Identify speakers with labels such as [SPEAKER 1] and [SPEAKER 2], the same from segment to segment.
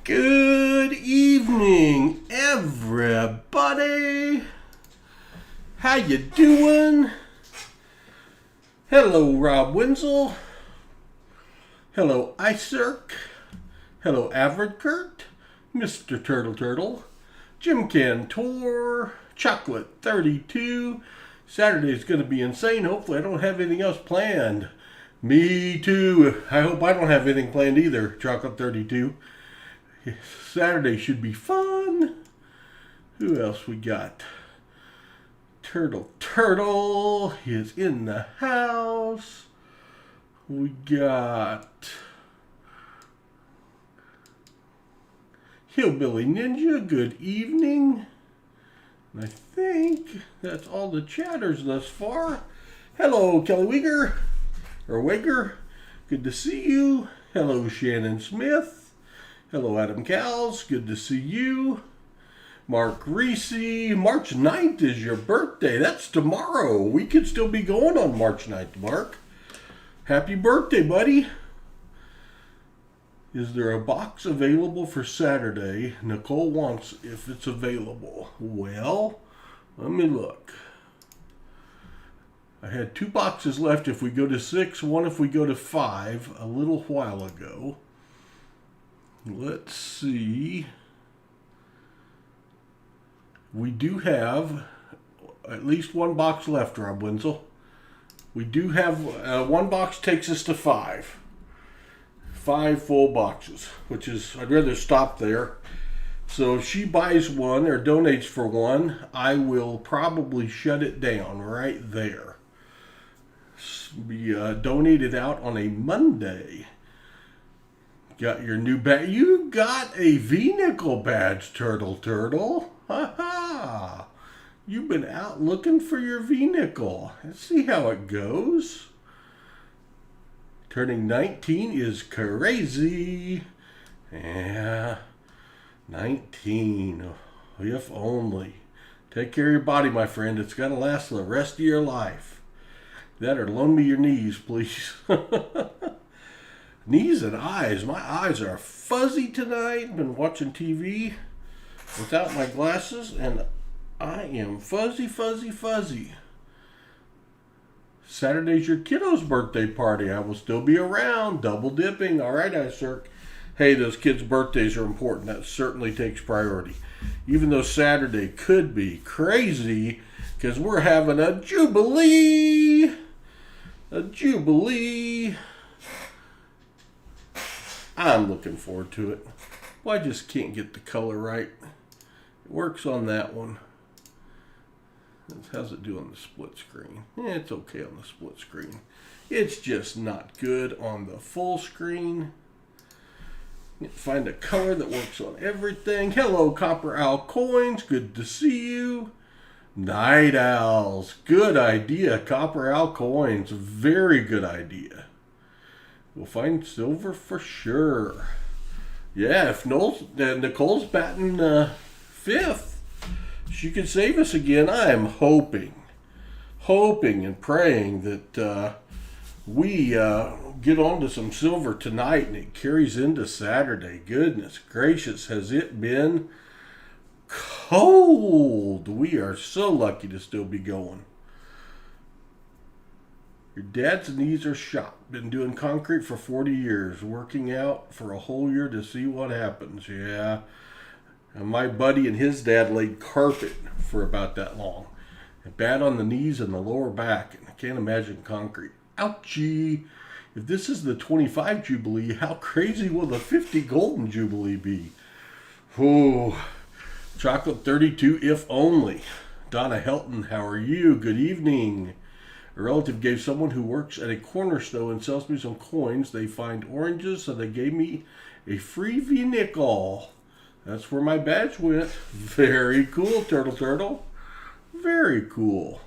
[SPEAKER 1] Good evening, everybody. How you doing? Hello, Rob Wenzel. Hello, Icerk. Hello, Averard Kurt. Mr. Turtle. Jim Cantor. Chocolate 32. Saturday's going to be insane. Hopefully I don't have anything else planned. Me too. I hope I don't have anything planned either, Chocolate 32. Saturday should be fun. Who else we got? Turtle is in the house. We got Hillbilly Ninja, good evening. And I think that's all the chatters thus far. Hello, Kelly Wigger, good to see you. Hello, Shannon Smith. Hello, Adam Cowles. Good to see you. Mark Reese. March 9th is your birthday. That's tomorrow. We could still be going on March 9th, Mark. Happy birthday, buddy. Is there a box available for Saturday? Nicole wants if it's available. Well, let me look. I had 2 boxes left if we go to 6, 1 if we go to 5 a little while ago. Let's see. We do have at least 1 box left, Rob Wenzel. We do have 1 box takes us to 5. 5 full boxes, which is, I'd rather stop there. So if she buys 1 or donates for 1, I will probably shut it down right there. Be donated out on a Monday. Got your new badge. You got a V-nickel badge, Turtle. Ha ha. You've been out looking for your V-nickel. Let's see how it goes. Turning 19 is crazy. Yeah. 19. If only. Take care of your body, my friend. It's got to last the rest of your life. That or loan me your knees, please. Knees and eyes. My eyes are fuzzy tonight. Been watching TV without my glasses, and I am fuzzy. Saturday's your kiddo's birthday party. I will still be around. Double dipping. All right, Icerk. Hey, those kids' birthdays are important. That certainly takes priority. Even though Saturday could be crazy, because we're having a jubilee. I'm looking forward to it. Well, I just can't get the color right. It works on that one. How's it do on the split screen? It's okay on the split screen. It's just not good on the full screen. Find a color that works on everything. Hello, Copper Owl Coins. Good to see you. Night Owls. Good idea. Copper Owl Coins. Very good idea. We'll find silver for sure. Yeah, if Nicole's batting 5th, she could save us again. I am hoping and praying that we get onto some silver tonight and it carries into Saturday. Goodness gracious, has it been cold. We are so lucky to still be going. Your dad's knees are shot. Been doing concrete for 40 years. Working out for a whole year to see what happens. Yeah. And my buddy and his dad laid carpet for about that long. Bad on the knees and the lower back. And I can't imagine concrete. Ouchie. If this is the 25 Jubilee, how crazy will the 50 Golden Jubilee be? Oh, Chocolate 32, if only. Donna Helton, how are you? Good evening. A relative gave someone who works at a corner store and sells me some coins. They find oranges, so they gave me a free V-nickel. That's where my badge went. Very cool, Turtle. Very cool.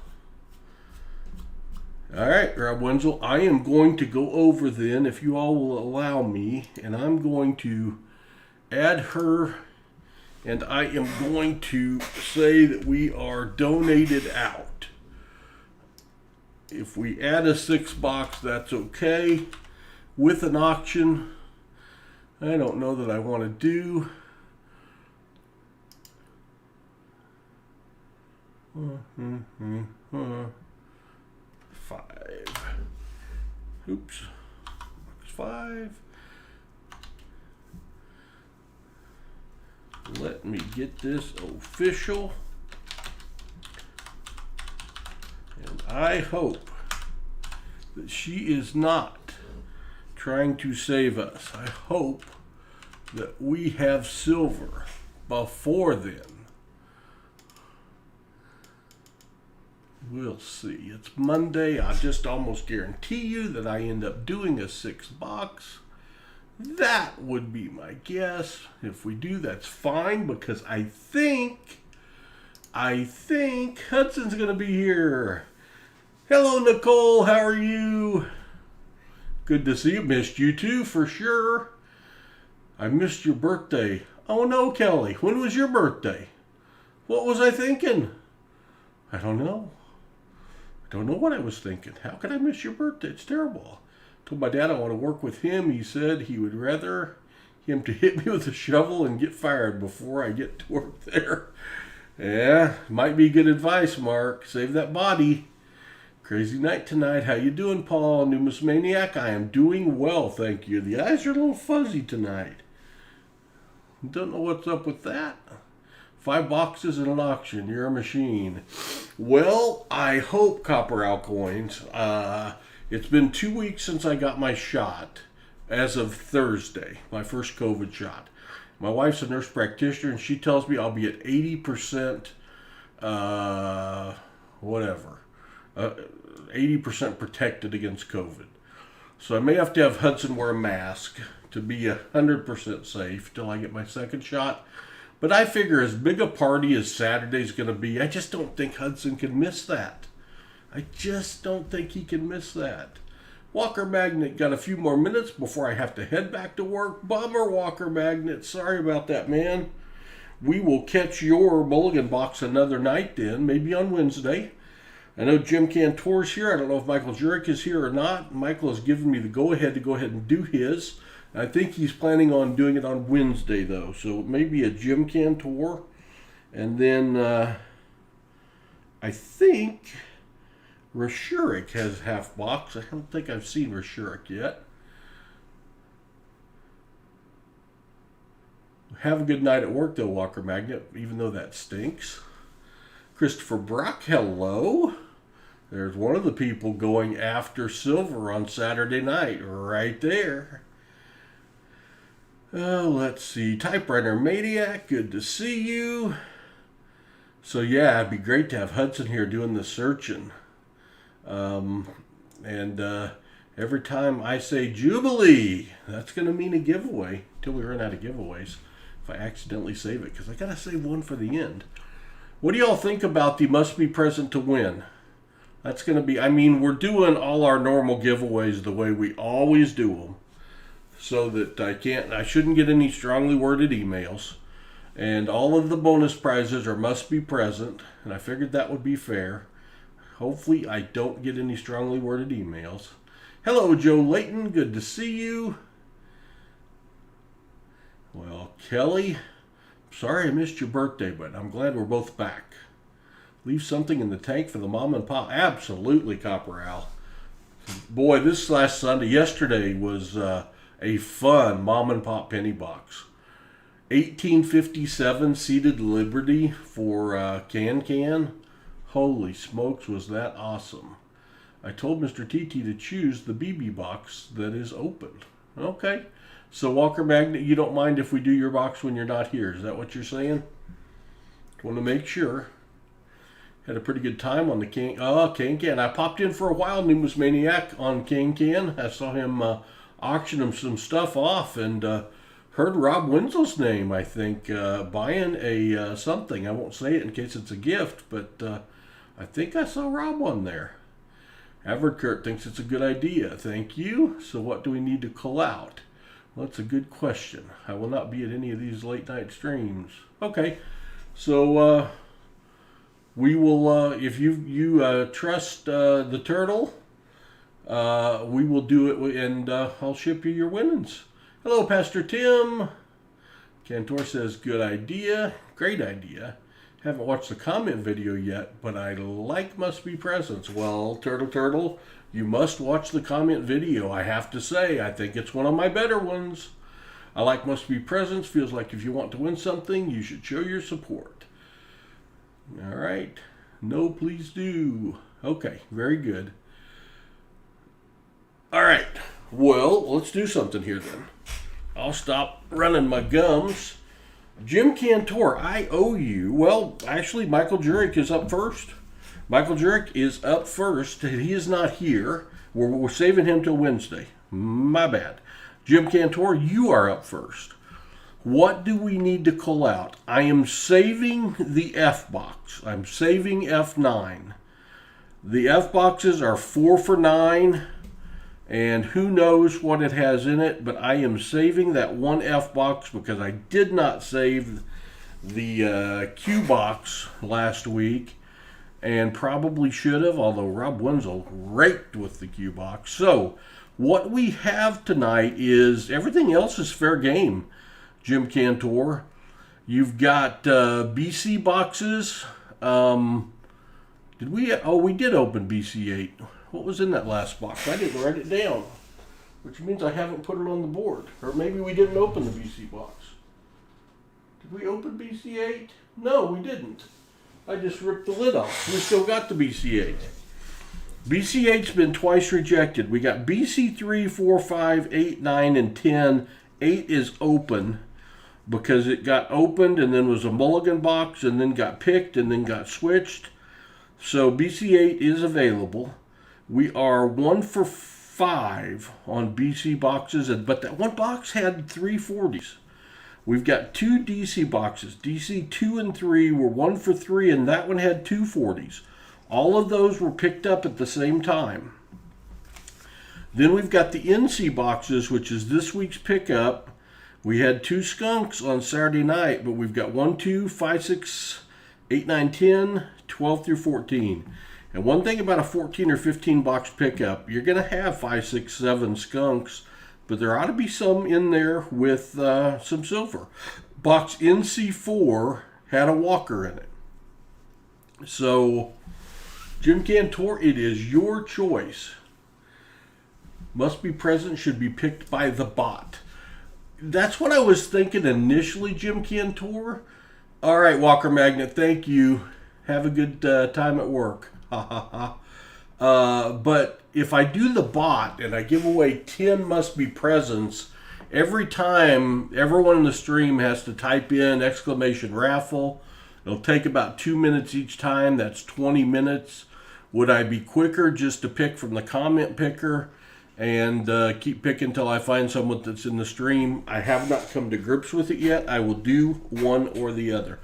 [SPEAKER 1] All right, Rob Wenzel, I am going to go over then, if you all will allow me, and I'm going to add her, and I am going to say that we are donated out. If we add a 6 box, that's okay. With an auction, I don't know that I want to do. Five. Oops. 5. Let me get this official. And I hope that she is not trying to save us. I hope that we have silver before then. We'll see. It's Monday. I just almost guarantee you that I end up doing a 6 box. That would be my guess. If we do, that's fine, because I think Hudson's going to be here. Hello, Nicole. How are you? Good to see you. Missed you too, for sure. I missed your birthday. Oh no, Kelly. When was your birthday? What was I thinking? I don't know. I don't know what I was thinking. How could I miss your birthday? It's terrible. I told my dad I want to work with him. He said he would rather him to hit me with a shovel and get fired before I get to work there. Yeah, might be good advice, Mark. Save that body. Crazy night tonight. How you doing, Paul? Numismaniac? I am doing well, thank you. The eyes are a little fuzzy tonight. Don't know what's up with that. 5 boxes in an auction. You're a machine. Well, I hope, Copper Owl Coins. It's been 2 weeks since I got my shot, as of Thursday, my first COVID shot. My wife's a nurse practitioner, and she tells me I'll be at 80%, 80% protected against COVID. So I may have to have Hudson wear a mask to be 100% safe till I get my second shot. But I figure as big a party as Saturday's going to be, I just don't think Hudson can miss that. I just don't think he can miss that. Walker Magnet got a few more minutes before I have to head back to work. Bummer, Walker Magnet. Sorry about that, man. We will catch your Mulligan box another night then, maybe on Wednesday. I know Jim Cantor's here. I don't know if Michael Jurek is here or not. Michael has given me the go-ahead to go ahead and do his. I think he's planning on doing it on Wednesday, though. So maybe a Jim Cantor. And then I think Rashurik has half box. I don't think I've seen Rashurik yet. Have a good night at work, though, Walker Magnet, even though that stinks. Christopher Brock, hello. There's one of the people going after silver on Saturday night, right there. Let's see. Typewriter Maniac, good to see you. So yeah, it'd be great to have Hudson here doing the searching. Every time I say Jubilee, that's going to mean a giveaway until we run out of giveaways. If I accidentally save it, because I got to save one for the end. What do y'all think about the must be present to win? That's going to be, we're doing all our normal giveaways the way we always do them. So that I shouldn't get any strongly worded emails. And all of the bonus prizes are must be present. And I figured that would be fair. Hopefully I don't get any strongly worded emails. Hello, Joe Layton. Good to see you. Well, Kelly, sorry I missed your birthday, but I'm glad we're both back. Leave something in the tank for the mom and pop. Absolutely, Copper Owl. Boy, this last Sunday, yesterday was a fun mom and pop penny box. 1857 seated Liberty for Can. Holy smokes, was that awesome. I told Mr. TT to choose the BB box that is open. Okay. So Walker Magnet, you don't mind if we do your box when you're not here. Is that what you're saying? Want to make sure. Had a pretty good time on the Can. I popped in for a while, Numismaniac, on Can. I saw him auction him some stuff off and heard Rob Winslow's name, I think, buying a something. I won't say it in case it's a gift, but I think I saw Rob on there. Averard Kurt thinks it's a good idea. Thank you. So what do we need to call out? Well, that's a good question. I will not be at any of these late night streams. Okay. So we will, if you trust the turtle, we will do it, and I'll ship you your winnings. Hello, Pastor Tim. Cantor says, good idea. Great idea. Haven't watched the comment video yet, but I like Must Be Presents. Well, Turtle, you must watch the comment video. I have to say, I think it's one of my better ones. I like Must Be Presents. Feels like if you want to win something, you should show your support. All right. No, please do. Okay, very good. All right. Well, let's do something here then. I'll stop running my gums. Jim Cantor, I owe you. Well, actually, Michael Jurek is up first. Michael Jurek is up first. He is not here. We're saving him till Wednesday. My bad. Jim Cantor, you are up first. What do we need to call out? I am saving the F box. I'm saving F9. The F boxes are 4 for 9, and who knows what it has in it, but I am saving that one F box because I did not save the Q box last week, and probably should have, although Rob Wenzel raked with the Q box. So what we have tonight is everything else is fair game, Jim Cantor. You've got BC boxes. Did we? Oh, we did open BC8. What was in that last box? I didn't write it down, which means I haven't put it on the board. Or maybe we didn't open the BC box. Did we open BC8? No, we didn't. I just ripped the lid off. We still got the BC8. BC8's been twice rejected. We got BC3, 4, 5, 8, 9, and 10. 8 is open because it got opened and then was a Mulligan box and then got picked and then got switched. So BC8 is available. We are 1 for 5 on BC boxes, but that one box had 3 40s. We've got 2 DC boxes. DC 2 and 3 were 1 for 3, and that one had 2 40s. All of those were picked up at the same time. Then we've got the NC boxes, which is this week's pickup. We had 2 skunks on Saturday night, but we've got 1, 2, 5, 6, 8, 9, 10, 12 through 14. And one thing about a 14 or 15 box pickup, you're going to have 5, 6, 7 skunks, but there ought to be some in there with some silver. Box NC4 had a walker in it. So, Jim Cantor, it is your choice. Must Be Present should be picked by the bot. That's what I was thinking initially, Jim Cantor. All right, Walker Magnet, thank you. Have a good time at work. But if I do the bot and I give away 10 Must Be Presents, every time everyone in the stream has to type in !raffle. It'll take about 2 minutes each time. That's 20 minutes. Would I be quicker just to pick from the comment picker and keep picking until I find someone that's in the stream? I have not come to grips with it yet. I will do one or the other.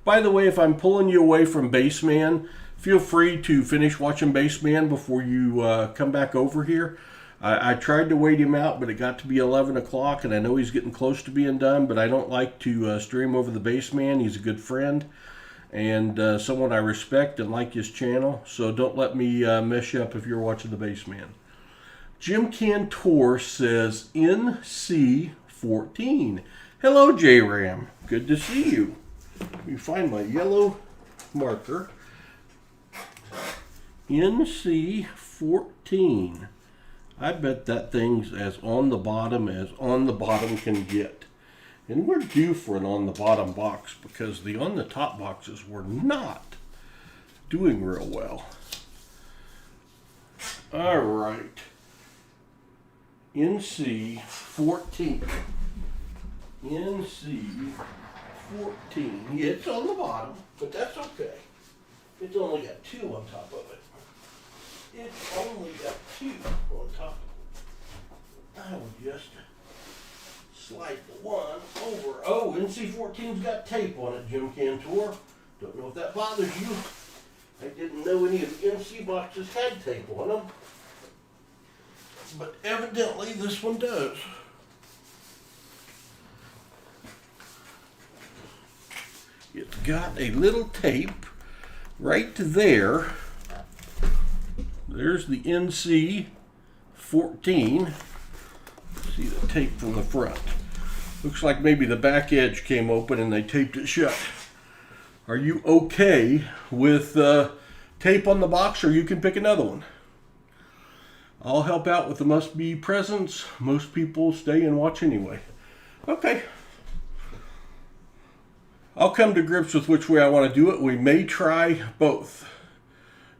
[SPEAKER 1] By the way, if I'm pulling you away from Baseman, feel free to finish watching Baseman before you come back over here. I tried to wait him out, but it got to be 11 o'clock, and I know he's getting close to being done, but I don't like to stream over the Baseman. He's a good friend and someone I respect and like his channel, so don't let me mess you up if you're watching the Baseman. Jim Cantor says NC14. Hello, J-Ram. Good to see you. Let me find my yellow marker. NC14. I bet that thing's as on the bottom can get. And we're due for an on the bottom box because the on the top boxes were not doing real well. All right. NC14. NC14. Yeah, it's on the bottom, but that's okay. It's only got 2 on top of it. It's only got 2 on top of it. I will just slide the 1 over. Oh, NC14's got tape on it, Jim Cantor. Don't know if that bothers you. I didn't know any of the NC boxes had tape on them. But evidently this one does. It's got a little tape right there. There's the NC14. See the tape from the front. Looks like maybe the back edge came open and they taped it shut. Are you okay with tape on the box, or you can pick another one? I'll help out with the must be presents. Most people stay and watch anyway. Okay. I'll come to grips with which way I want to do it. We may try both.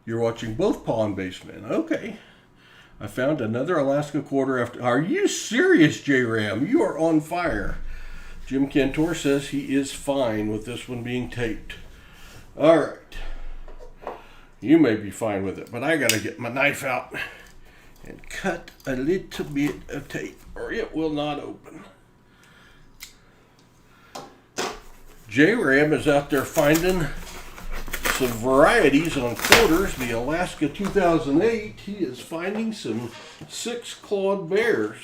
[SPEAKER 1] You're watching both Paw and Baseman. Okay. I found another Alaska quarter after. Are you serious, J-Ram? You are on fire. Jim Cantor says he is fine with this one being taped. All right. You may be fine with it, but I got to get my knife out and cut a little bit of tape, or it will not open. J-Ram is out there finding some varieties on quarters. The Alaska 2008, he is finding some 6-clawed bears.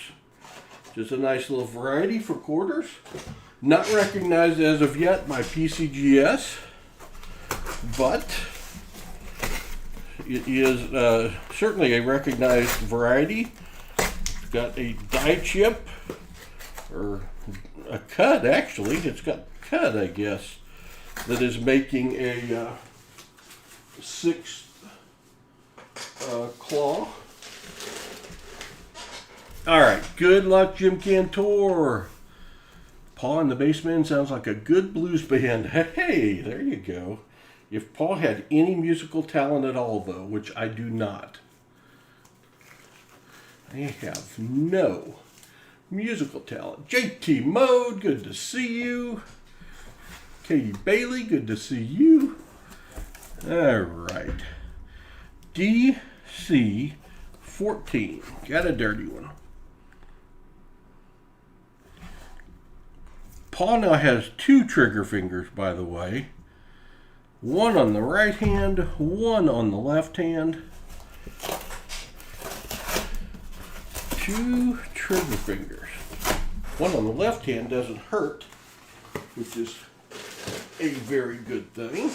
[SPEAKER 1] Just a nice little variety for quarters. Not recognized as of yet by PCGS, but it is certainly a recognized variety. It's got a die chip, or a cud actually. It's got cud, I guess, that is making a 6th claw. All right, good luck, Jim Cantor. Paw and the Baseman sounds like a good blues band. Hey, there you go. If Paw had any musical talent at all, though, which I do not. I have no musical talent. JT Mode, good to see you. Katie Bailey, good to see you. All right. DC 14. Got a dirty one. Paw now has 2 trigger fingers, by the way. One on the right hand, one on the left hand. 2 trigger fingers. One on the left hand doesn't hurt, which is a very good thing.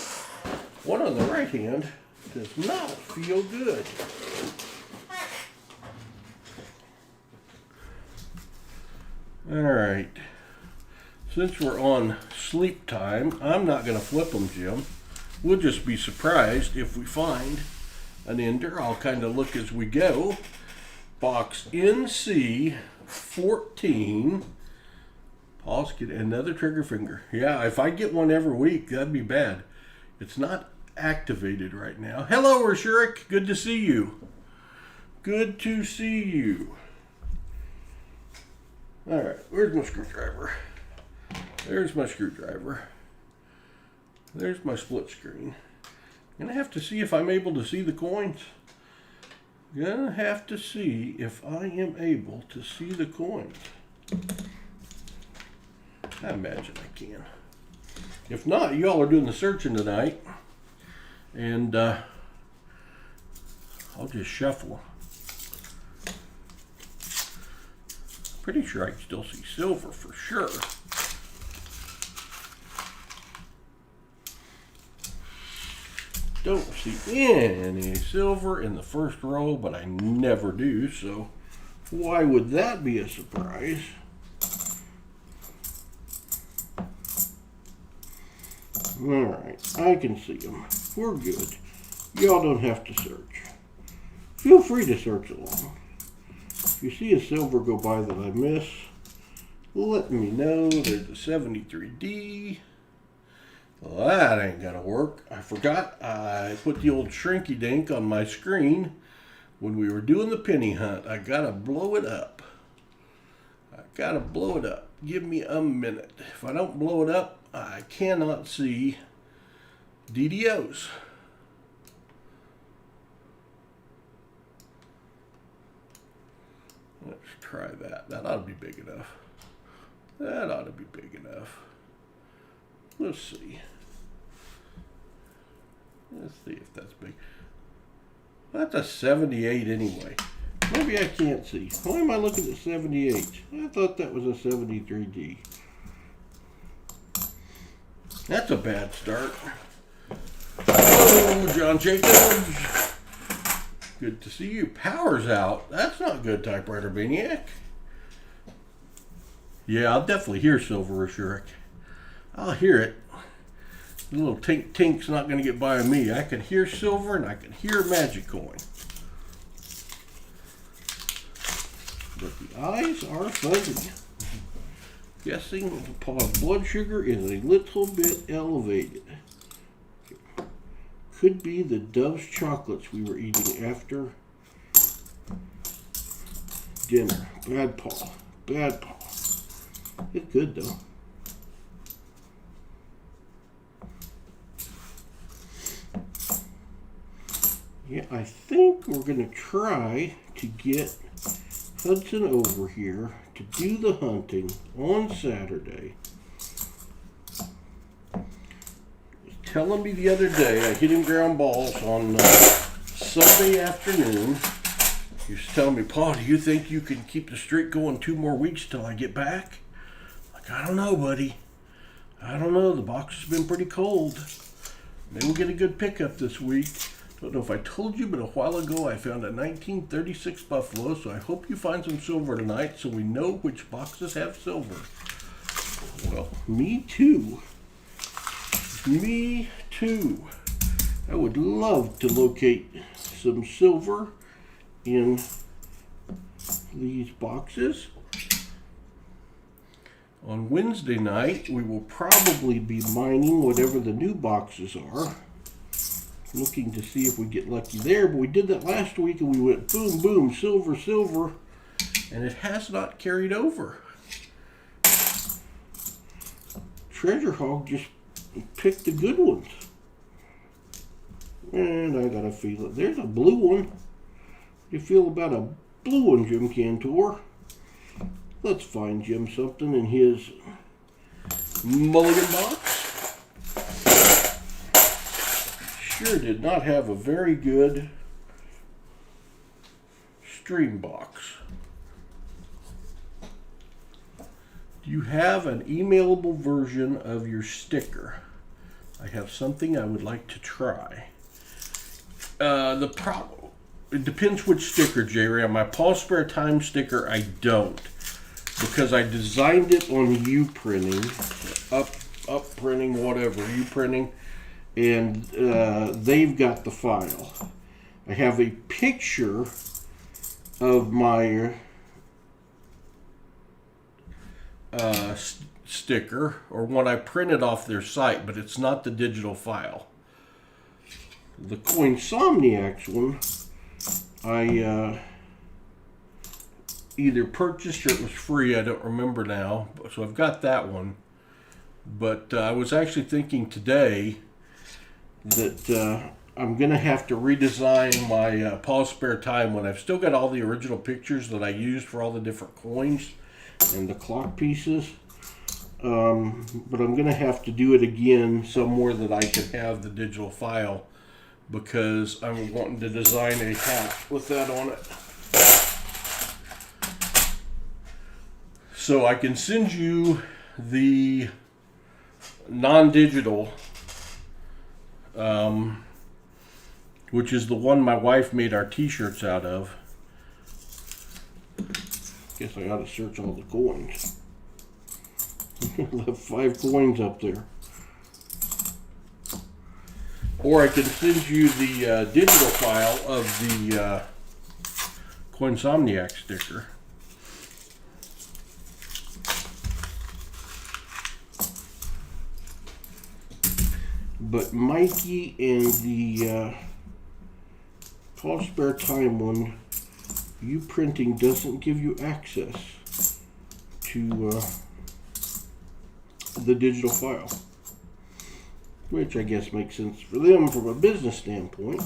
[SPEAKER 1] One on the right hand does not feel good. All right. Since we're on sleep time, I'm not going to flip them, Jim. We'll just be surprised if we find an ender. I'll kind of look as we go. Box NC 14. Pause, get another trigger finger. Yeah, if I get one every week, that'd be bad. It's not activated right now. Hello, Rashurik. Good to see you. Good to see you. All right, where's my screwdriver? There's my screwdriver. There's my split screen. Gonna have to see if I'm able to see the coins. Gonna have to see if I am able to see the coins. I imagine I can. If not, y'all are doing the searching tonight. And I'll just shuffle. Pretty sure I can still see silver for sure. Don't see any silver in the first row, but I never do, so why would that be a surprise? Alright, I can see them. We're good. Y'all don't have to search. Feel free to search along. If you see a silver go by that I miss, let me know. There's a 73D. Well, that ain't gonna work. I forgot I put the old shrinky dink on my screen when we were doing the penny hunt. I gotta blow it up. Give me a minute. If I don't blow it up, I cannot see DDOs. Let's try that. That ought to be big enough. Let's see. Let's see if that's big. That's a 78 anyway. Maybe I can't see. Why am I looking at 78? I thought that was a 73D. That's a bad start. Oh, John Jacobs. Good to see you. Power's out. That's not good, Typewriter Maniac. Yeah, I'll definitely hear silver, Shurik. I'll hear it. The little tink tink's not going to get by me. I can hear silver and I can hear magic coin. But the eyes are fuzzy. Guessing Paul's blood sugar is a little bit elevated. Could be the Dove's chocolates we were eating after dinner. Bad Paul. Bad Paul. It's good though. Yeah, I think we're going to try to get Hudson over here to do the hunting on Saturday. He was telling me the other day I hit him ground balls on Sunday afternoon. He was telling me, Paul, do you think you can keep the streak going 2 more weeks till I get back? Like, I don't know, buddy. I don't know. The box has been pretty cold. Maybe we'll get a good pickup this week. Don't know if I told you, but a while ago I found a 1936 Buffalo, so I hope you find some silver tonight so we know which boxes have silver. Well, me too. Me too. I would love to locate some silver in these boxes. On Wednesday night, we will probably be mining whatever the new boxes are. Looking to see if we get lucky there, but we did that last week and we went boom, boom, silver, silver, and it has not carried over. Treasure Hog just picked the good ones. And I got a feeling. There's a blue one. What do you feel about a blue one, Jim Cantor? Let's find Jim something in his Mulligan box. Sure did not have a very good stream box. Do you have an emailable version of your sticker? I have something I would like to try. It depends which sticker, J-Ram. My Paul Spare Time sticker, I don't. Because I designed it on U-printing, up printing, whatever, U-printing. And they've got the file. I have a picture of my sticker, or one I printed off their site, but it's not the digital file. The Coinsomniacs one, I either purchased or it was free, I don't remember now. So I've got that one. But I was actually thinking today that I'm going to have to redesign my Paul's Spare Time one. I've still got all the original pictures that I used for all the different coins and the clock pieces. But I'm going to have to do it again somewhere that I can have the digital file, because I'm wanting to design a hat with that on it. So I can send you the non-digital, which is the one my wife made our t-shirts out of. Guess I ought to search all the coins. Left 5 coins up there. Or I can send you the digital file of the Coinsomniacs sticker. But Mikey and the Paul Spare Time one, U-printing doesn't give you access to the digital file, which I guess makes sense for them from a business standpoint.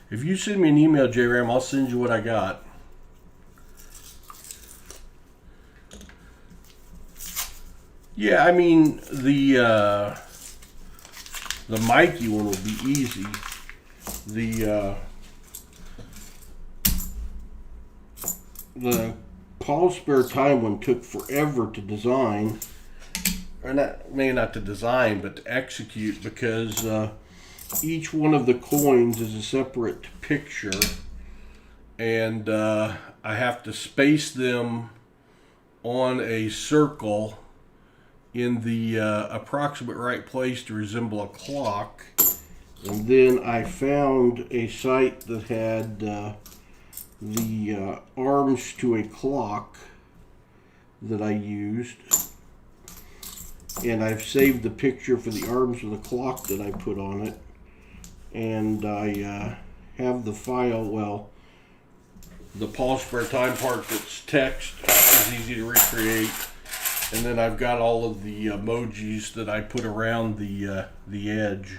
[SPEAKER 1] If you send me an email, J-Ram, I'll send you what I got. Yeah, I mean, the Mikey one will be easy. The Paul's Spare Time one took forever to design. Or maybe not to design, but to execute, because each one of the coins is a separate picture, and I have to space them on a circle in the approximate right place to resemble a clock. And then I found a site that had the arms to a clock that I used, and I've saved the picture for the arms of the clock that I put on it, and I have the file. Well, the Paul's Spare Time part that's text is easy to recreate, and then I've got all of the emojis that I put around the edge,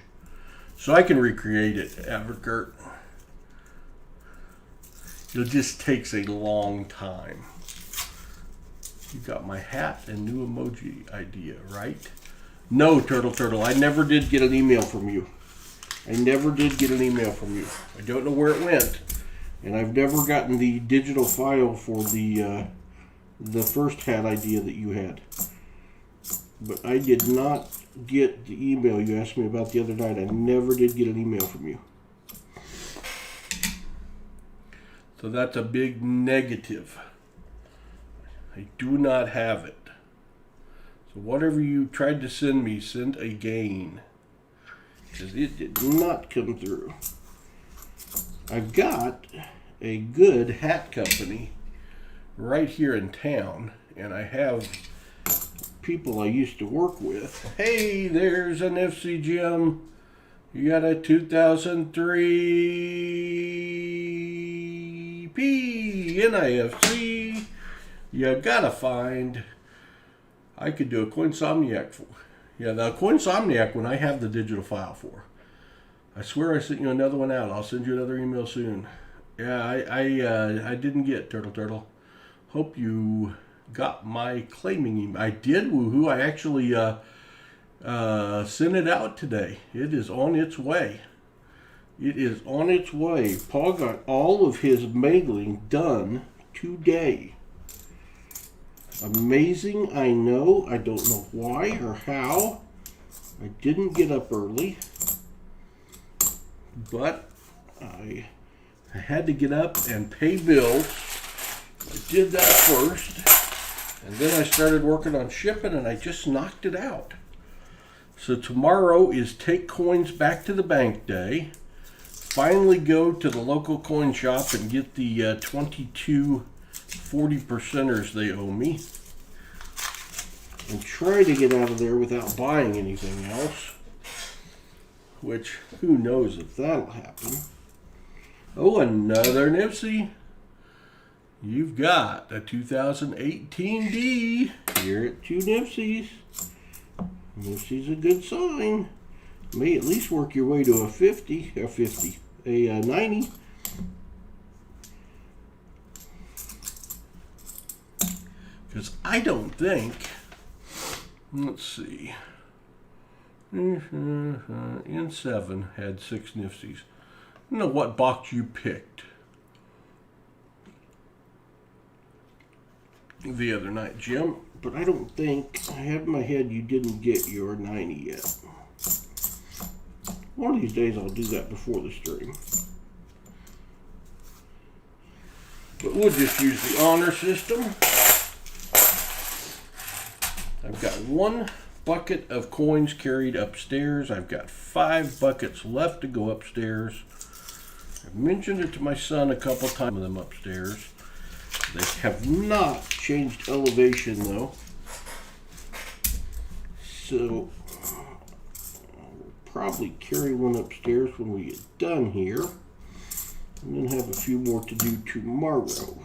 [SPEAKER 1] so I can recreate it, Advocate. It just takes a long time. You got my hat and new emoji idea, right? No, Turtle, I never did get an email from you. I never did get an email from you. I don't know where it went. And I've never gotten the digital file for the first hat idea that you had. But I did not get the email you asked me about the other night. I never did get an email from you. So that's a big negative. I do not have it. So whatever you tried to send me, send again, because it did not come through. I've got a good hat company right here in town, and I have people I used to work with. Hey, there's an FC Jim. You got a 2003 NIFC. You gotta find. I could do a Coinsomniac for. Yeah, the Coinsomniac one I have the digital file for. I swear I sent you another one out. I'll send you another email soon. Yeah, I didn't get Turtle. Hope you got my claiming email. I did, woohoo. I actually sent it out today. It is on its way. It is on its way. Paul got all of his mailing done today. Amazing, I know. I don't know why or how. I didn't get up early, but I had to get up and pay bills. I did that first, and then I started working on shipping, and I just knocked it out. So tomorrow is take coins back to the bank day. Finally go to the local coin shop and get the 22 40%ers they owe me, and try to get out of there without buying anything else, which who knows if that'll happen. Oh, another Nipsey. You've got a 2018 D here at 2 Nipseys. Nipsey's a good sign. May at least work your way to a 90. Because I don't think, let's see, N7 had 6 Nipseys. I don't know what box you picked the other night, Jim, but I don't think, I have in my head you didn't get your 90 yet. One of these days I'll do that before the stream. But we'll just use the honor system. I've got 1 bucket of coins carried upstairs. I've got 5 buckets left to go upstairs. I've mentioned it to my son a couple times with them upstairs. They have not changed elevation though. So I'll probably carry 1 upstairs when we get done here, and then have a few more to do tomorrow.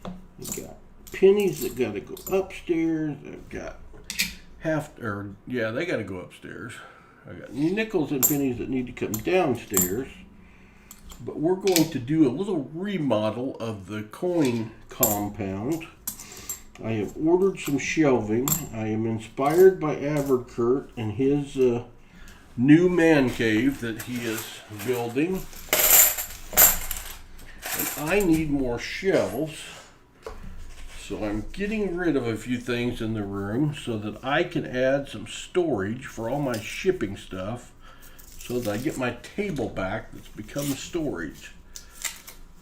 [SPEAKER 1] I've got pennies that gotta go upstairs. I've got they gotta go upstairs. I got nickels and pennies that need to come downstairs. But we're going to do a little remodel of the coin compound. I have ordered some shelving. I am inspired by Kurt and his new man cave that he is building. And I need more shelves. So I'm getting rid of a few things in the room so that I can add some storage for all my shipping stuff so that I get my table back that's become storage.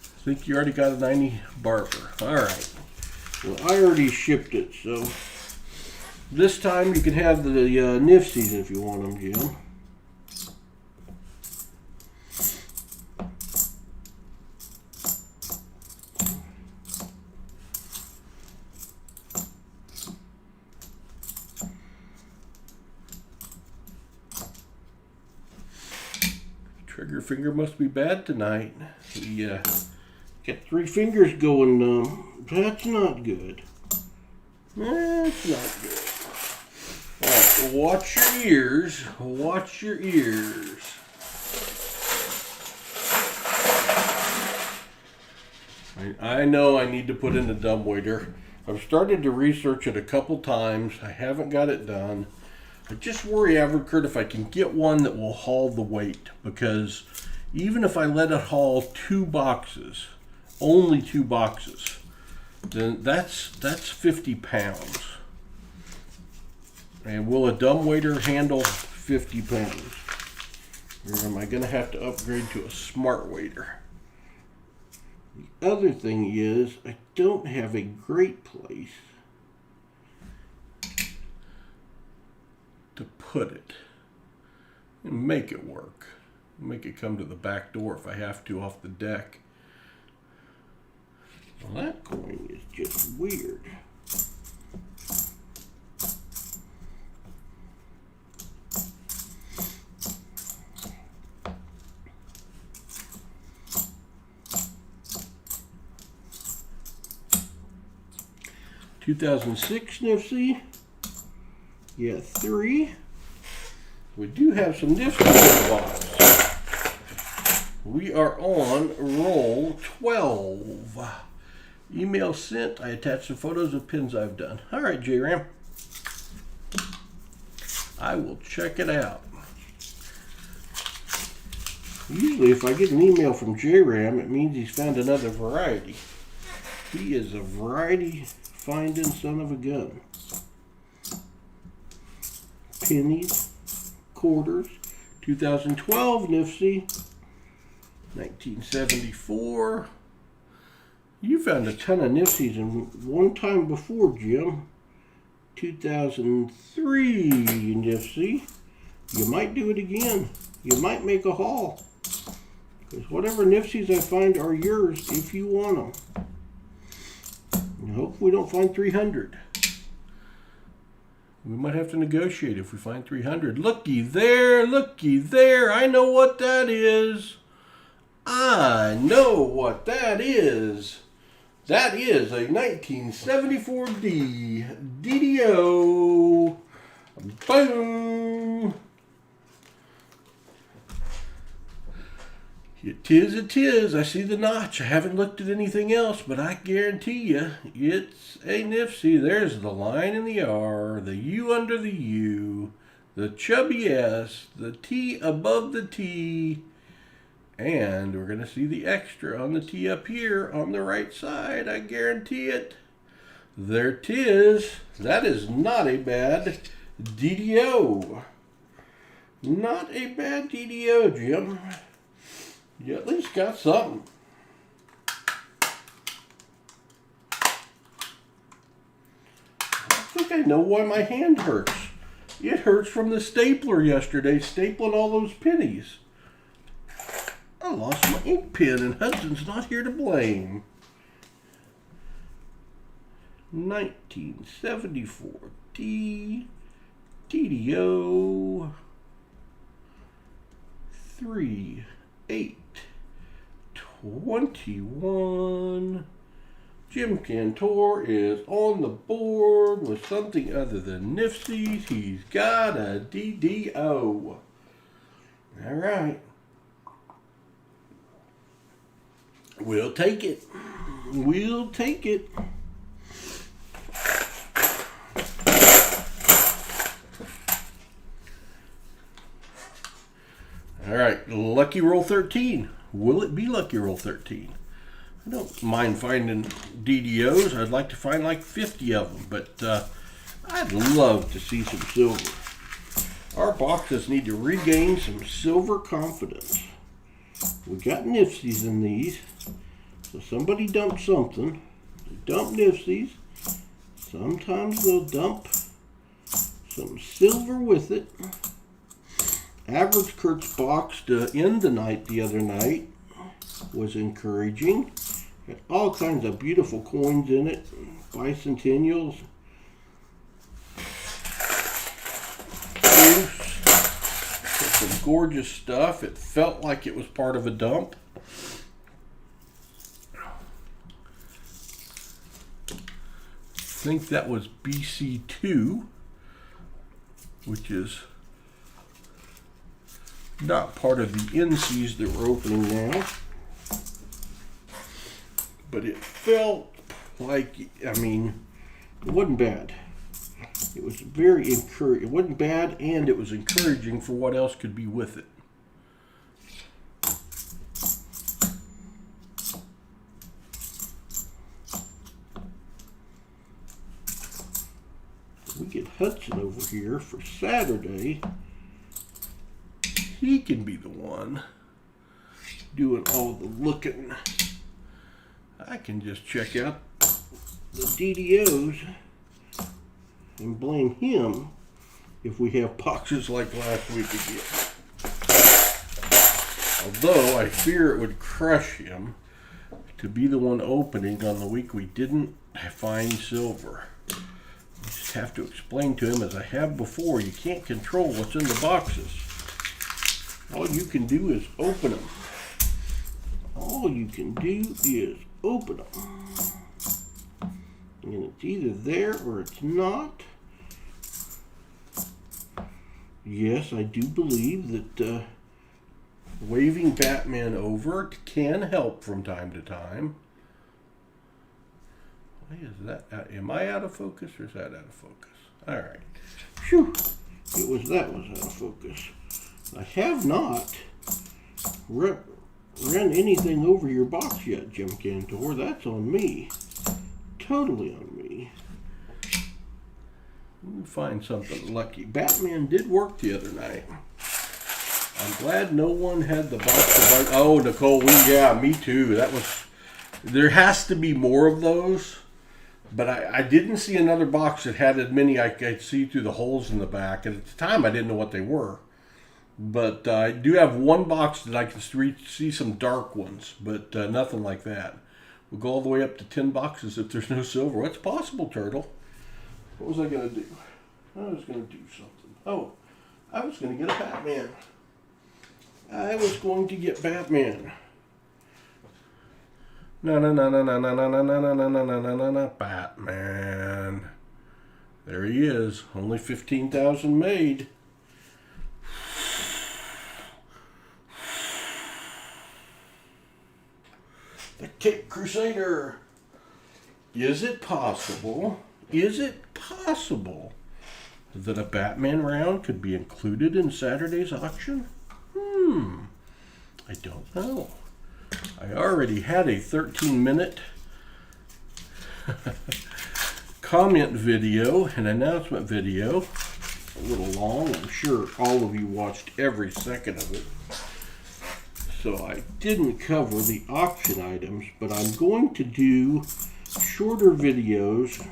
[SPEAKER 1] I think you already got a 90 barber. All right. Well, I already shipped it, so this time you can have the Nifsies if you want them, Jim. Trigger finger must be bad tonight. Yeah, got 3 fingers going. That's not good. That's not good. All right, watch your ears. Watch your ears. I know I need to put in a dumbwaiter. I've started to research it a couple times. I haven't got it done. I just worry, Kurt, if I can get one that will haul the weight, because even if I let it haul 2 boxes, only 2 boxes, then that's 50 pounds. And will a dumbwaiter handle 50 pounds? Or am I going to have to upgrade to a smart waiter? The other thing is, I don't have a great place to put it and make it work. Make it come to the back door if I have to off the deck. Well, that coin is just weird. $2006 Nifty. Yeah, 3. We do have some Nifty spots. We are on roll 12. Email sent. I attached some photos of pins I've done. All right, J-Ram. I will check it out. Usually if I get an email from J-Ram, it means he's found another variety. He is a variety finding son of a gun. Pennies, quarters, 2012 Nifty, 1974. You found a ton of Nifties in one time before, Jim. 2003 Nifty. You might do it again. You might make a haul. Because whatever Nifties I find are yours if you want them. And hope we don't find 300. We might have to negotiate if we find 300. Looky there, looky there. I know what that is. I know what that is. That is a 1974 DDO. Boom. It is. I see the notch. I haven't looked at anything else, but I guarantee you it's a Nifty. There's the line in the R, the U under the U, the chubby S, the T above the T, and we're going to see the extra on the T up here on the right side. I guarantee it. There it is. That is not a bad DDO. Not a bad DDO, Jim. You at least got something. I think I know why my hand hurts. It hurts from the stapler yesterday, stapling all those pennies. I lost my ink pen and Hudson's not here to blame. 1974 DDO 3/8/21. Jim Cantor is on the board with something other than Nifties. He's got a DDO. All right. We'll take it. We'll take it. All right, lucky roll 13. Will it be lucky roll 13? I don't mind finding DDOs. I'd like to find like 50 of them, but I'd love to see some silver. Our boxes need to regain some silver confidence. We got nifties in these, so somebody dumped something. They dump nifties. Sometimes they'll dump some silver with it. Average Kurt's box to end the night the other night was encouraging. Had all kinds of beautiful coins in it, bicentennials, some gorgeous stuff. It felt like it was part of a dump. I think that was BC2, which is not part of the NCs that we're opening now. But it felt like, I mean, it wasn't bad. It was very encouraging. It wasn't bad, and it was encouraging for what else could be with it. We get Hudson over here for Saturday. He can be the one doing all the looking. I can just check out the DDOs and blame him if we have boxes like last week again. Although I fear it would crush him to be the one opening on the week we didn't find silver. I just have to explain to him, as I have before, you can't control what's in the boxes. All you can do is open them. All you can do is open them. And it's either there or it's not. Yes, I do believe that waving Batman over can help from time to time. Why is that? Am I out of focus or is that out of focus? All right. Phew. That was out of focus. I have not run anything over your box yet, Jim Cantor. That's on me. Totally on me. We'll find something lucky. Batman did work the other night. I'm glad no one had the box to buy. Oh, Nicole, yeah, me too. There has to be more of those. But I didn't see another box that had as many I could see through the holes in the back. And at the time, I didn't know what they were. But I do have one box that I can see some dark ones, but nothing like that. We'll go all the way up to 10 boxes if there's no silver. It's possible, Turtle. What was I going to do? I was going to do something. Oh, I was going to get a Batman. I was going to get Batman. No, Batman. There he is. Only 15,000 made. The Cape Crusader. Is it possible that a Batman round could be included in Saturday's auction? I don't know. I already had a 13-minute comment video, an announcement video. A little long. I'm sure all of you watched every second of it. So I didn't cover the auction items, but I'm going to do shorter videos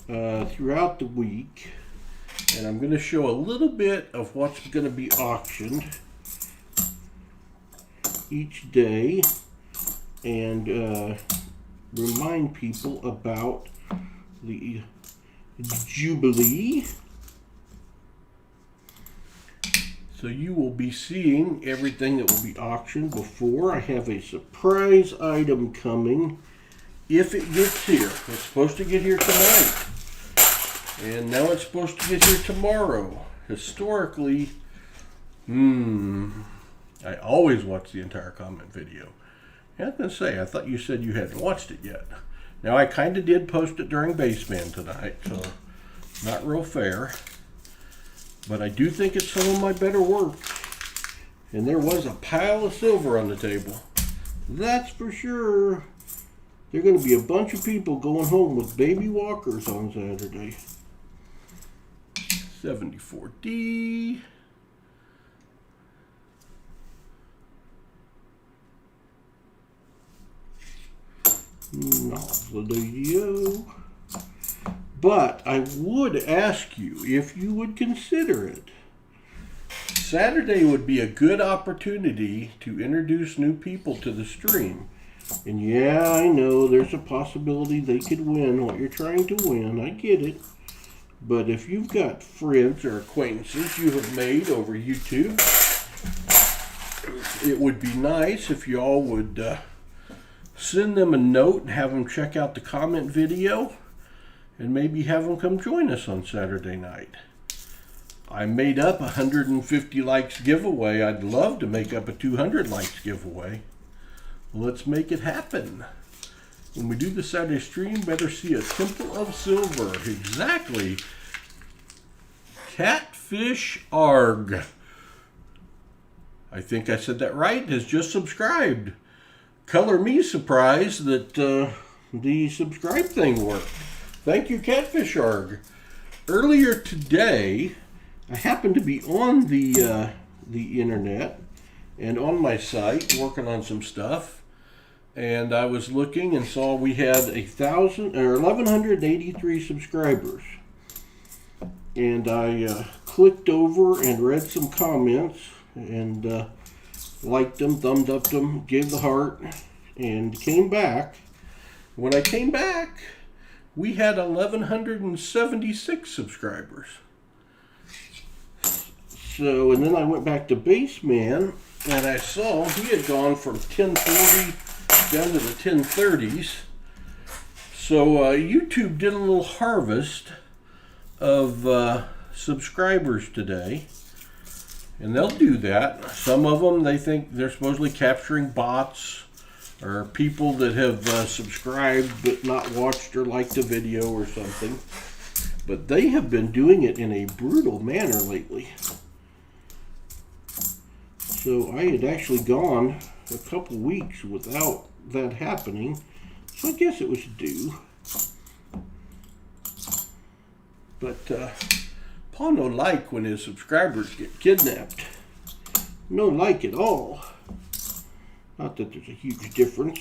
[SPEAKER 1] throughout the week, and I'm going to show a little bit of what's going to be auctioned each day, and remind people about the Jubilee. So you will be seeing everything that will be auctioned before. I have a surprise item coming if it gets here. It's supposed to get here tonight. And now it's supposed to get here tomorrow. Historically, I always watch the entire comment video. I was going to say, I thought you said you hadn't watched it yet. Now, I kind of did post it during Baseman tonight, so not real fair. But I do think it's some of my better work. And there was a pile of silver on the table. That's for sure. There are going to be a bunch of people going home with baby walkers on Saturday. 74D. Not the video. But I would ask you if you would consider it. Saturday would be a good opportunity to introduce new people to the stream. And yeah, I know there's a possibility they could win what you're trying to win. I get it. But if you've got friends or acquaintances you have made over YouTube, it would be nice if you all would send them a note and have them check out the comment video and maybe have them come join us on Saturday night. I made up a 150 likes giveaway. I'd love to make up a 200 likes giveaway. Let's make it happen. When we do the Saturday stream, better see a Temple of Silver. Exactly. Catfish Arg. I think I said that right. Has just subscribed. Color me surprised that the subscribe thing worked. Thank you, Catfish Arg. Earlier today, I happened to be on the internet and on my site working on some stuff, and I was looking and saw we had 1,183 subscribers. And I clicked over and read some comments and liked them, thumbed up them, gave the heart, and came back. When I came back, we had 1,176 subscribers. So, and then I went back to Baseman, and I saw he had gone from 1040 down to the 1030s. So YouTube did a little harvest of subscribers today. And they'll do that. Some of them, they think they're supposedly capturing bots or people that have subscribed but not watched or liked a video or something. But they have been doing it in a brutal manner lately. So I had actually gone a couple weeks without that happening. So I guess it was due. But Paul no like when his subscribers get kidnapped. No like at all. Not that there's a huge difference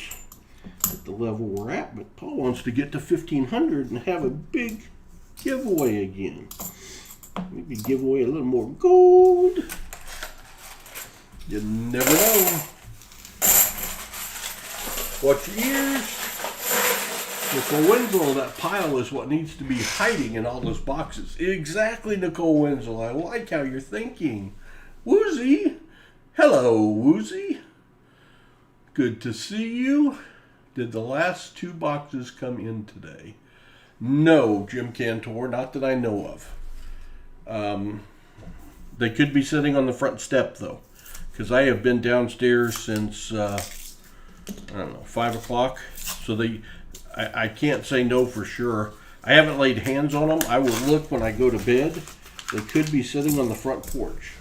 [SPEAKER 1] at the level we're at, but Paul wants to get to 1,500 and have a big giveaway again. Maybe give away a little more gold. You never know. Watch your ears. Nicole Winslow, that pile is what needs to be hiding in all those boxes. Exactly, Nicole Winslow. I like how you're thinking. Woozy. Hello, Woozy. Good to see you. Did the last 2 boxes come in today? No, Jim Cantor, not that I know of. They could be sitting on the front step, though, because I have been downstairs since, I don't know, 5 o'clock. So I can't say no for sure. I haven't laid hands on them. I will look when I go to bed. They could be sitting on the front porch.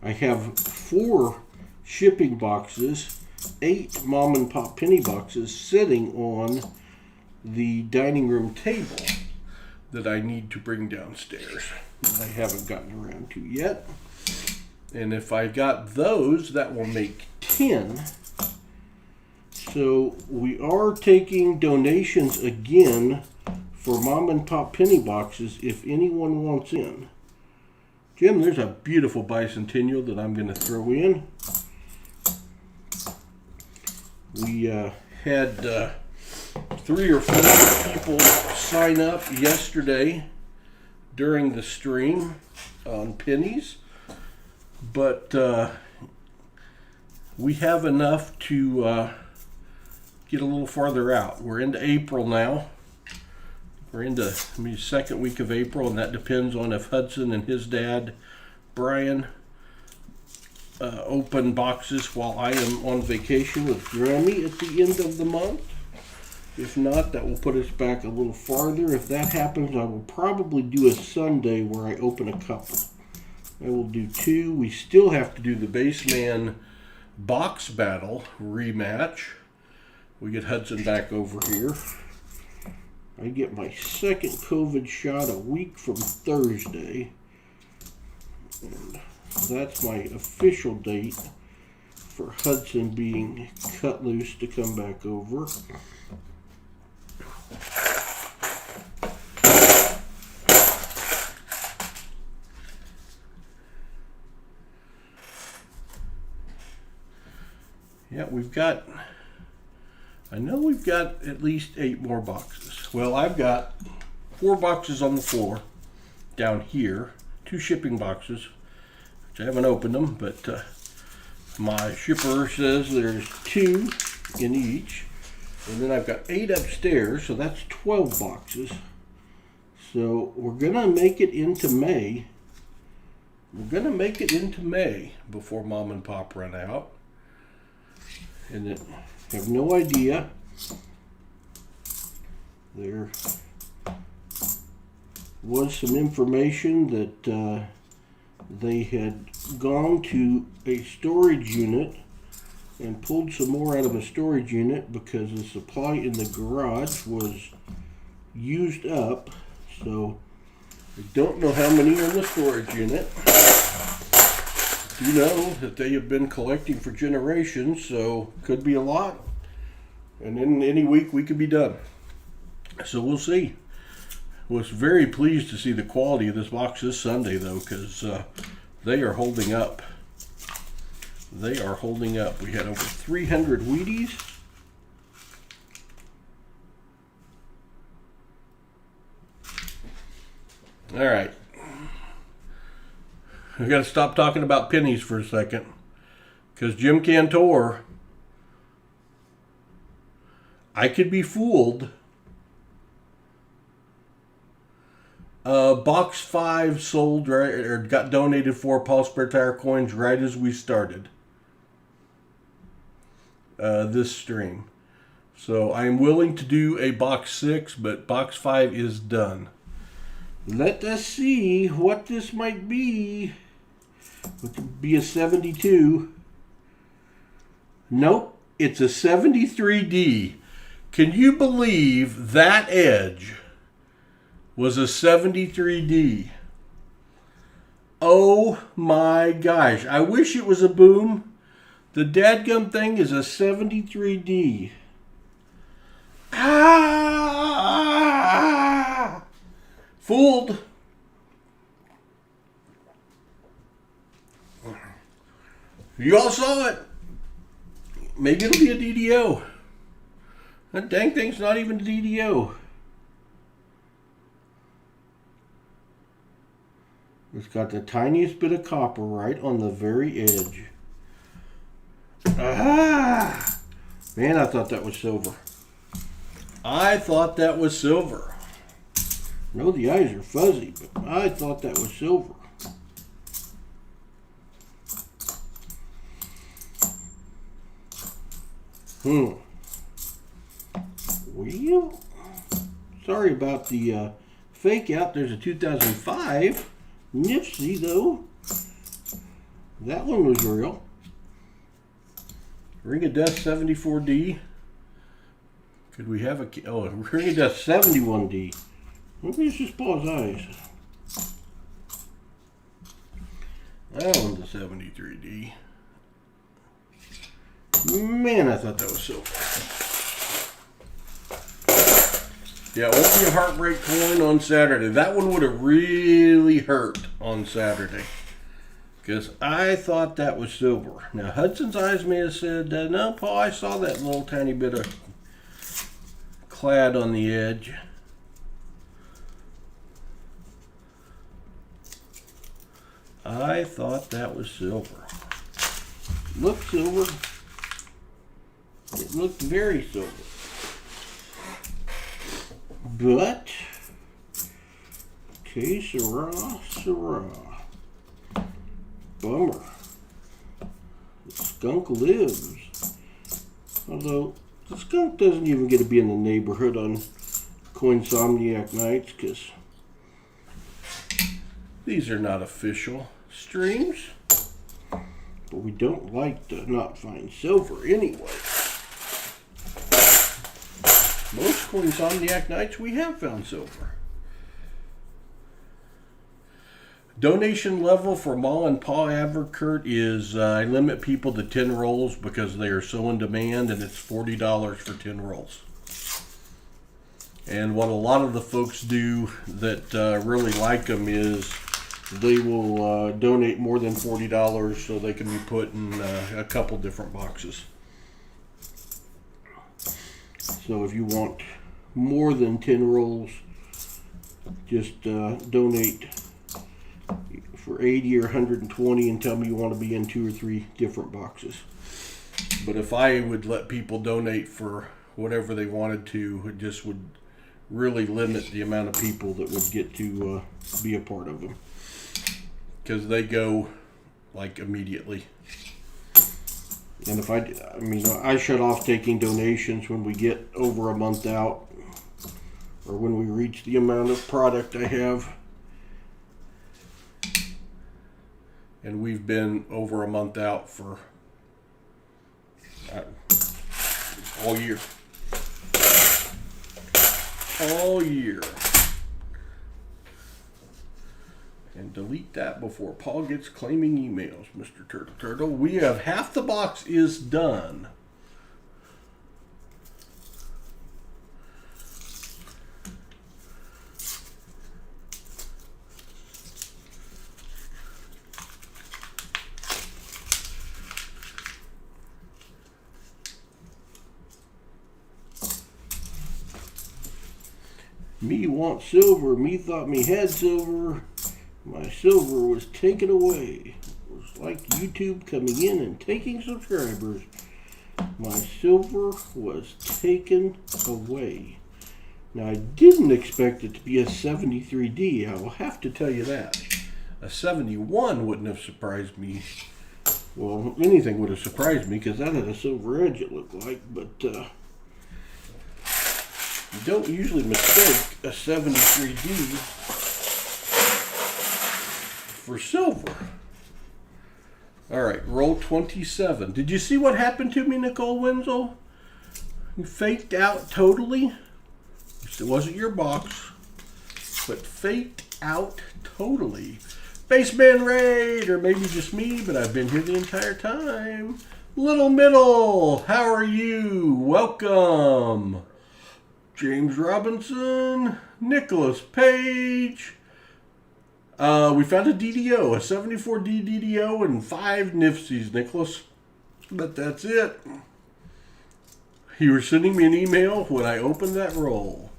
[SPEAKER 1] I have 4 shipping boxes, 8 mom and pop penny boxes sitting on the dining room table that I need to bring downstairs that I haven't gotten around to yet. And if I got those, that will make 10. So we are taking donations again for mom and pop penny boxes if anyone wants in. Jim, there's a beautiful bicentennial that I'm going to throw in. We had 3 or 4 people sign up yesterday during the stream on pennies, but we have enough to get a little farther out. We're into April now. We're into the second week of April, and that depends on if Hudson and his dad, Brian, open boxes while I am on vacation with Grammy at the end of the month. If not, that will put us back a little farther. If that happens, I will probably do a Sunday where I open a couple. I will do 2. We still have to do the Baseman box battle rematch. We get Hudson back over here. I get my second COVID shot a week from Thursday. And that's my official date for Hudson being cut loose to come back over. Yeah, I know we've got at least 8 more boxes. Well, I've got 4 boxes on the floor down here, 2 shipping boxes, which I haven't opened them, but my shipper says there's 2 in each. And then I've got 8 upstairs, so that's 12 boxes. So we're gonna make it into May. We're gonna make it into May before Mom and Pop run out. And then I have no idea. There was some information that they had gone to a storage unit and pulled some more out of a storage unit because the supply in the garage was used up. So I don't know how many are in the storage unit. You know that they have been collecting for generations, so could be a lot. And in any week we could be done. So we'll see. Was very pleased to see the quality of this box this Sunday though, because they are holding up. They are holding up. We had over 300 Wheaties. All right. We got to stop talking about pennies for a second, because Jim Cantor, I could be fooled. Box 5 sold right, or got donated for Paul Spare Tire coins right as we started this stream. So I am willing to do a box 6, but box 5 is done. Let us see what this might be. It could be a 72. Nope, it's a 73D. Can you believe that edge was a 73D? Oh my gosh. I wish it was a boom. The dadgum thing is a 73D. Ah! Fooled. You all saw it. Maybe it'll be a DDO. That dang thing's not even a DDO. It's got the tiniest bit of copper right on the very edge. Ah! Man, I thought that was silver. I thought that was silver. No, the eyes are fuzzy, but I thought that was silver. Well, sorry about the fake out. There's a 2005 Nipsey though. That one was real. Ring of Death 74D. Could we have a Ring of Death 71D? Maybe it's just Paul's eyes. That one's a 73D. Man, I thought that was silver. Yeah, it won't be a heartbreak coin on Saturday. That one would have really hurt on Saturday, because I thought that was silver. Now, Hudson's eyes may have said, no, Paul, I saw that little tiny bit of clad on the edge. I thought that was silver. Looked silver. It looked very silver. But, okay, Syrah. Bummer. The skunk lives. Although, the skunk doesn't even get to be in the neighborhood on Coinsomniac nights, because these are not official streams. But we don't like to not find silver anyway. Most Coinsomniac nights we have found silver. Donation level for Ma and Pa Advocate is I limit people to 10 rolls because they are so in demand, and it's $40 for 10 rolls. And what a lot of the folks do that really like them is they will donate more than $40 so they can be put in a couple different boxes. So if you want more than 10 rolls, just donate for 80 or 120 and tell me you want to be in 2 or 3 different boxes. But if I would let people donate for whatever they wanted to, it just would really limit the amount of people that would get to be a part of them, because they go like immediately. And if I shut off taking donations when we get over a month out, or when we reach the amount of product I have. And we've been over a month out for all year. All year. And delete that before Paul gets claiming emails, Mr. Turtle. We have half the box is done. Me want silver. Me thought me had silver. My silver was taken away. It was like YouTube coming in and taking subscribers. My silver was taken away. Now, I didn't expect it to be a 73D. I will have to tell you that. A 71 wouldn't have surprised me. Well, anything would have surprised me because that had a silver edge, it looked like. But you don't usually mistake a 73D for silver. All right, roll 27. Did you see what happened to me, Nicole Wenzel? You faked out totally. It wasn't your box, but faked out totally. Baseman Raid, or maybe just me, but I've been here the entire time. Little Middle, how are you? Welcome. James Robinson, Nicholas Page. We found a DDO, a 74D DDO, and 5 Nifsies, Nicholas. But that's it. You were sending me an email when I opened that roll.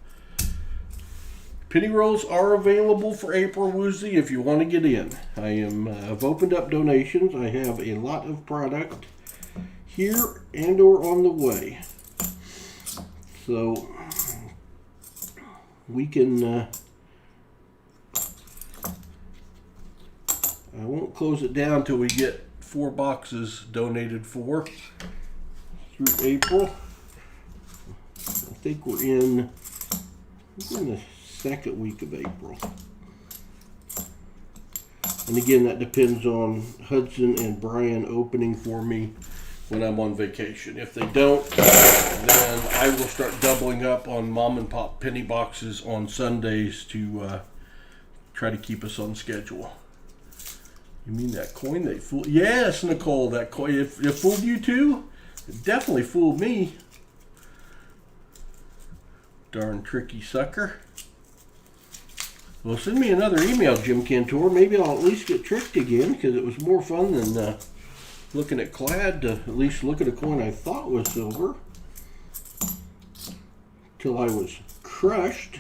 [SPEAKER 1] Penny rolls are available for April Woozy if you want to get in. I've opened up donations. I have a lot of product here and or on the way. So we can, I won't close it down till we get 4 boxes donated for through April. I think we're in the second week of April. And again, that depends on Hudson and Brian opening for me when I'm on vacation. If they don't, then I will start doubling up on mom and pop penny boxes on Sundays to try to keep us on schedule. You mean that coin they fooled? Yes, Nicole, that coin, it fooled you too? It definitely fooled me. Darn tricky sucker. Well, send me another email, Jim Cantor. Maybe I'll at least get tricked again, because it was more fun than looking at clad to at least look at a coin I thought was silver. Till I was crushed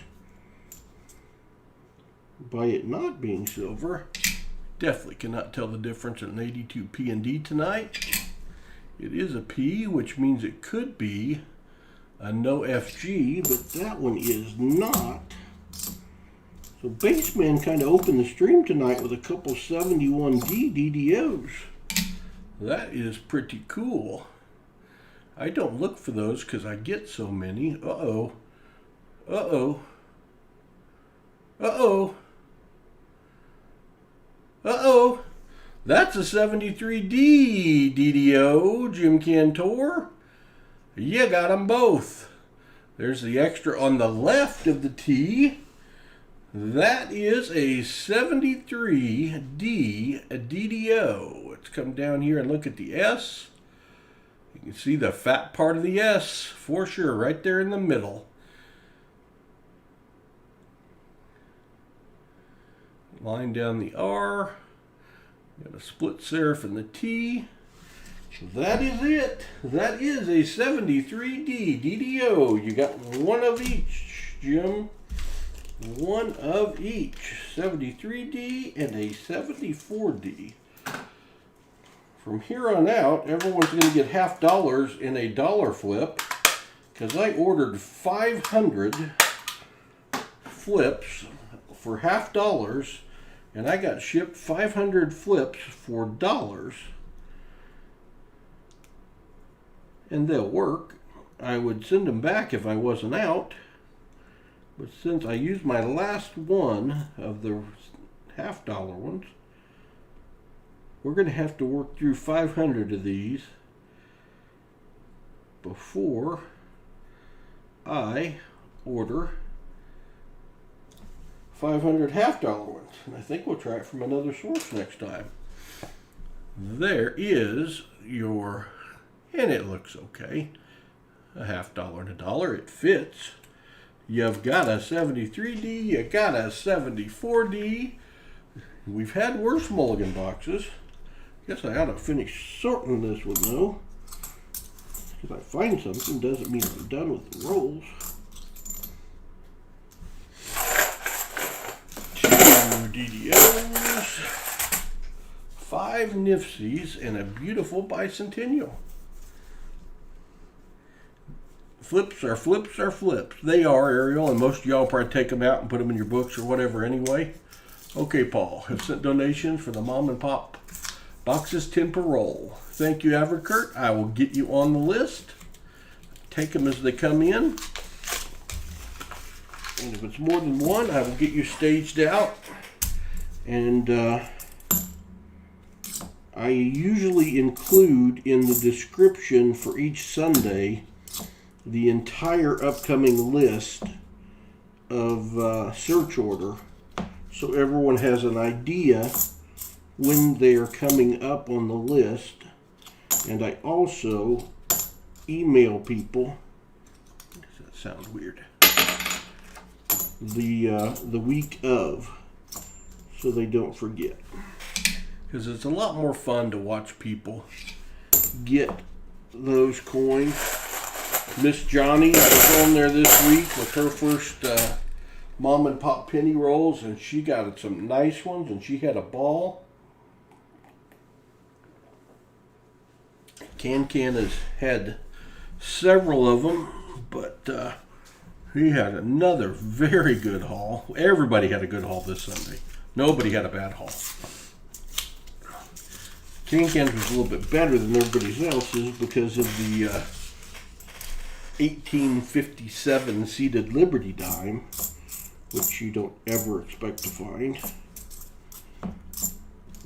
[SPEAKER 1] by it not being silver. Definitely cannot tell the difference in an 82 P&D tonight. It is a P, which means it could be a no FG, but that one is not. So Baseman kind of opened the stream tonight with a couple 71D DDOs. That is pretty cool. I don't look for those because I get so many. Uh-oh. Uh-oh. Uh-oh. Uh-oh. That's a 73D DDO, Jim Cantor. You got them both. There's the extra on the left of the T. That is a 73D DDO. Let's come down here and look at the S. You can see the fat part of the S for sure, right there in the middle. Line down the R. Got a split serif in the T. That is it. That is a 73D DDO. You got one of each, Jim. One of each. 73D and a 74D. From here on out, everyone's going to get $50 in a dollar flip because I ordered 500 flips for $50 and I got shipped 500 flips for dollars. And they'll work. I would send them back if I wasn't out. But since I used my last one of the $50 ones, we're going to have to work through 500 of these before I order 500 $50 ones. And I think we'll try it from another source next time. There is your, and it looks okay, a $50 and a dollar. It fits. You've got a 73D, you got a 74D. We've had worse Mulligan boxes. Guess I ought to finish sorting this one though. If I find something doesn't mean I'm done with the rolls. 2 DDOs, 5 Nifsies, and a beautiful bicentennial. Flips are flips are flips. They are, Ariel, and most of y'all probably take them out and put them in your books or whatever anyway. Okay, Paul, have sent donations for the mom and pop boxes 10 per roll. Thank you, Averkurt. I will get you on the list. Take them as they come in. And if it's more than one, I will get you staged out. And I usually include in the description for each Sunday the entire upcoming list of search order, so everyone has an idea when they are coming up on the list. And I also email people, that sounds weird, the week of, so they don't forget, because it's a lot more fun to watch people get those coins. Miss Johnny was on there this week with her first mom and pop penny rolls, and she got some nice ones, and she had a ball. Can has had several of them, but he had another very good haul. Everybody had a good haul this Sunday. Nobody had a bad haul. Can's was a little bit better than everybody else's because of the 1857 seated Liberty dime, which you don't ever expect to find.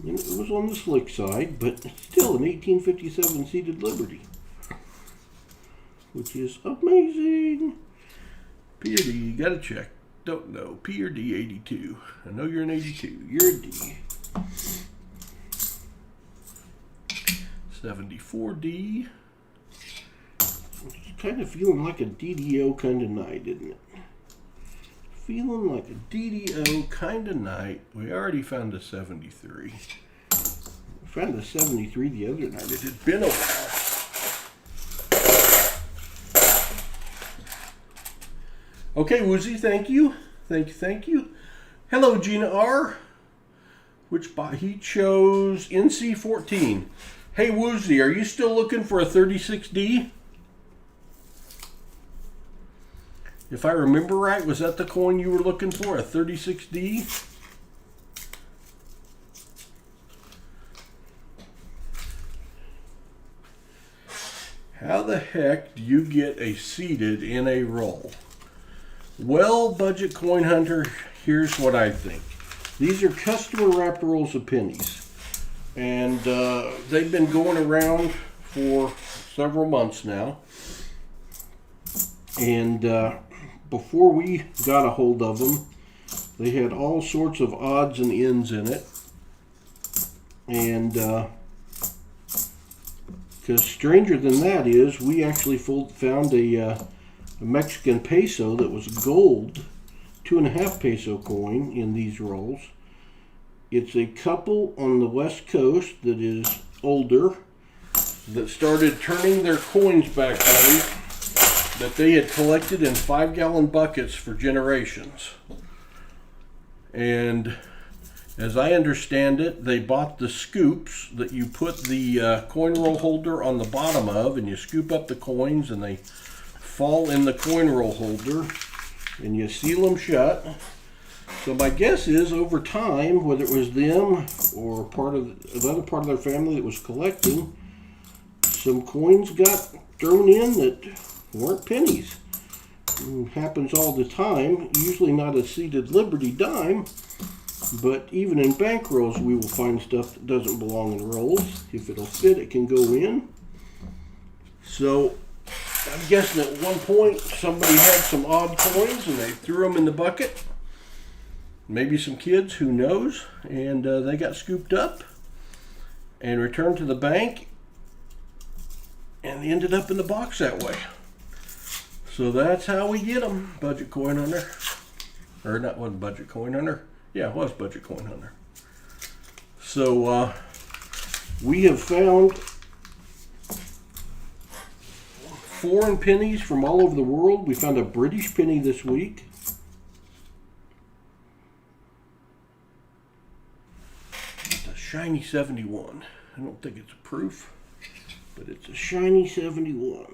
[SPEAKER 1] And it was on the slick side, but still an 1857 seated Liberty, which is amazing. P or D, you gotta check. Don't know. P or D 82. I know you're an 82. You're a D. 74D. It's kind of feeling like a DDO kind of night, isn't it? Feeling like a DDO kind of night. We already found a 73. We found a 73 the other night. It had been a while. Okay, Woozy, thank you. Thank you. Hello, Gina R. He chose NC14. Hey, Woozy, are you still looking for a 36D? If I remember right, was that the coin you were looking for, a 36D? How the heck do you get a seated in a roll? Well, Budget Coin Hunter, here's what I think. These are customer wrapped rolls of pennies. And they've been going around for several months now. And before we got a hold of them, they had all sorts of odds and ends in it. And because stranger than that is, we actually found a Mexican peso that was gold, 2.5 peso coin in these rolls. It's a couple on the West Coast that is older that started turning their coins back on that they had collected in 5-gallon buckets for generations. And as I understand it, they bought the scoops that you put the coin roll holder on the bottom of, and you scoop up the coins and they fall in the coin roll holder and you seal them shut. So my guess is over time, whether it was them or another part of their family that was collecting, some coins got thrown in that weren't pennies. It happens all the time, usually not a seated Liberty dime, but even in bank rolls we will find stuff that doesn't belong in rolls. If it'll fit, it can go in. So I'm guessing at one point somebody had some odd coins and they threw them in the bucket. Maybe some kids, who knows, and they got scooped up and returned to the bank, and they ended up in the box that way. So that's how we get them, Budget Coin Hunter. Or not, wasn't Budget Coin Hunter? Yeah, it was Budget Coin Hunter. So we have found foreign pennies from all over the world. We found a British penny this week. Shiny 71. I don't think it's a proof, but it's a shiny 71.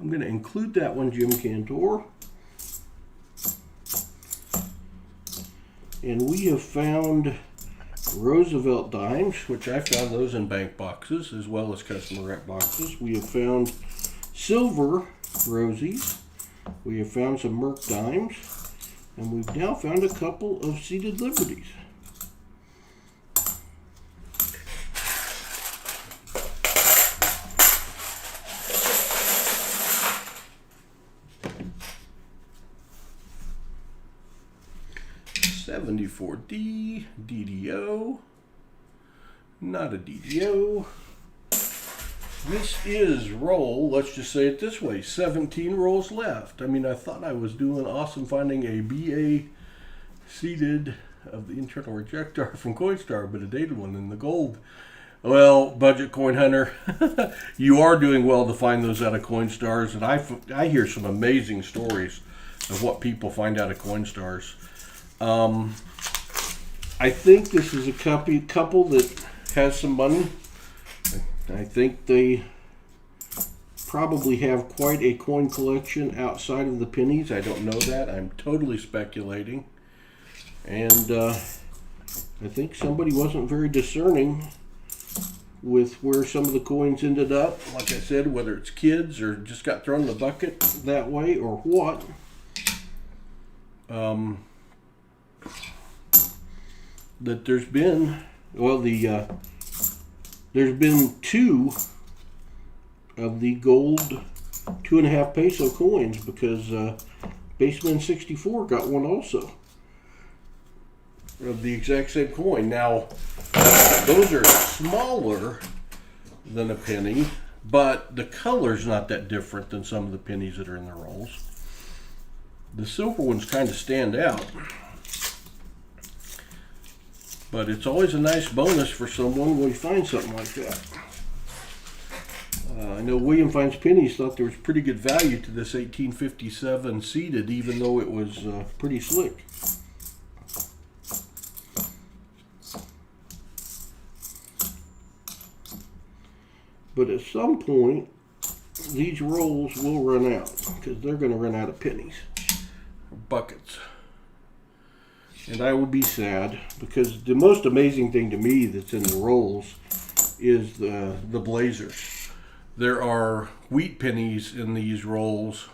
[SPEAKER 1] I'm going to include that one, Jim Cantor. And we have found Roosevelt dimes, which I found those in bank boxes as well as customer rep boxes. We have found silver rosies. We have found some Merc dimes. And we've now found a couple of seated Liberties. $74D, DDO, not a DDO. This is roll, let's just say it this way, 17 rolls left. I mean, I thought I was doing awesome finding a BA seated of the internal rejector from Coinstar, but a dated one in the gold. Well, Budget Coin Hunter, you are doing well to find those out of Coinstars, and I hear some amazing stories of what people find out of Coinstars. I think this is a couple that has some money. I think they probably have quite a coin collection outside of the pennies. I don't know that. I'm totally speculating. And I think somebody wasn't very discerning with where some of the coins ended up. Like I said, whether it's kids or just got thrown in the bucket that way or what. That there's been, well, there's been two of the gold 2.5 peso coins, because Baseman 64 got one also of the exact same coin. Now, those are smaller than a penny, but the color's not that different than some of the pennies that are in the rolls. The silver ones kind of stand out. But it's always a nice bonus for someone when you find something like that. I know William Finds Pennies thought there was pretty good value to this 1857 seated, even though it was pretty slick. But at some point, these rolls will run out, because they're going to run out of pennies, or buckets. And I will be sad, because the most amazing thing to me that's in the rolls is the blazers. There are wheat pennies in these rolls,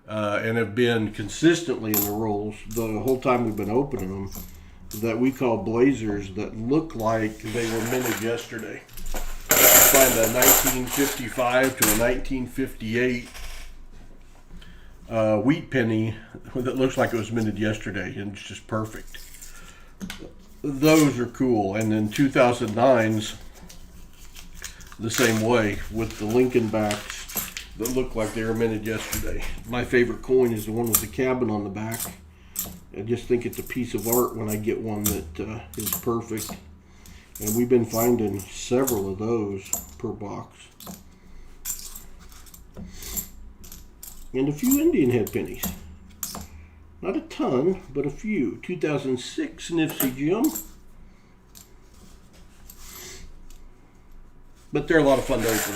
[SPEAKER 1] and have been consistently in the rolls the whole time we've been opening them. that we call blazers that look like they were minted yesterday. Find a 1955 to a 1958 wheat penny that looks like it was minted yesterday, and it's just perfect. Those are cool. And then 2009s the same way, with the Lincoln backs that look like they were minted yesterday. My favorite coin is the one with the cabin on the back. I just think it's a piece of art when I get one that is perfect. And we've been finding several of those per box. And a few Indian head pennies. Not a ton, but a few. 2006 Nifty Jim. But they're a lot of fun to open.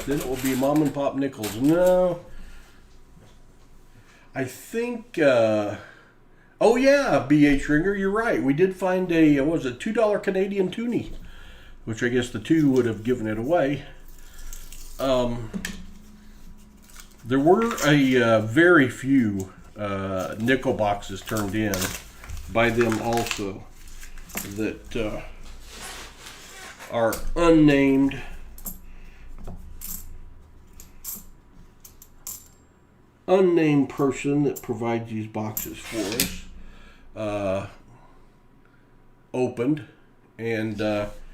[SPEAKER 1] Then it will be mom and pop nickels. No. I think, oh yeah, B.H. Ringer, you're right. We did find a, what was it, $2 Canadian toonie, which I guess the two would have given it away. There were a very few nickel boxes turned in by them also that are unnamed. Unnamed person that provides these boxes for us opened and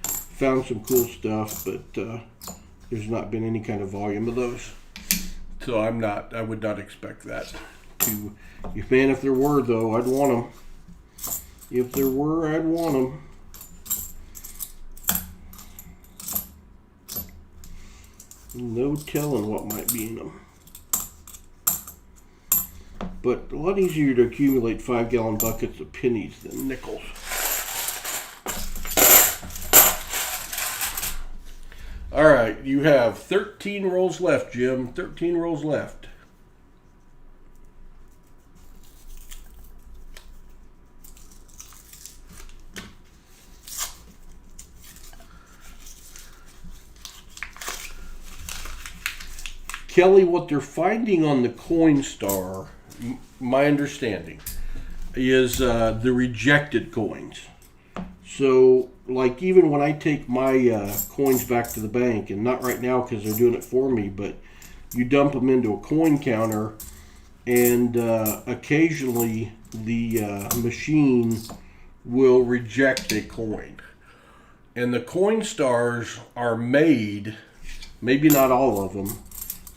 [SPEAKER 1] found some cool stuff, but there's not been any kind of volume of those, so I would not expect that to. Man, if there were though, I'd want them. If there were, I'd want them. No telling what might be in them. But a lot easier to accumulate 5-gallon buckets of pennies than nickels. All right, you have 13 rolls left, Jim. 13 rolls left. Kelly, what they're finding on the Coinstar, my understanding, is the rejected coins. So, like, even when I take my coins back to the bank, and not right now because they're doing it for me, but you dump them into a coin counter, and occasionally the machine will reject a coin. And the Coinstars are made, maybe not all of them,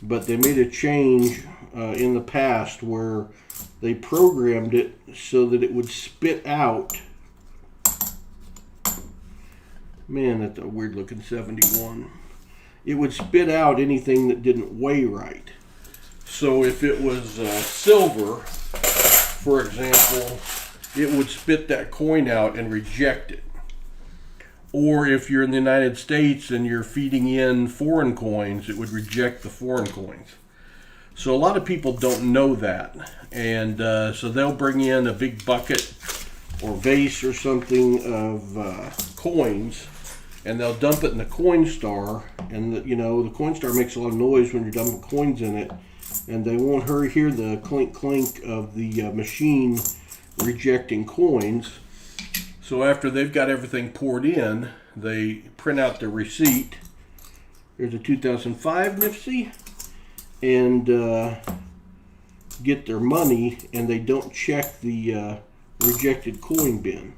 [SPEAKER 1] but they made a change in the past where they programmed it so that it would spit out. Man, that's a weird looking 71. It would spit out anything that didn't weigh right. So if it was silver, for example, it would spit that coin out and reject it. Or if you're in the United States and you're feeding in foreign coins, it would reject the foreign coins. So a lot of people don't know that. And so they'll bring in a big bucket or vase or something of coins, and they'll dump it in the Coinstar. And the Coinstar makes a lot of noise when you're dumping coins in it, and they won't hear the clink clink of the machine rejecting coins. So after they've got everything poured in, they print out the receipt. There's a 2005 Nifty, and get their money, and they don't check the rejected coin bin.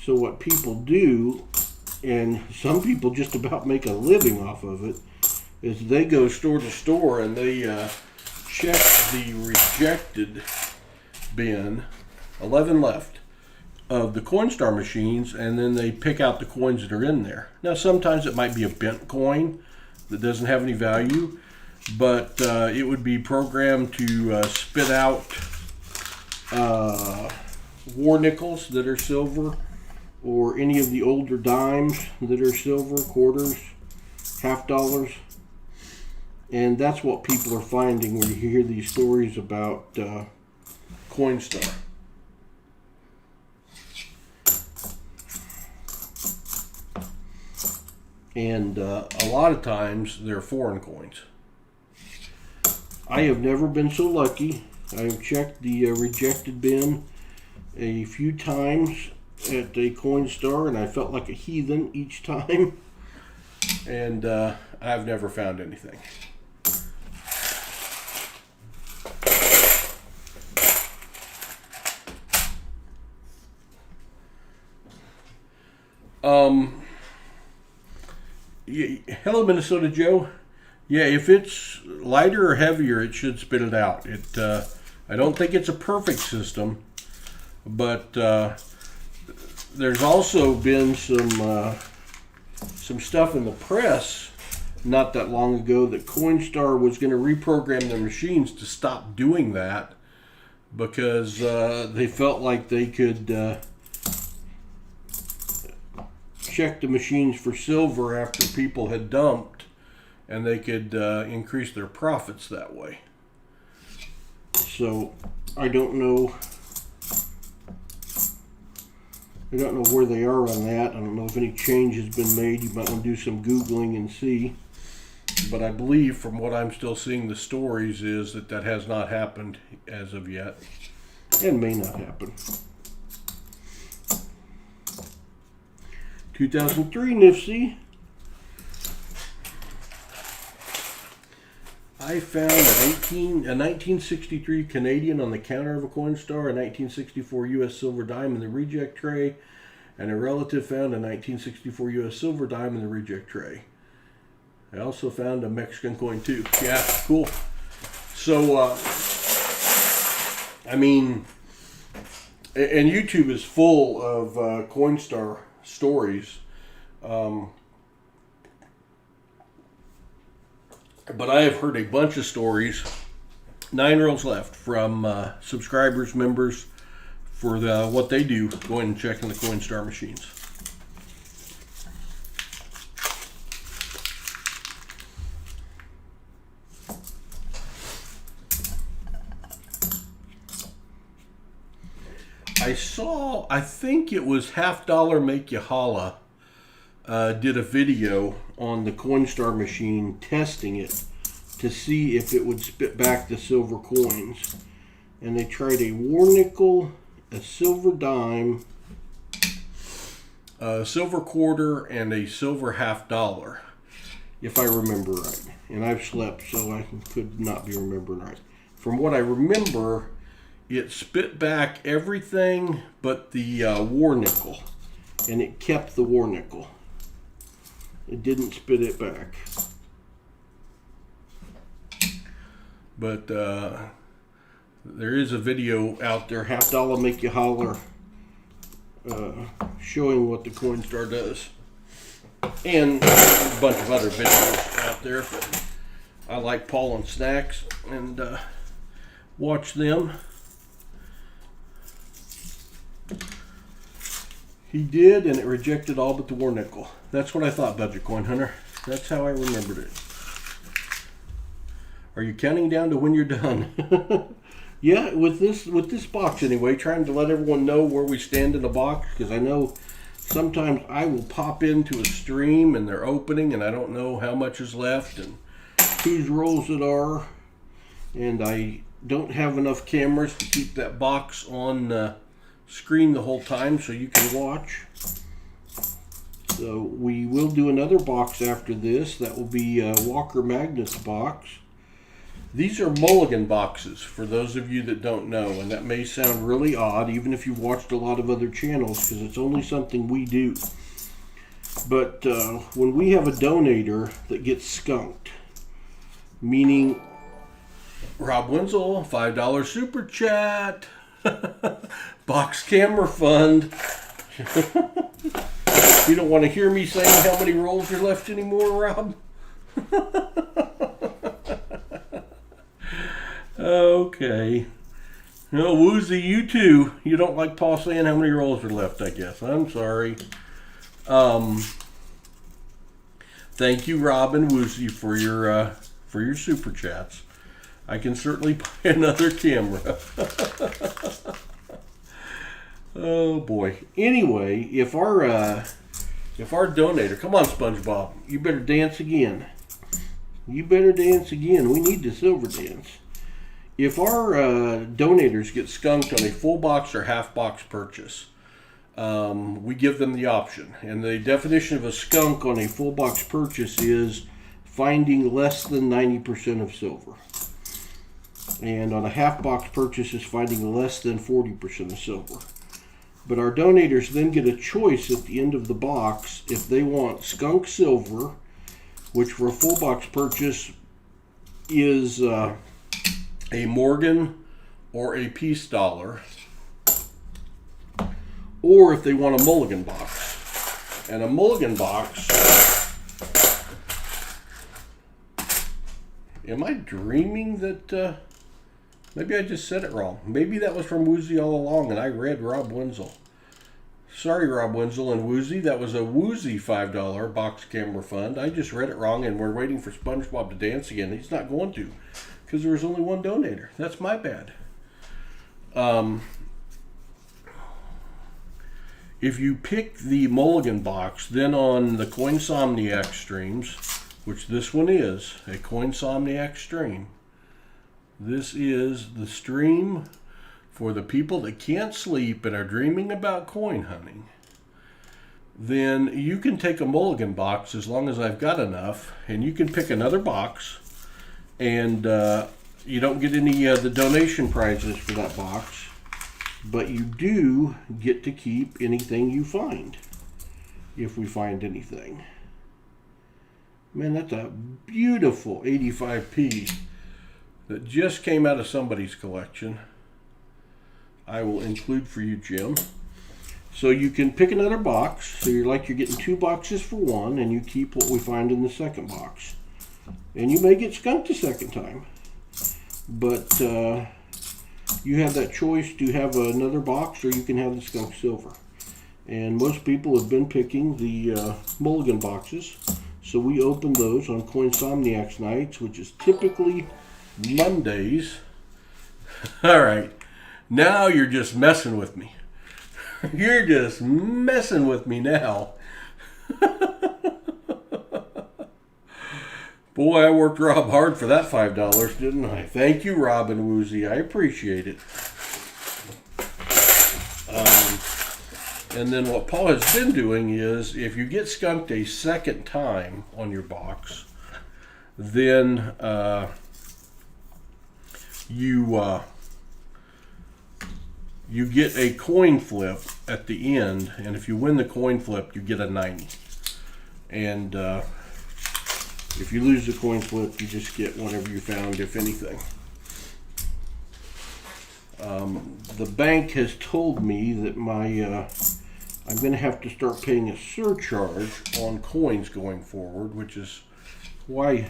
[SPEAKER 1] So what people do, and some people just about make a living off of it, is they go store to store and they check the rejected bin, 11 left, of the Coinstar machines, and then they pick out the coins that are in there. Now sometimes it might be a bent coin that doesn't have any value, but it would be programmed to spit out war nickels that are silver, or any of the older dimes that are silver, quarters, half dollars. And that's what people are finding when you hear these stories about Coinstar. And a lot of times they're foreign coins. I have never been so lucky I've checked the rejected bin a few times at a Coinstar, and I felt like a heathen each time. And I've never found anything. Hello, Minnesota Joe. Yeah, if it's lighter or heavier, it should spit it out. I don't think it's a perfect system, but there's also been some stuff in the press not that long ago that Coinstar was going to reprogram their machines to stop doing that because they felt like they could check the machines for silver after people had dumped, and they could increase their profits that way. So I don't know where they are on that. I don't know if any change has been made. You might want to do some Googling and see. But I believe from what I'm still seeing the stories is that has not happened as of yet, and may not happen. 2003 Nifty. I found a 1963 Canadian on the counter of a Coinstar, a 1964 U.S. silver dime in the reject tray, and a relative found a 1964 U.S. silver dime in the reject tray. I also found a Mexican coin too. Yeah, cool. So, I mean, and YouTube is full of Coinstar stories. But I have heard a bunch of stories, 9 rows left, from subscribers, members, for what they do, going and checking the Coinstar machines. I think it was Half Dollar Make You Holla, did a video on the Coinstar machine testing it to see if it would spit back the silver coins. And they tried a war nickel, a silver dime, a silver quarter, and a silver half dollar, if I remember right. And I've slept, so I could not be remembering right. From what I remember, it spit back everything but the war nickel, and it kept the war nickel. It didn't spit it back. But there is a video out there, Half Dollar Make You Holler, showing what the Coinstar does. And a bunch of other videos out there. But I like Paul and Snacks and watch them. He did, and it rejected all but the war nickel. That's what I thought, Budget Coin Hunter. That's how I remembered it. Are you counting down to when you're done? Yeah, with this box anyway, trying to let everyone know where we stand in the box, because I know sometimes I will pop into a stream and they're opening and I don't know how much is left and whose rolls it are, and I don't have enough cameras to keep that box on screen the whole time so you can watch. So we will do another box after this. That will be Walker Magnus box. These are Mulligan boxes, for those of you that don't know, and that may sound really odd even if you've watched a lot of other channels, because it's only something we do. But when we have a donator that gets skunked, meaning Rob Wenzel, $5 super chat, box camera fund. You don't want to hear me saying how many rolls are left anymore, Rob? Okay. No, Woozy, you too. You don't like Paul saying how many rolls are left, I guess. I'm sorry. Thank you, Rob and Woozy, for your super chats. I can certainly buy another camera. Oh boy. Anyway, if our donator, come on, SpongeBob, you better dance again. You better dance again. We need the silver dance. if our donators get skunked on a full box or half box purchase, we give them the option. And the definition of a skunk on a full box purchase is finding less than 90% of silver. And on a half box purchase is finding less than 40% of silver. But our donators then get a choice at the end of the box if they want skunk silver, which for a full box purchase is a Morgan or a peace dollar, or if they want a Mulligan box. And a Mulligan box, am I dreaming that maybe I just said it wrong? Maybe that was from Woozy all along and I read Rob Wenzel. Sorry, Rob Wenzel and Woozy. That was a Woozy $5 box camera fund. I just read it wrong and we're waiting for SpongeBob to dance again. He's not going to because there was only one donator. That's my bad. If you pick the Mulligan box, then on the Coinsomniacs streams, which this one is, a Coinsomniacs stream, this is the stream for the people that can't sleep and are dreaming about coin hunting, then you can take a Mulligan box as long as I've got enough, and you can pick another box, and you don't get any of the donation prizes for that box, but you do get to keep anything you find, if we find anything. Man, that's a beautiful 85p that just came out of somebody's collection. I will include for you, Jim. So you can pick another box. So you're getting 2 boxes for one, and you keep what we find in the second box. And you may get skunked a second time, but you have that choice to have another box, or you can have the skunk silver. And most people have been picking the Mulligan boxes, so we open those on Coinsomniacs nights, which is typically Mondays. All right, now you're just messing with me. You're just messing with me now. Boy, I worked Rob hard for that $5, didn't I? Thank you, Rob and Woozy. I appreciate it. And then what Paul has been doing is, if you get skunked a second time on your box, then you get a coin flip at the end, and if you win the coin flip, you get a 90. And if you lose the coin flip, you just get whatever you found, if anything. The bank has told me that I'm going to have to start paying a surcharge on coins going forward, which is why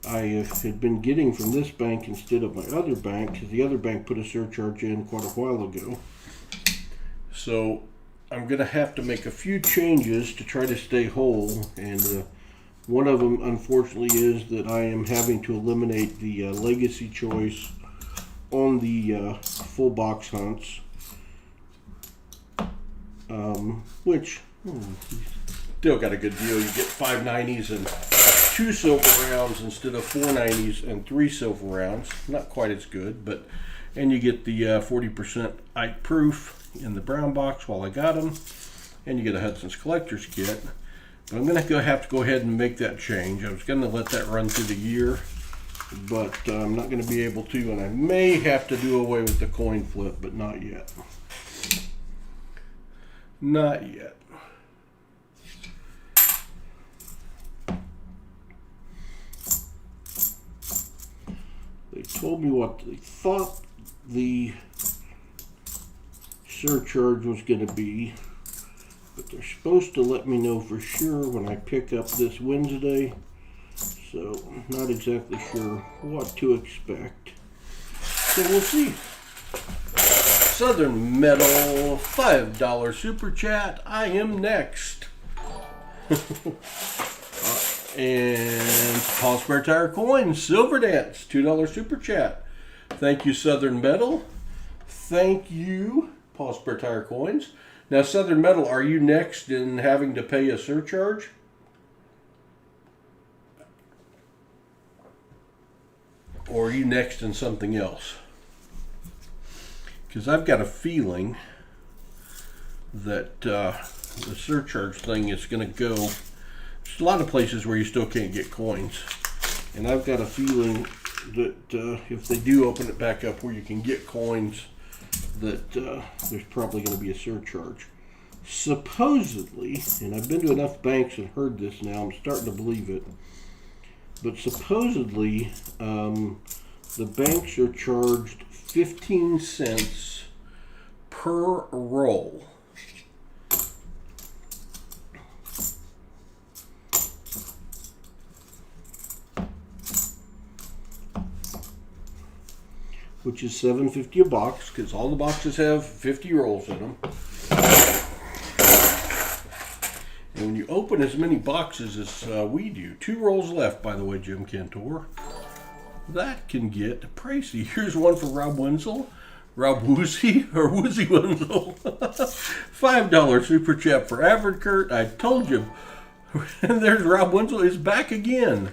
[SPEAKER 1] I had been getting from this bank instead of my other bank, because the other bank put a surcharge in quite a while ago. So I'm going to have to make a few changes to try to stay whole, and one of them, unfortunately, is that I am having to eliminate the legacy choice on the full box hunts, which still got a good deal. You get 5 90s and 2 silver rounds instead of 4 90s and 3 silver rounds. Not quite as good, but and you get the 40% Ike proof in the brown box while I got them, and you get a Hudson's Collector's Kit. But I'm going to have to go ahead and make that change. I was going to let that run through the year, but I'm not going to be able to, and I may have to do away with the coin flip, but not yet. Not yet. They told me what they thought the surcharge was going to be, but they're supposed to let me know for sure when I pick up this Wednesday, so I'm not exactly sure what to expect. So we'll see. Southern Metal, $5 super chat. I am next. And Paul Spare Tire Coins, Silver Dance, $2 super chat. Thank you, Southern Metal. Thank you, Paul Spare Tire Coins. Now, Southern Metal, are you next in having to pay a surcharge? or are you next in something else? Because I've got a feeling that the surcharge thing is going to go. There's a lot of places where you still can't get coins. And I've got a feeling that if they do open it back up where you can get coins, that there's probably going to be a surcharge. Supposedly, and I've been to enough banks and heard this now, I'm starting to believe it, but supposedly the banks are charged 15 cents per roll. Which is $7.50 a box, because all the boxes have 50 rolls in them. And when you open as many boxes as we do, 2 rolls left, by the way, Jim Cantor, that can get pricey. Here's one for Rob Wenzel. Rob Woozy, or Woozy Wenzel. $5 super chat for Average Kurt. I told you. And there's Rob Wenzel is back again.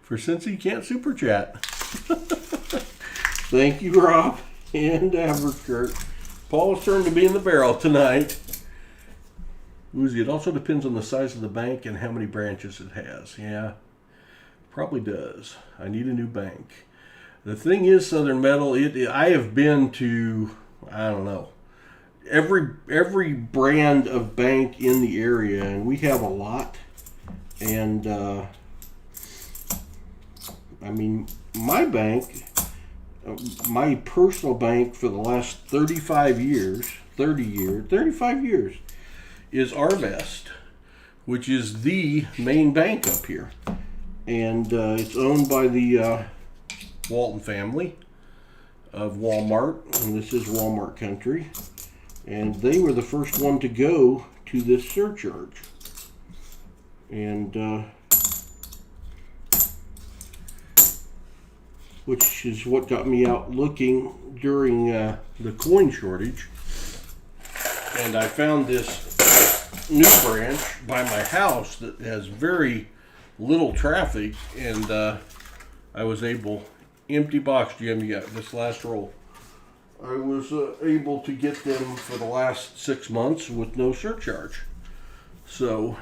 [SPEAKER 1] For since he can't super chat. Thank you, Rob and Average Kurt. Paul's turn to be in the barrel tonight. Woozy, it also depends on the size of the bank and how many branches it has. Yeah, probably does. I need a new bank. The thing is, Southern Metal, I have been to, I don't know, every brand of bank in the area, and we have a lot. And I mean, my bank, my personal bank for the last 35 years, is Arvest, which is the main bank up here. And it's owned by the Walton family of Walmart, and this is Walmart country. And they were the first one to go to this surcharge. And which is what got me out looking during the coin shortage. And I found this new branch by my house that has very little traffic, and I was able, empty box, Jim, you got this last roll. I was able to get them for the last 6 months with no surcharge. So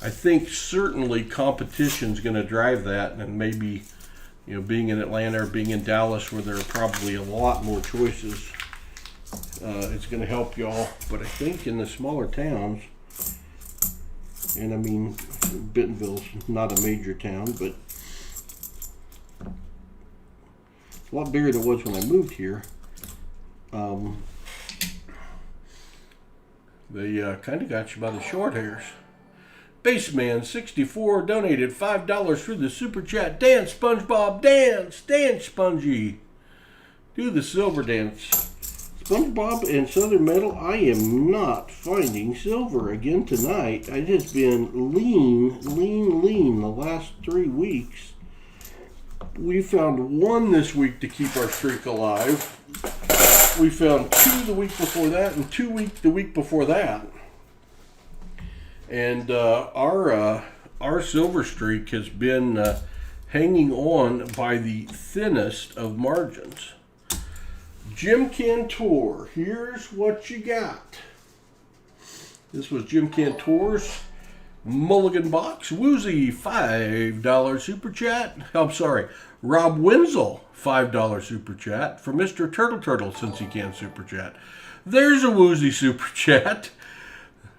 [SPEAKER 1] I think certainly competition's going to drive that, and maybe, you know, being in Atlanta or being in Dallas where there are probably a lot more choices, it's going to help y'all. But I think in the smaller towns, and I mean, Bentonville's not a major town, but it's a lot bigger than it was when I moved here. They kind of got you by the short hairs. Baseman64 donated $5 through the super chat. Dance, SpongeBob, dance, dance, Spongy. Do the silver dance. SpongeBob and Southern Metal, I am not finding silver again tonight. It has been lean the last 3 weeks. We found 1 this week to keep our streak alive. We found 2 the week before that, and 2 the week before that. And our silver streak has been hanging on by the thinnest of margins. Jim Cantor, here's what you got. This was Jim Cantor's Mulligan box. Woozy, $5 super chat. I'm sorry, Rob Wenzel, $5 super chat for Mr. Turtle since he can't super chat. There's a Woozy super chat.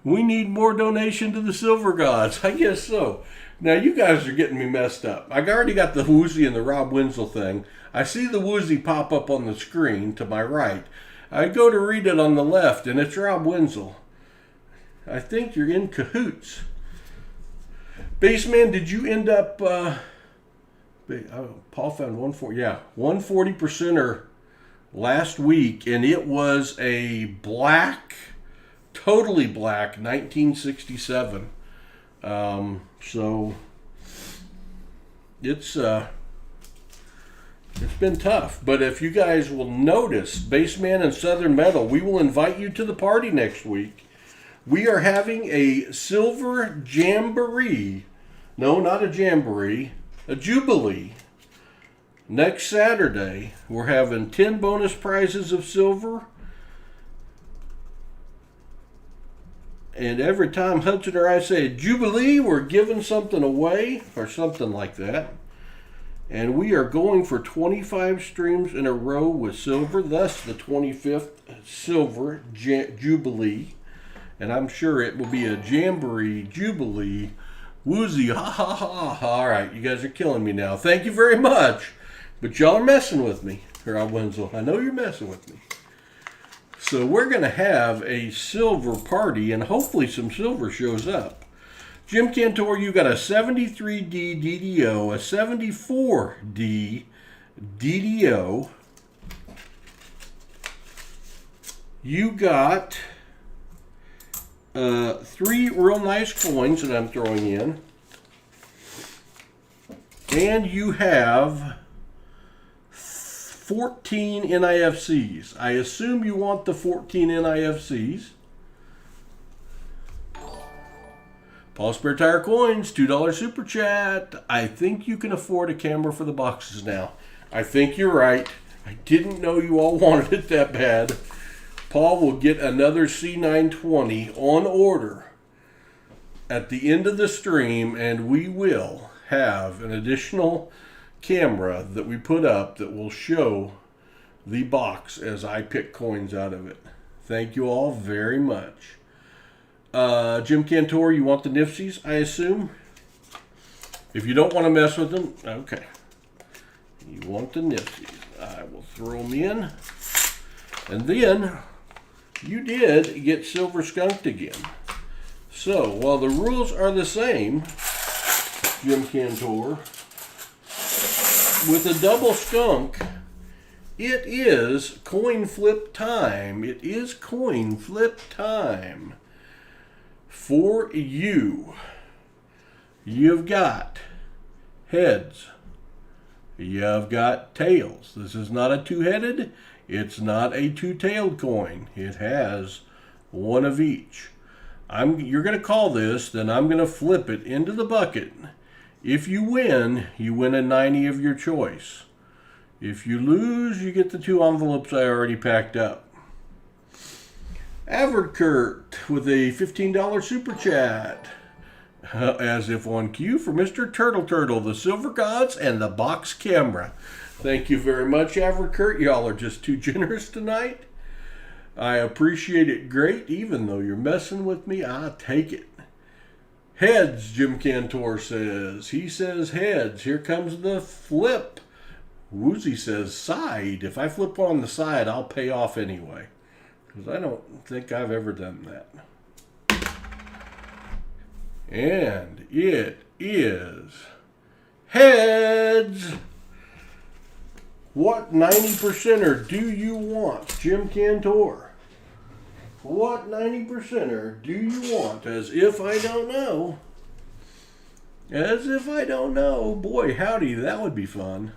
[SPEAKER 1] We need more donation to the silver gods. I guess so. Now, you guys are getting me messed up. I already got the Woozy and the Rob Wenzel thing. I see the Woozy pop up on the screen to my right. I go to read it on the left, and it's Rob Wenzel. I think you're in cahoots. Baseman, did you end up... Paul found 140. Yeah, 140%er last week, and it was a black... totally black 1967. So it's been tough. But if you guys will notice, Baseman and Southern Metal, we will invite you to the party next week. We are having a silver jamboree. No, not a jamboree, a jubilee. Next Saturday, we're having 10 bonus prizes of silver. And every time Hudson or I say jubilee, we're giving something away or something like that. And we are going for 25 streams in a row with silver, thus the 25th silver jubilee. And I'm sure it will be a jamboree jubilee. Woozy, ha ha ha. All right, you guys are killing me now. Thank you very much. But y'all are messing with me, Rob Wenzel. I know you're messing with me. So we're going to have a silver party, and hopefully some silver shows up. Jim Cantor, you got a 73D DDO, a 74D DDO. You got 3 real nice coins that I'm throwing in. And you have 14 NIFCs. I assume you want the 14 NIFCs. Paul Spare Tire Coins, $2 super chat. I think you can afford a camera for the boxes now. I think you're right. I didn't know you all wanted it that bad. Paul will get another C920 on order at the end of the stream, and we will have an additional camera that we put up that will show the box as I pick coins out of it. Thank you all very much. Jim Cantor, you want the Nifsies, I assume? If you don't want to mess with them, okay. You want the Nifsies. I will throw them in. And then you did get silver skunked again. So while the rules are the same, Jim Cantor, with a double skunk, it is coin flip time. It is coin flip time. For you, you've got heads. You've got tails. This is not a two-headed. It's not a two-tailed coin. It has one of each. You're going to call this, then I'm going to flip it into the bucket. If you win a 90 of your choice. If you lose, you get the 2 envelopes I already packed up. Averkurt with a $15 super chat. As if on cue for Mr. Turtle, the Silver Gods, and the box camera. Thank you very much, Averkurt. Y'all are just too generous tonight. I appreciate it great. Even though you're messing with me, I'll take it. Heads, Jim Cantor says. He says heads. Here comes the flip. Woozy says side. If I flip on the side, I'll pay off anyway. Because I don't think I've ever done that. And it is heads. What 90%er do you want, Jim Cantor? What 90%er do you want? As if I don't know. As if I don't know. Boy, howdy, that would be fun.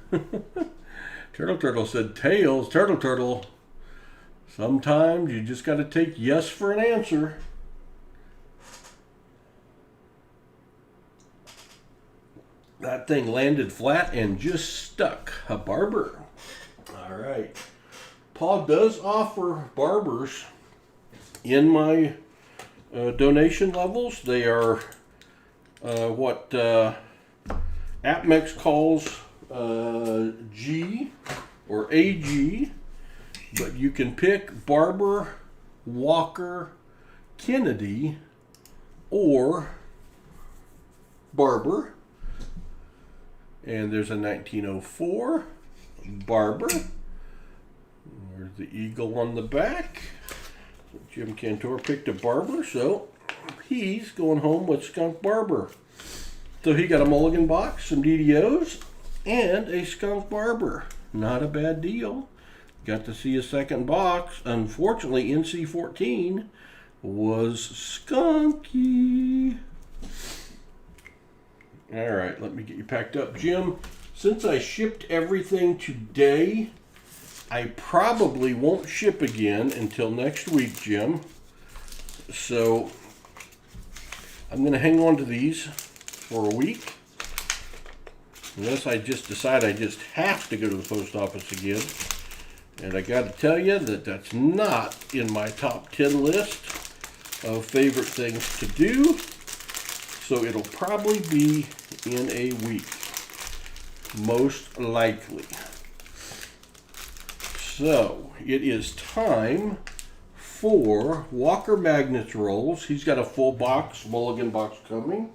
[SPEAKER 1] Turtle said tails. Turtle. Sometimes you just got to take yes for an answer. That thing landed flat and just stuck. A barber. All right. Paul does offer barbers in my donation levels. They are what AppMex calls G or AG. But you can pick Barber, Walker, Kennedy, or Barber. And there's a 1904 Barber. There's the eagle on the back. Jim Cantor picked a Barber, so he's going home with Skunk Barber. So he got a Mulligan box, some DDOs, and a Skunk Barber. Not a bad deal. Got to see a second box. Unfortunately, NC14 was skunky. All right, let me get you packed up, Jim. Since I shipped everything today, I probably won't ship again until next week, Jim. So I'm going to hang on to these for a week. Unless I just decide I just have to go to the post office again. And I got to tell you that that's not in my top 10 list of favorite things to do. So it'll probably be in a week, most likely. So it is time for Walker Magnets rolls. He's got a full box, Mulligan box coming,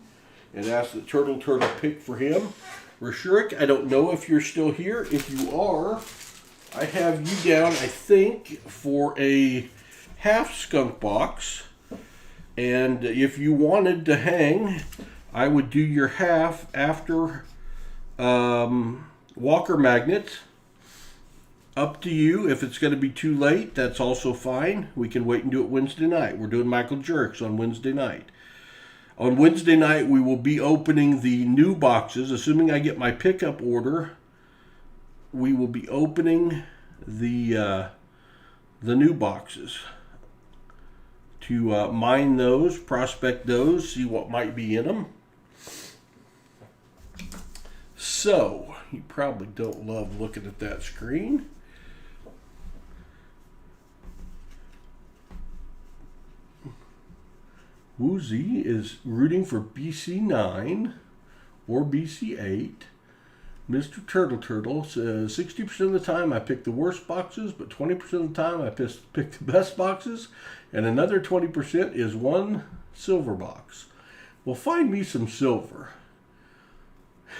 [SPEAKER 1] and asked the Turtle pick for him. Rashurik, I don't know if you're still here. If you are, I have you down, I think, for a half skunk box. And if you wanted to hang, I would do your half after Walker Magnets. Up to you. If it's going to be too late, that's also fine. We can wait and do it Wednesday night. We're doing Michael Jerks on Wednesday night. On Wednesday night, we will be opening the new boxes. Assuming I get my pickup order, we will be opening the new boxes to mine those, prospect those, see what might be in them. So, you probably don't love looking at that screen. Woozy is rooting for BC9 or BC8. Mr. Turtle says 60% of the time I pick the worst boxes, but 20% of the time I pick the best boxes, and another 20% is one silver box. Well, find me some silver.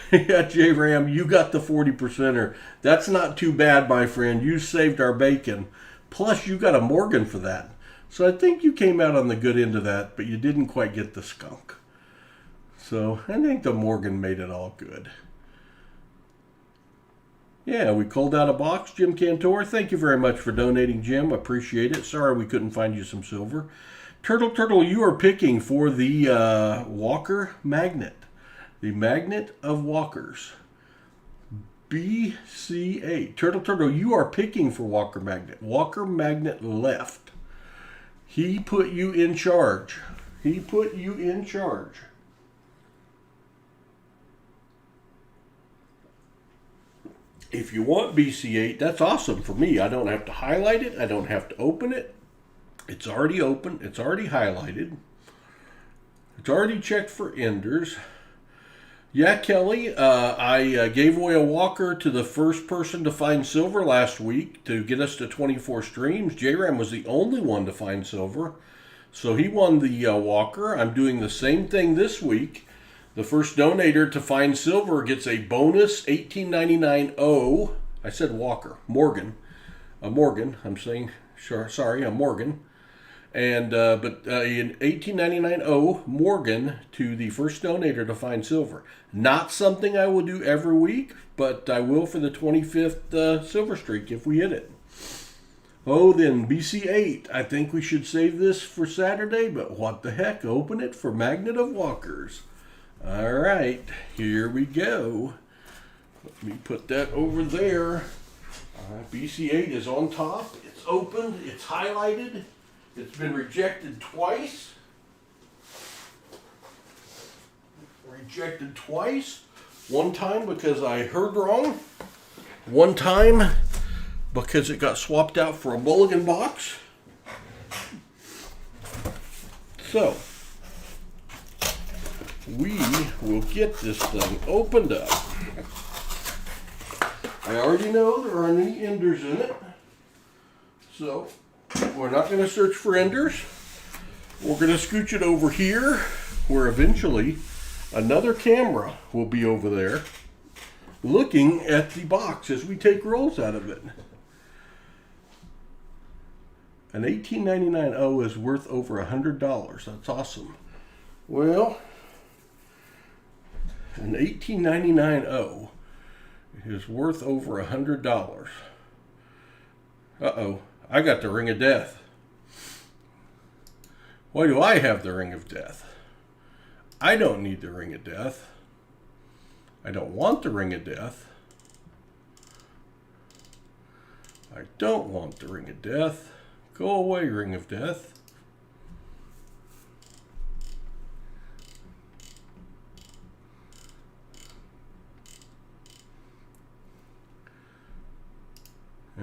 [SPEAKER 1] Yeah, J-Ram, you got the 40%er. That's not too bad, my friend. You saved our bacon. Plus, you got a Morgan for that. So I think you came out on the good end of that, but you didn't quite get the skunk. So I think the Morgan made it all good. Yeah, we called out a box. Jim Cantor, thank you very much for donating, Jim. Appreciate it. Sorry we couldn't find you some silver. Turtle, you are picking for the Walker Magnet. The Magnet of Walkers. BC8. Turtle, you are picking for Walker Magnet. Walker Magnet left. He put you in charge. He put you in charge. If you want BC8, that's awesome for me. I don't have to highlight it. I don't have to open it. It's already open. It's already highlighted. It's already checked for enders. Yeah, Kelly, I gave away a walker to the first person to find silver last week to get us to 24 streams. J-Ram was the only one to find silver. So he won the walker. I'm doing the same thing this week. The first donator to find silver gets a bonus 1899.0. I said walker. Morgan. A Morgan. I'm saying, sorry, a Morgan. And but an 1899.0 Morgan to the first donator to find silver. Not something I will do every week, but I will for the 25th silver streak if we hit it. Oh, then BC8. I think we should save this for Saturday, but what the heck? Open it for Magnet of Walkers. All right, here we go. Let me put that over there. BC8 is on top. It's opened. It's highlighted. It's been rejected twice. Rejected twice. One time because I heard wrong. One time because it got swapped out for a Mulligan box. So, we will get this thing opened up. I already know there aren't any enders in it. So, we're not going to search for enders. We're going to scooch it over here, where eventually another camera will be over there looking at the box as we take rolls out of it. An 1899.0 is worth over $100. That's awesome. Well, an 1899.0 is worth over $100. Uh-oh. I got the Ring of Death. Why do I have the Ring of Death? I don't need the Ring of Death. I don't want the Ring of Death. I don't want the Ring of Death. Go away, Ring of Death.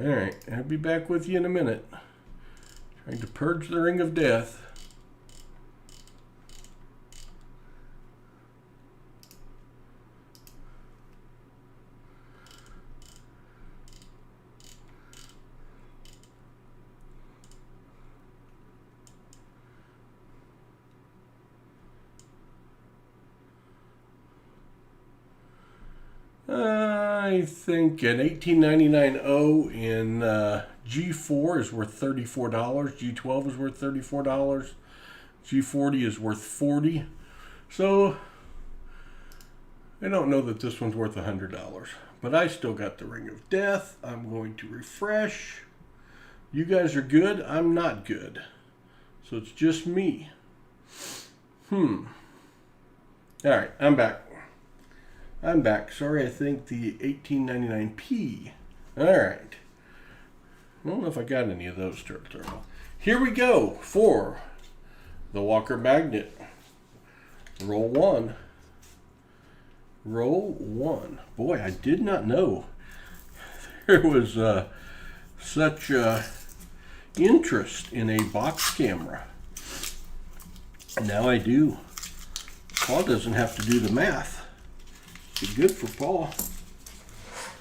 [SPEAKER 1] Alright, I'll be back with you in a minute. Trying to purge the ring of death. I think an 1899 O in G4 is worth $34. G12 is worth $34. G40 is worth $40. So I don't know that this one's worth $100, but I still got the Ring of Death. I'm going to refresh. You guys are good. I'm not good. So it's just me. All right, I'm back. Sorry, I think the 1899P. All right. I don't know if I got any of those turtle. Here we go for the Walker Magnet. Roll one. Boy, I did not know there was such interest in a box camera. Now I do. Paul doesn't have to do the math. Be good for Paul.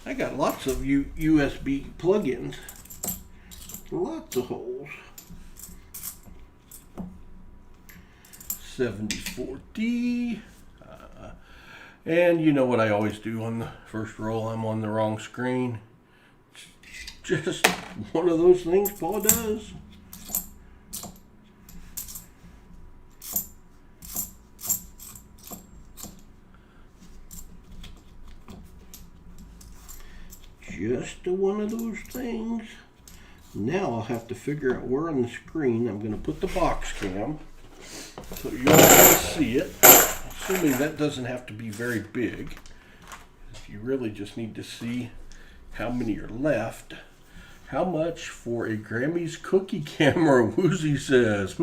[SPEAKER 1] I got lots of USB plug-ins. Lots of holes. 74D. And you know what I always do on the first roll? I'm on the wrong screen. It's just one of those things Paul does. Just one of those things. Now I'll have to figure out where on the screen I'm going to put the box cam so you'll can see it. Assuming that doesn't have to be very big. You really just need to see how many are left. How much for a Grammy's cookie camera? Woozy says.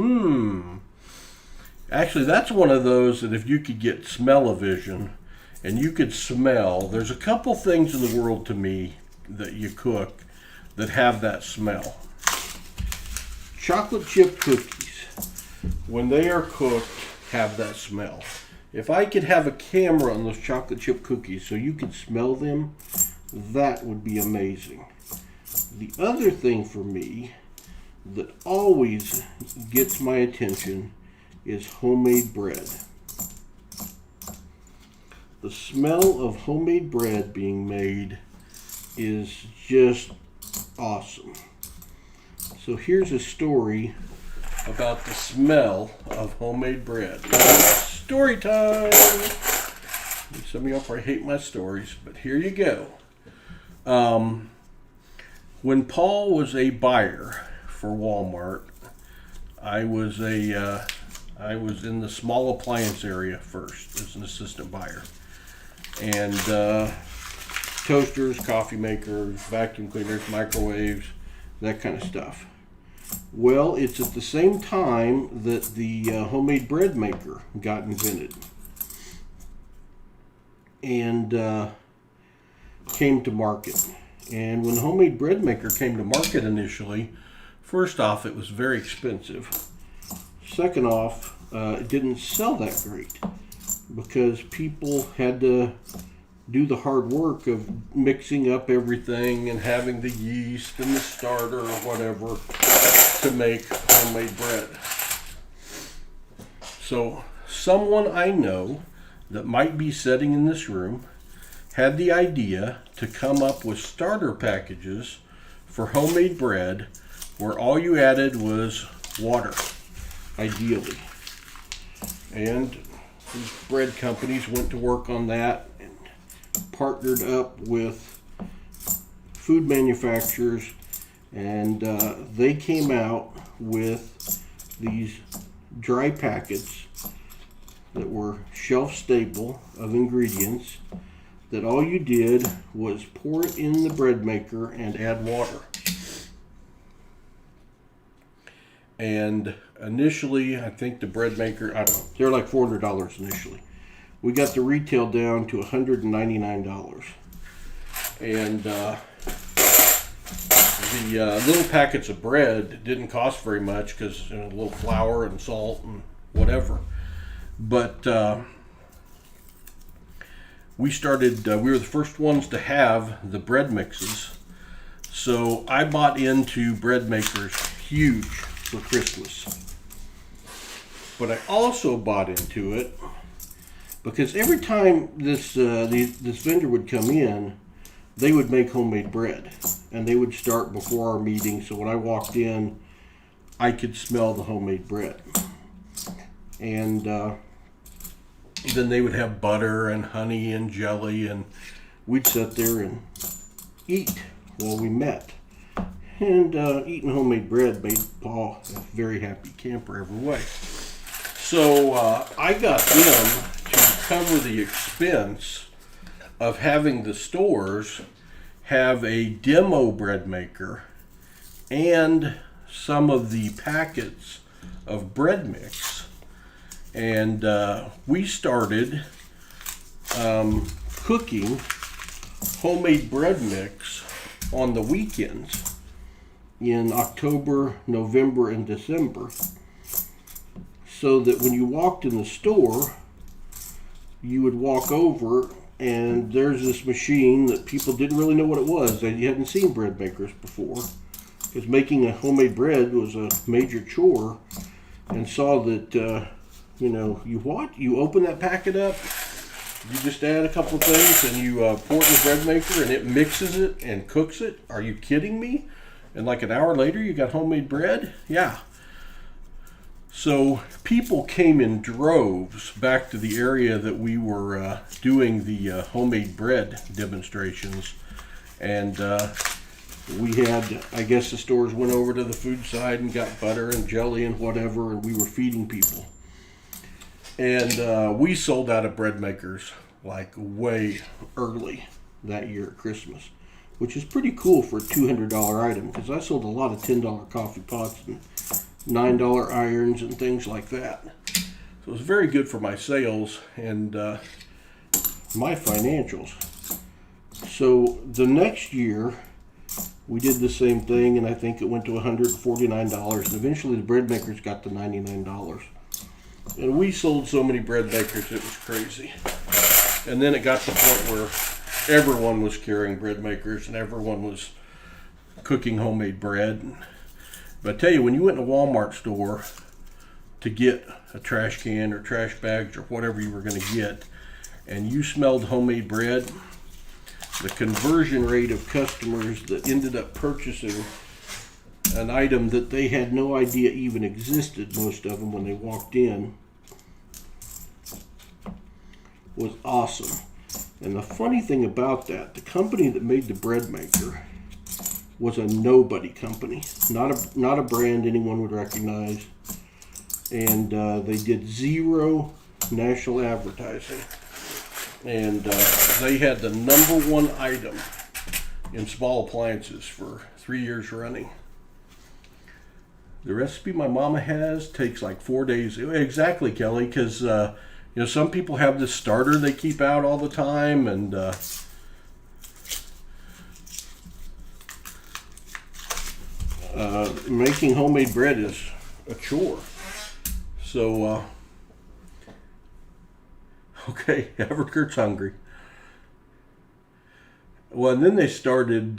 [SPEAKER 1] Actually, that's one of those that if you could get smell-o-vision and you could smell, there's a couple things in the world to me that you cook that have that smell. Chocolate chip cookies, when they are cooked, have that smell. If I could have a camera on those chocolate chip cookies so you could smell them, that would be amazing. The other thing for me that always gets my attention is homemade bread. The smell of homemade bread being made is just awesome. So here's a story about the smell of homemade bread. Story time! Some of y'all probably hate my stories, but here you go. When Paul was a buyer for Walmart, I was in the small appliance area first as an assistant buyer. And toasters, coffee makers, vacuum cleaners, microwaves, that kind of stuff. Well, it's at the same time that the homemade bread maker got invented and came to market. And when the homemade bread maker came to market initially, first off, it was very expensive. Second off, it didn't sell that great because people had to do the hard work of mixing up everything and having the yeast and the starter or whatever to make homemade bread. So someone I know that might be sitting in this room had the idea to come up with starter packages for homemade bread where all you added was water, ideally. And these bread companies went to work on that and partnered up with food manufacturers, and they came out with these dry packets that were shelf staple of ingredients that all you did was pour it in the bread maker and add water. And initially, I think the bread maker, I don't know, they're like $400 initially. We got the retail down to $199. And The little packets of bread didn't cost very much because a little flour and salt and whatever. But we were the first ones to have the bread mixes. So I bought into bread makers huge for Christmas. But I also bought into it because every time this vendor would come in, they would make homemade bread. And they would start before our meeting, so when I walked in, I could smell the homemade bread. And then they would have butter and honey and jelly, and we'd sit there and eat while we met. And eating homemade bread made Paul a very happy camper every way. So I got them to cover the expense of having the stores have a demo bread maker and some of the packets of bread mix. And we started cooking homemade bread mix on the weekends in October, November, and December, so that when you walked in the store, you would walk over and there's this machine that people didn't really know what it was. They hadn't seen bread makers before, because making a homemade bread was a major chore, and saw that you open that packet up, you just add a couple things and you pour it in the bread maker and it mixes it and cooks it. Are you kidding me? And like an hour later you got homemade bread? Yeah. So people came in droves back to the area that we were doing the homemade bread demonstrations. And we had, I guess the stores went over to the food side and got butter and jelly and whatever, and we were feeding people. And we sold out of bread makers like way early that year at Christmas, which is pretty cool for a $200 item, because I sold a lot of $10 coffee pots and $9 irons and things like that. So it was very good for my sales and my financials. So the next year we did the same thing, and I think it went to $149, and eventually the bread makers got to $99. And we sold so many bread makers, it was crazy. And then it got to the point where everyone was carrying bread makers and everyone was cooking homemade bread. But I tell you, when you went in a Walmart store to get a trash can or trash bags or whatever you were going to get, and you smelled homemade bread, the conversion rate of customers that ended up purchasing an item that they had no idea even existed, most of them when they walked in, was awesome. And the funny thing about that, the company that made the bread maker was a nobody company, not a brand anyone would recognize, and they did zero national advertising, and they had the #1 item in small appliances for 3 years running. The recipe my mama has takes like 4 days. Exactly, Kelly, because some people have this starter they keep out all the time, and making homemade bread is a chore. So, okay, Everkurt's hungry. Well, and then they started,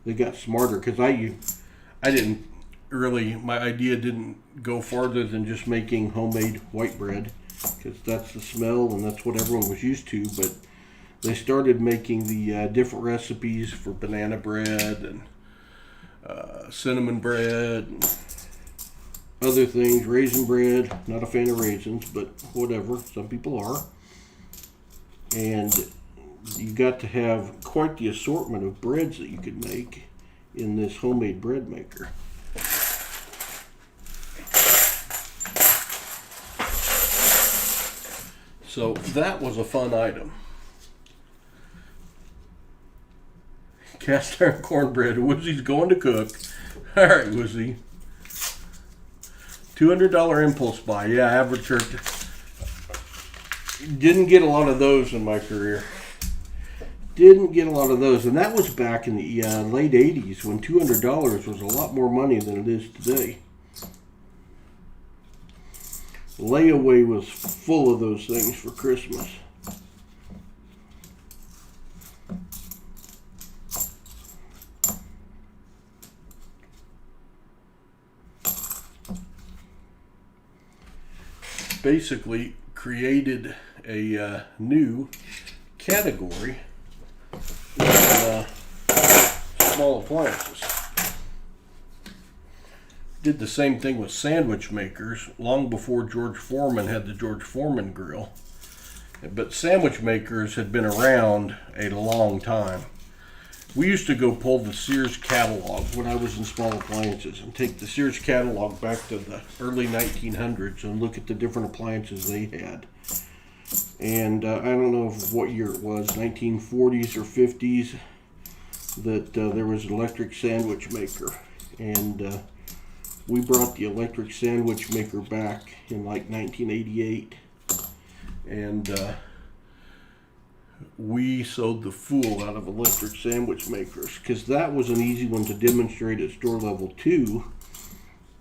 [SPEAKER 1] they got smarter, because I didn't really, my idea didn't go farther than just making homemade white bread, because that's the smell and that's what everyone was used to. But they started making the different recipes for banana bread and cinnamon bread and other things, raisin bread. Not a fan of raisins, but whatever, some people are. And you got to have quite the assortment of breads that you could make in this homemade bread maker. So that was a fun item. Cast iron cornbread. Woozie's going to cook. All right, Woozie. $200 impulse buy. Yeah, average church. Didn't get a lot of those in my career. Didn't get a lot of those, and that was back in the late 80s when $200 was a lot more money than it is today. Layaway was full of those things for Christmas. Basically created a new category in small appliances. Did the same thing with sandwich makers long before George Foreman had the George Foreman grill. But sandwich makers had been around a long time. We used to go pull the Sears catalog when I was in small appliances and take the Sears catalog back to the early 1900s and look at the different appliances they had. And I don't know what year it was, 1940s or 50s, that there was an electric sandwich maker. And we brought the electric sandwich maker back in like 1988. And we sold the fool out of electric sandwich makers because that was an easy one to demonstrate at store level too,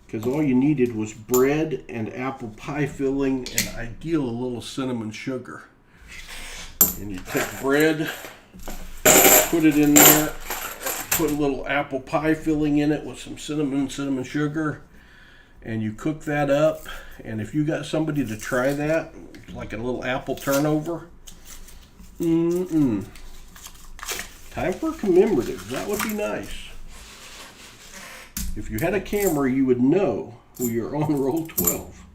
[SPEAKER 1] because all you needed was bread and apple pie filling and ideal a little cinnamon sugar. And you take bread, put it in there, put a little apple pie filling in it with some cinnamon sugar, and you cook that up. And if you got somebody to try that, like a little apple turnover, time for a commemorative. That would be nice. If you had a camera, you would know we are on roll 12.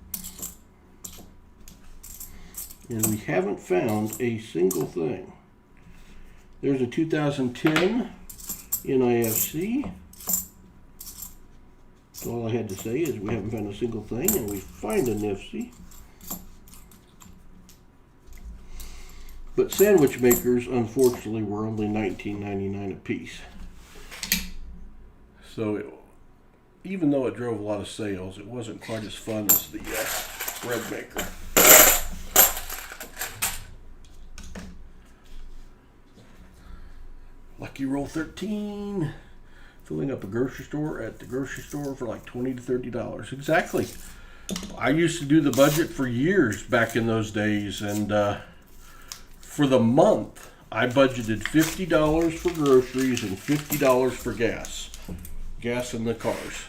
[SPEAKER 1] And we haven't found a single thing. There's a 2010 NIFC. So all I had to say is we haven't found a single thing, and we find a NIFC. But sandwich makers, unfortunately, were only $19.99 a piece. So even though it drove a lot of sales, it wasn't quite as fun as the bread maker. Lucky roll 13. Filling up a grocery store at the grocery store for like $20 to $30. Exactly. I used to do the budget for years back in those days, and for the month, I budgeted $50 for groceries and $50 for gas in the cars.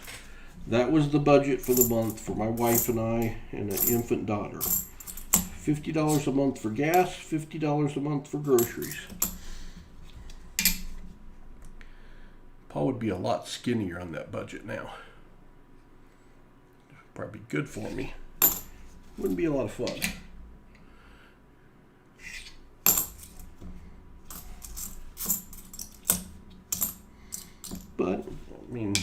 [SPEAKER 1] That was the budget for the month for my wife and I and an infant daughter. $50 a month for gas, $50 a month for groceries. Paul would be a lot skinnier on that budget now. Probably good for me. Wouldn't be a lot of fun. But, I mean,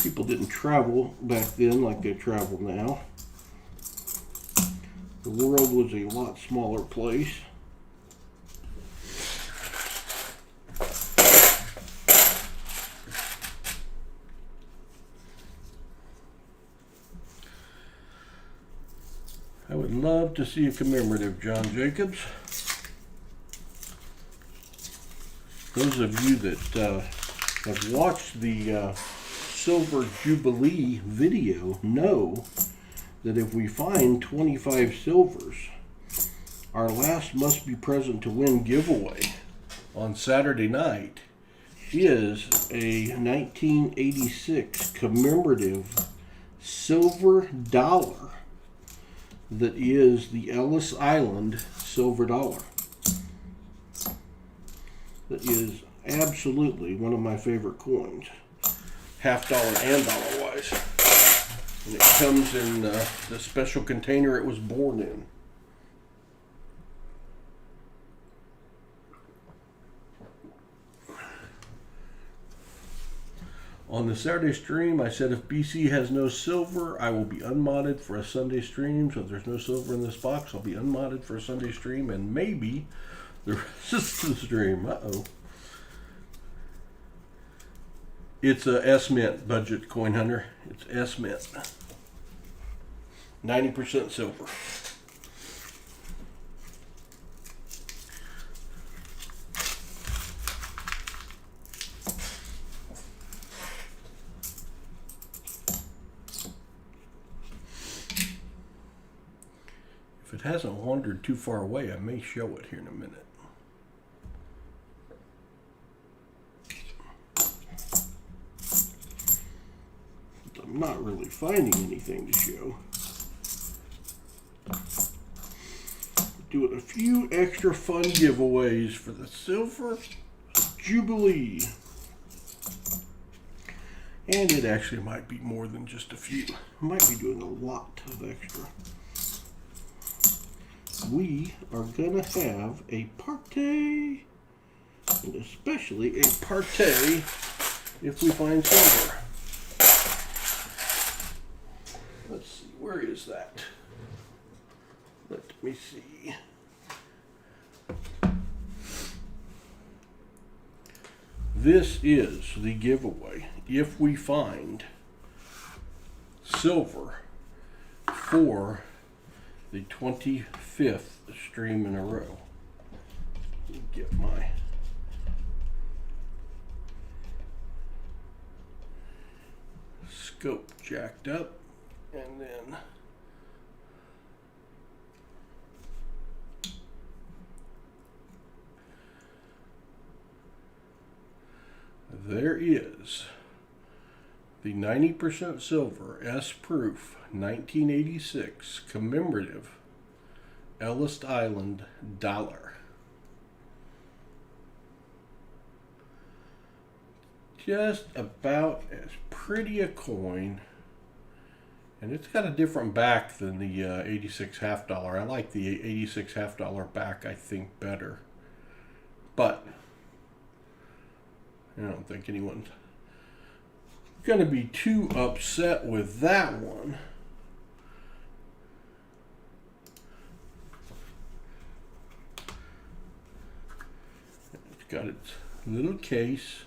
[SPEAKER 1] people didn't travel back then like they travel now. The world was a lot smaller place. I would love to see a commemorative, John Jacobs. Those of you that have watched the Silver Jubilee video know that if we find 25 silvers, our last must be present to win giveaway on Saturday night is a 1986 commemorative silver dollar that is the Ellis Island silver dollar. That is absolutely one of my favorite coins, half dollar and dollar wise. And it comes in the special container it was born in. On the Saturday stream, I said if BC has no silver, I will be unmodded for a Sunday stream. So if there's no silver in this box, I'll be unmodded for a Sunday stream and maybe the rest of the stream. Uh-oh. It's a S-Mint budget coin hunter. It's S-Mint. 90% silver. it hasn't wandered too far away, I may show it here in a minute. I'm not really finding anything to show. Doing a few extra fun giveaways for the Silver Jubilee. And it actually might be more than just a few. I might be doing a lot of extra. We are gonna have a party, and especially a party if we find silver. Let's see, where is that? Let me see. This is the giveaway if we find silver for the 25th stream in a row. Let me get my scope jacked up, and then there is the 90% silver S proof 1986 commemorative Ellis Island dollar. Just about as pretty a coin, and it's got a different back than the 86 half dollar. I like the 86 half dollar back, I think, better, but I don't think anyone's going to be too upset with that one. It's got its little case.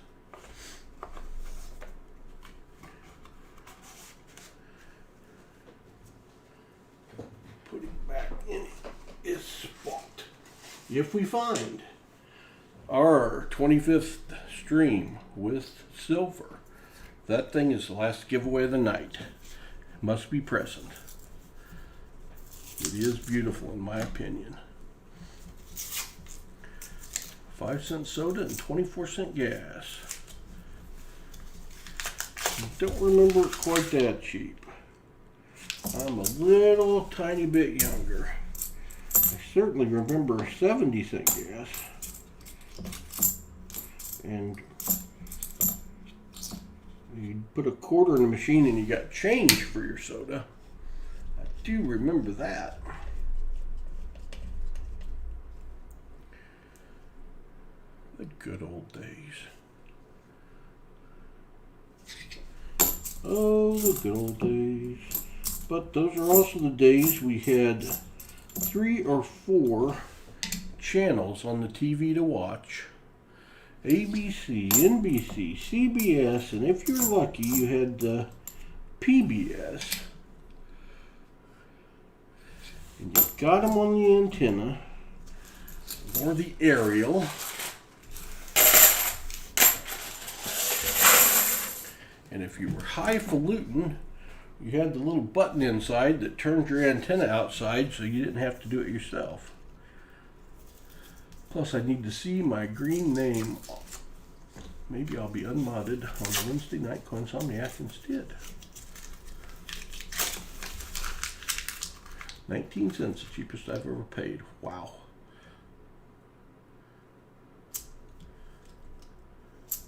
[SPEAKER 1] Put it back in its spot. If we find our 25th stream with silver, that thing is the last giveaway of the night. Must be present. It is beautiful in my opinion. 5-cent soda and 24-cent gas. Don't remember it quite that cheap. I'm a little tiny bit younger. I certainly remember 70-cent gas. And you put a quarter in the machine and you got change for your soda. I do remember that. The good old days. Oh, the good old days. But those are also the days we had 3 or 4 channels on the TV to watch. ABC, NBC, CBS, and if you're lucky, you had PBS. And you got them on the antenna or the aerial. And if you were highfalutin, you had the little button inside that turned your antenna outside so you didn't have to do it yourself. Plus, I need to see my green name. Maybe I'll be unmodded on the Wednesday night Coinsomniacs instead. 19 cents, the cheapest I've ever paid. Wow.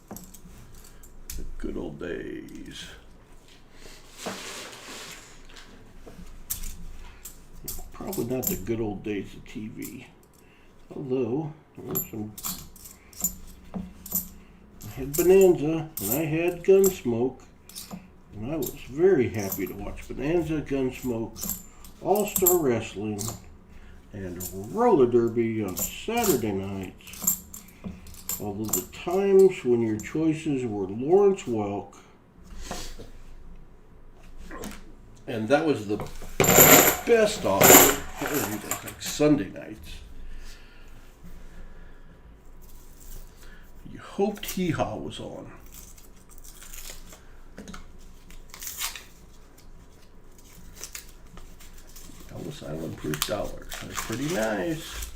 [SPEAKER 1] The good old days. Probably not the good old days of TV. Although, I had Bonanza and I had Gunsmoke, and I was very happy to watch Bonanza, Gunsmoke, All-Star Wrestling, and Roller Derby on Saturday nights. Although the times when your choices were Lawrence Welk, and that was the best offer, like Sunday nights. You hoped Hee Haw was on. Ellis Island Proof dollars. They're pretty nice.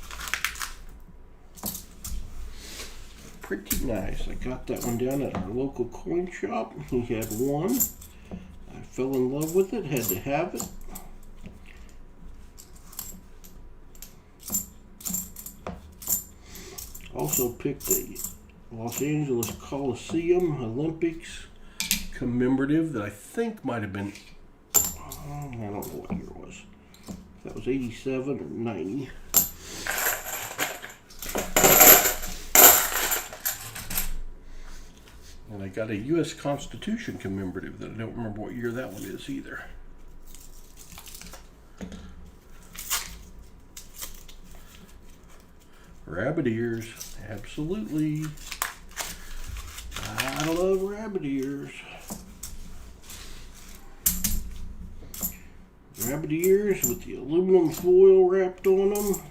[SPEAKER 1] Pretty nice. I got that one down at our local coin shop. He had one. I fell in love with it, had to have it. Also picked a Los Angeles Coliseum Olympics commemorative that I think might have been, I don't know what year it was. If that was 87 or 90. And I got a U.S. Constitution commemorative that I don't remember what year that one is either. Rabbit ears, absolutely. I love rabbit ears. Rabbit ears with the aluminum foil wrapped on them.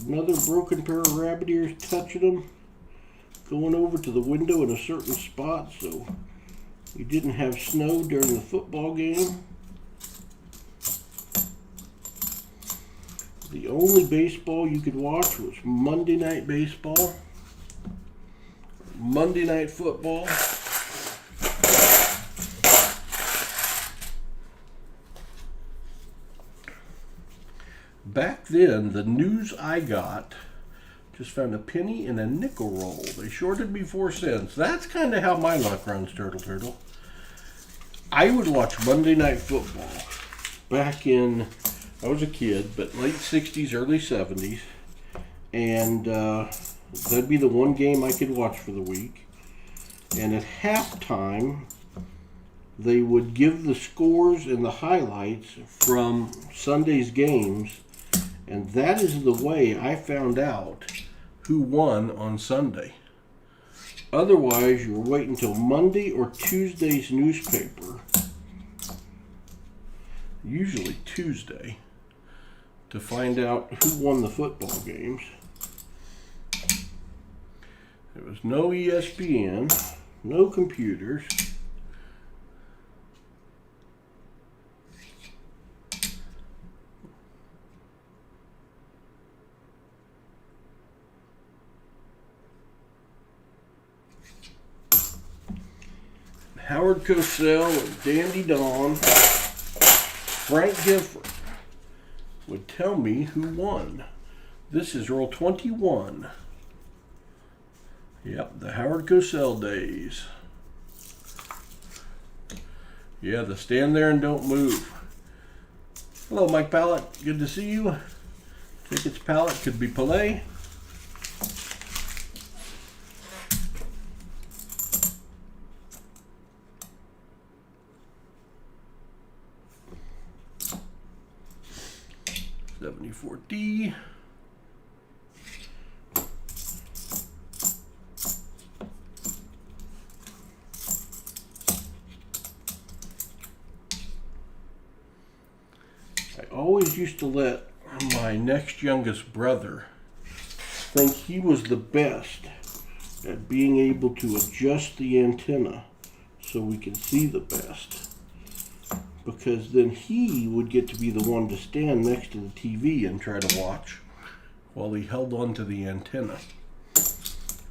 [SPEAKER 1] Another broken pair of rabbit ears touching them. Going over to the window in a certain spot so we didn't have snow during the football game. The only baseball you could watch was Monday Night Baseball, Monday Night Football. Back then, the news I got, just found a penny and a nickel roll. They shorted me 4 cents. That's kind of how my luck runs, Turtle. I would watch Monday Night Football back in, I was a kid, but late 60s, early 70s. And that'd be the one game I could watch for the week. And at halftime, they would give the scores and the highlights from Sunday's games. And that is the way I found out who won on Sunday. Otherwise, you were waiting until Monday or Tuesday's newspaper, usually Tuesday, to find out who won the football games. There was no ESPN, no computers. Howard Cosell and Dandy Don, Frank Gifford would tell me who won. This is roll 21. Yep, the Howard Cosell days. Yeah, the stand there and don't move. Hello, Mike Pallett. Good to see you. Tickets Pallett, could be Pelé. $74D. I always used to let my next youngest brother think he was the best at being able to adjust the antenna so we could see the best. Because then he would get to be the one to stand next to the TV and try to watch while he held on to the antenna.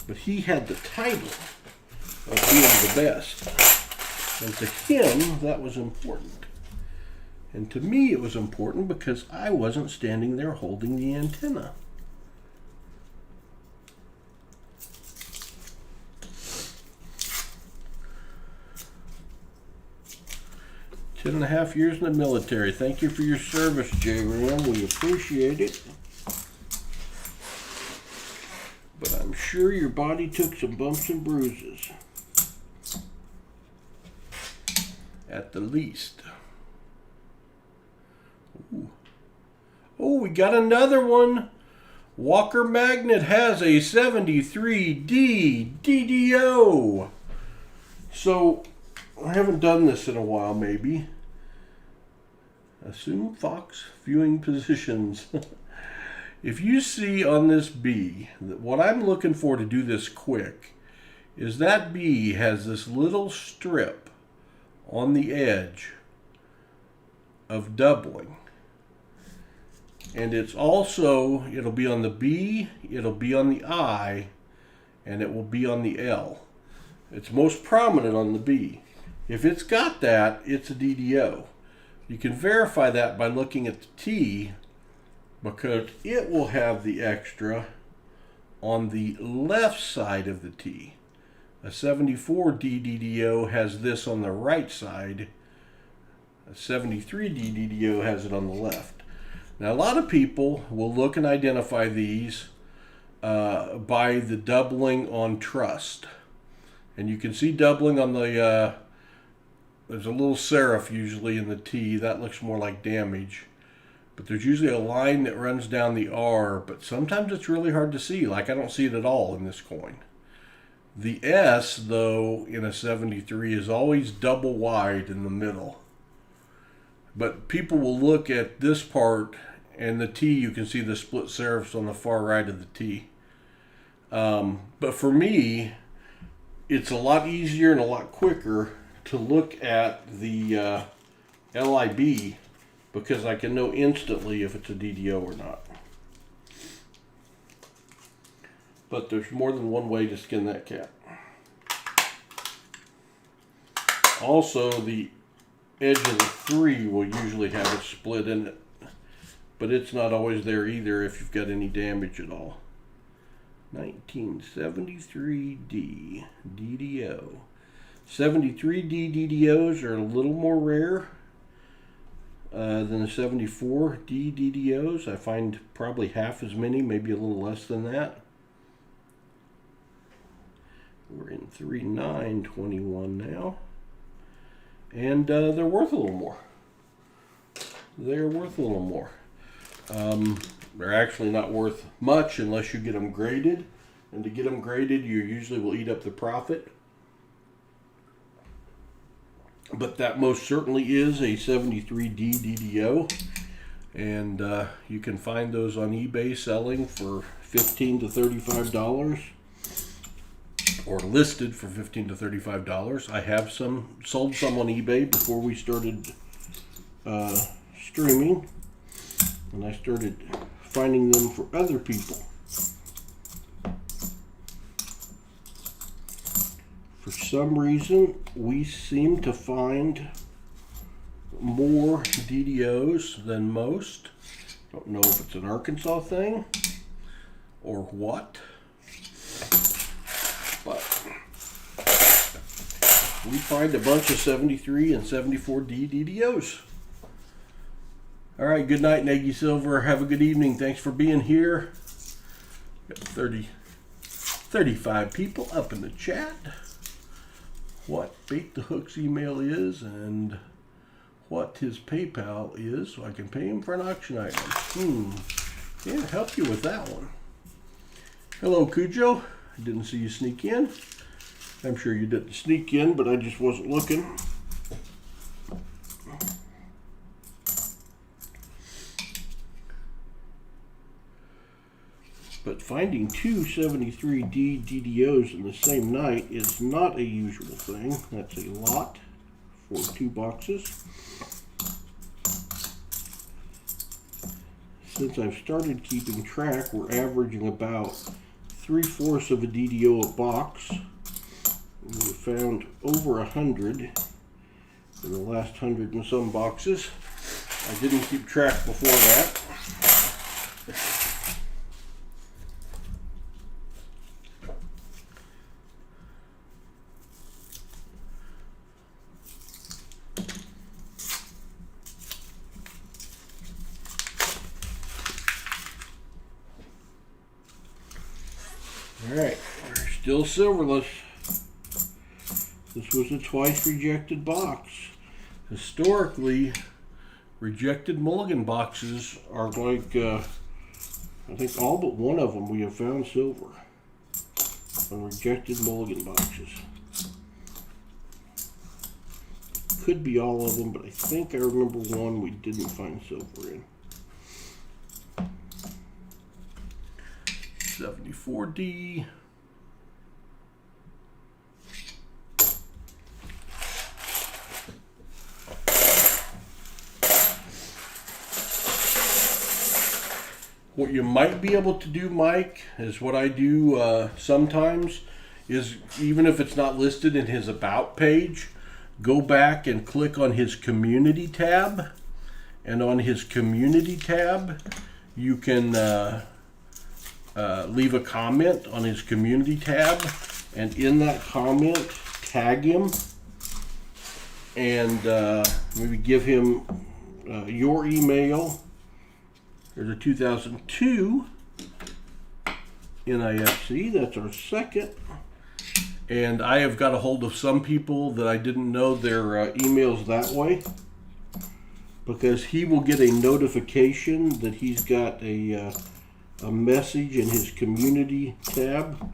[SPEAKER 1] But he had the title of being the best. And to him, that was important. And to me, it was important because I wasn't standing there holding the antenna. Ten and a half years in the military. Thank you for your service, J-Ram. We appreciate it. But I'm sure your body took some bumps and bruises. At the least. Ooh. Oh, we got another one. Walker Magnet has a 73D DDO. So, I haven't done this in a while, maybe. Assume Fox viewing positions. If you see on this bee, that what I'm looking for to do this quick is that bee has this little strip on the edge of doubling. And it's also, it'll be on the B, it'll be on the I, and it will be on the L. It's most prominent on the B. If it's got that, it's a DDO. You can verify that by looking at the T, because it will have the extra on the left side of the T. A 74D DDO has this on the right side. A 73D DDO has it on the left. Now, a lot of people will look and identify these by the doubling on trust. And you can see doubling on the, there's a little serif usually in the T. That looks more like damage. But there's usually a line that runs down the R, but sometimes it's really hard to see. Like I don't see it at all in this coin. The S, though, in a 73 is always double wide in the middle. But people will look at this part, and the T, you can see the split serifs on the far right of the T. But for me, it's a lot easier and a lot quicker to look at the LIB, because I can know instantly if it's a DDO or not. But there's more than one way to skin that cat. Also, the edge of the 3 will usually have a split in it, but it's not always there either if you've got any damage at all. 1973D DDO. 73D DDOs are a little more rare than the 74D DDOs. I find probably half as many, maybe a little less than that. We're in 3921 now. And they're worth a little more. They're worth a little more. They're actually not worth much unless you get them graded. And to get them graded, you usually will eat up the profit. But that most certainly is a 73D DDO. And you can find those on eBay selling for $15 to $35. Or listed for $15 to $35. I have sold some on eBay before we started streaming. And I started finding them for other people. For some reason, we seem to find more DDOs than most. Don't know if it's an Arkansas thing or what, but we find a bunch of 73 and 74D DDOs. All right, good night, Nagy Silver. Have a good evening. Thanks for being here. Got 35 people up in the chat. What Bait the Hook's email is and what his PayPal is, so I can pay him for an auction item. Can't help you with that one. Hello, Cujo. I didn't see you sneak in. I'm sure you didn't sneak in, but I just wasn't looking. But finding two 73D DDOs in the same night is not a usual thing. That's a lot for 2 boxes. Since I've started keeping track, we're averaging about 3/4 of a DDO a box. We found over 100 in the last 100 and some boxes. I didn't keep track before that. Alright, we're still silverless. This was a twice rejected box. Historically, rejected Mulligan boxes are like, I think all but one of them we have found silver on rejected Mulligan boxes. Could be all of them, but I think I remember one we didn't find silver in. 74D. What you might be able to do, Mike, is what I do sometimes, is even if it's not listed in his About page, go back and click on his Community tab. And on his Community tab, you can leave a comment on his Community tab. And in that comment, tag him. And maybe give him your email. There's a 2002 NIFC. That's our second. And I have got a hold of some people that I didn't know their emails that way, because he will get a notification that he's got a message in his Community tab.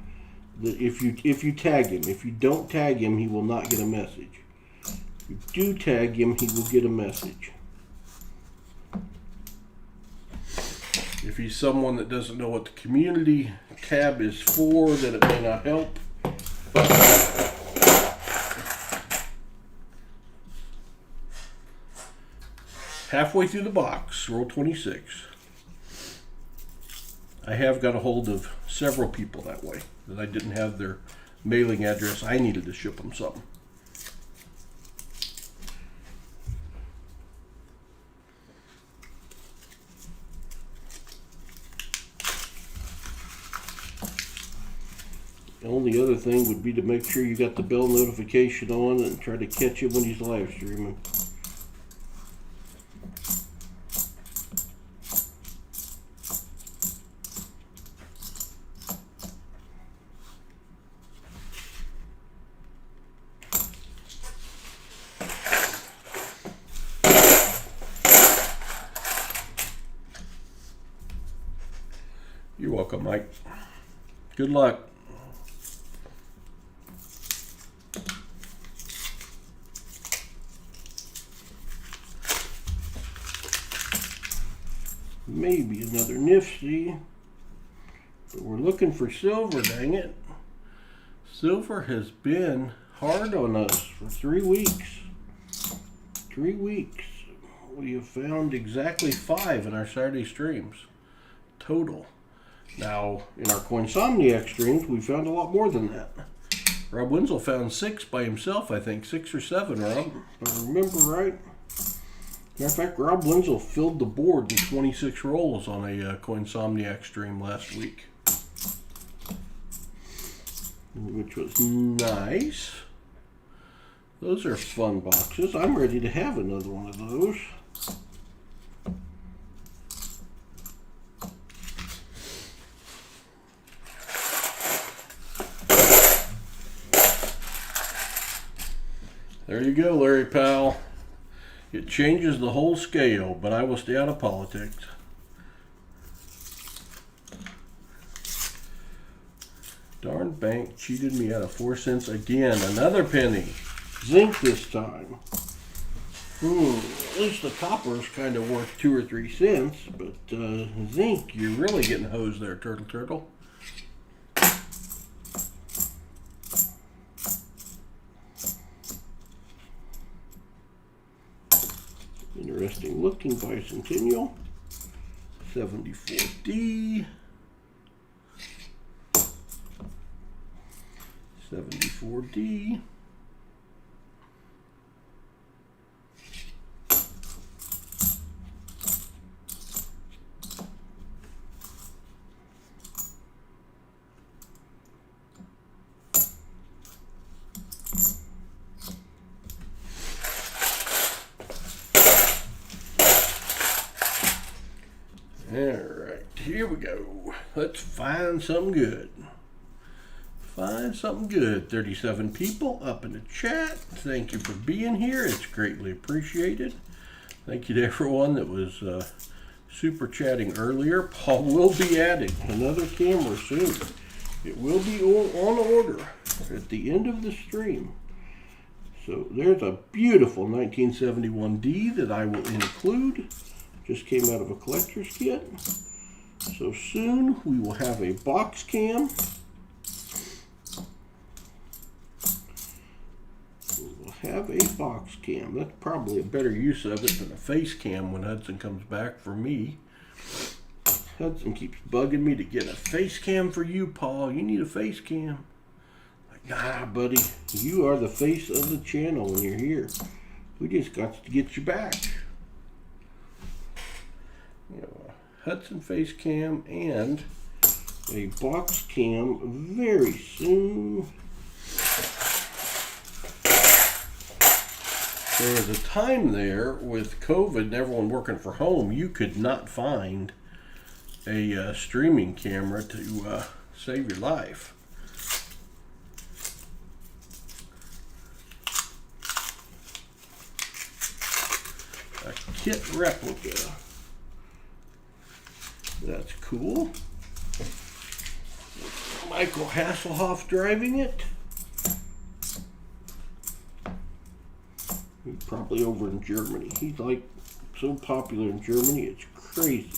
[SPEAKER 1] That if you tag him, if you don't tag him, he will not get a message. If you do tag him, he will get a message. If he's someone that doesn't know what the Community tab is for, then it may not help. Halfway through the box, roll 26. I have got a hold of several people that way, that I didn't have their mailing address. I needed to ship them something. The only other thing would be to make sure you got the bell notification on and try to catch him when he's live streaming. You're welcome, Mike. Good luck. Maybe another Nifty, but we're looking for silver, dang it. Silver has been hard on us for 3 weeks. 3 weeks. We have found exactly 5 in our Saturday streams total. Now, in our Coinsomniacs streams, we found a lot more than that. Rob Winslow found 6 by himself, I think. 6 or 7, Rob, if I remember right. Matter of fact, Rob Winslow filled the board in 26 rolls on a Coinsomniacs stream last week, which was nice. Those are fun boxes. I'm ready to have another one of those. There you go, Larry Powell. It changes the whole scale, but I will stay out of politics. Darn bank cheated me out of 4 cents again. Another penny. Zinc this time. At least the copper is kind of worth 2 or 3 cents, but zinc, you're really getting hosed there, Turtle. Interesting looking bicentennial. 74D. 74D. Alright, here we go. Let's find something good. Find something good. 37 people up in the chat. Thank you for being here. It's greatly appreciated. Thank you to everyone that was super chatting earlier. Paul will be adding another camera soon. It will be on order at the end of the stream. So there's a beautiful 1971D that I will include. Just came out of a collector's kit. So soon we will have a box cam. We will have a box cam. That's probably a better use of it than a face cam when Hudson comes back for me. Hudson keeps bugging me to get a face cam for you, Paul. You need a face cam. Like, nah, buddy. You are the face of the channel when you're here. We just got to get you back. You know, a Hudson face cam and a box cam very soon. There was a time there with COVID and everyone working from home, you could not find a streaming camera to save your life. A kit replica. That's cool. Michael Hasselhoff driving it. He's probably over in Germany. He's like so popular in Germany, it's crazy.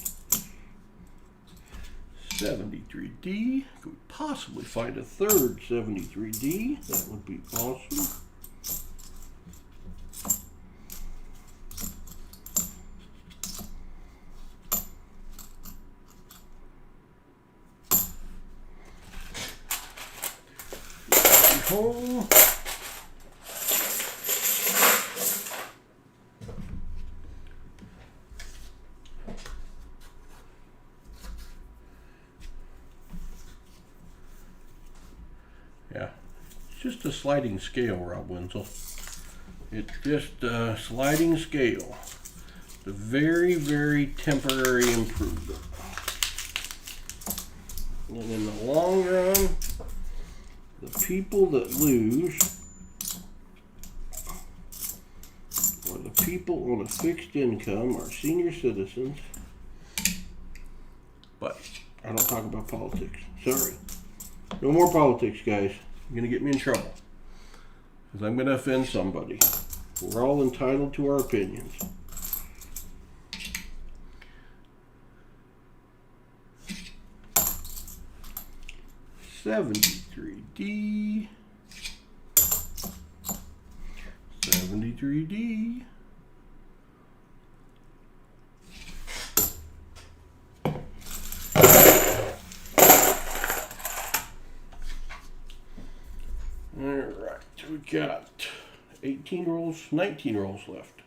[SPEAKER 1] 73D. Could we possibly find a third 73D? That would be awesome. Home. Yeah, it's just a sliding scale, Rob Wenzel. It's just a sliding scale. It's a very, very temporary improvement. And in the long run, the people that lose are the people on a fixed income, our senior citizens. But I don't talk about politics. Sorry. No more politics, guys. You're going to get me in trouble. Because I'm going to offend somebody. We're all entitled to our opinions. $73D. $73D. Alright, we got 18 rolls, 19 rolls left.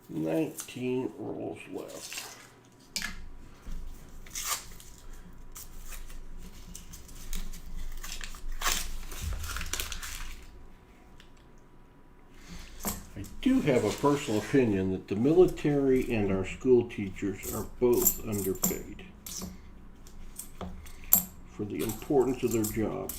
[SPEAKER 1] 19 rolls left. I do have a personal opinion that the military and our school teachers are both underpaid for the importance of their job.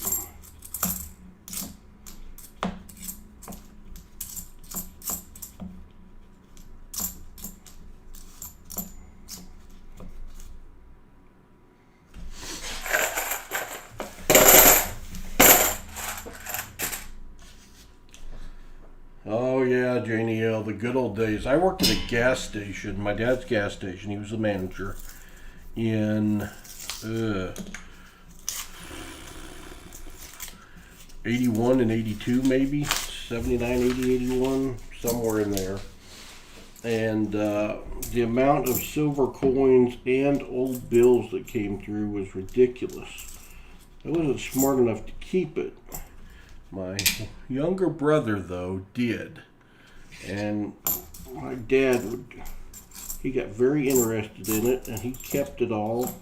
[SPEAKER 1] Oh yeah, Janie L, the good old days. I worked at a gas station, my dad's gas station. He was the manager in 81 and 82 maybe, 79, 80, 81, somewhere in there. And the amount of silver coins and old bills that came through was ridiculous. I wasn't smart enough to keep it. My younger brother, though, did. And my dad he got very interested in it, and he kept it all.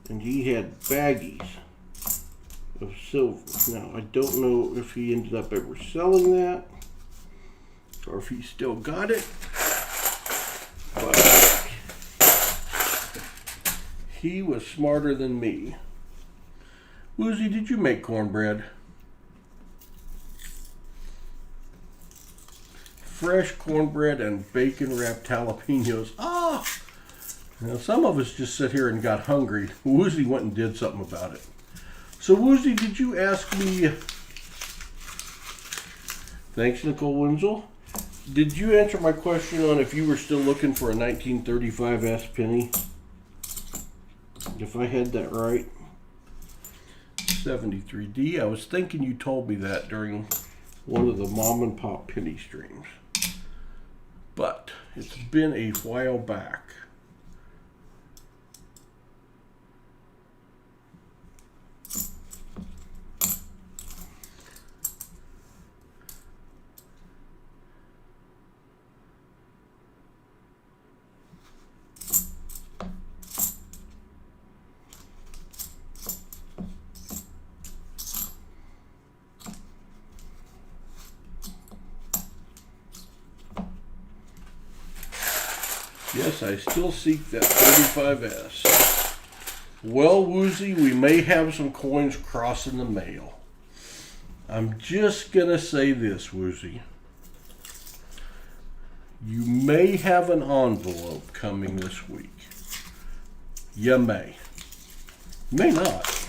[SPEAKER 1] And he had baggies of silver. Now, I don't know if he ended up ever selling that, or if he still got it. But he was smarter than me. Woozy, did you make cornbread? Fresh cornbread and bacon wrapped jalapenos. Ah! Now, some of us just sit here and got hungry. Woozy went and did something about it. So, Woozy, did you ask me... Thanks, Nicole Wenzel. Did you answer my question on if you were still looking for a 1935 S penny? If I had that right. 73D. I was thinking you told me that during one of the mom and pop penny streams. But it's been a while back. Yes, I still seek that 35S. Well, Woozy, we may have some coins crossing the mail. I'm just going to say this, Woozy. You may have an envelope coming this week. You may. May not.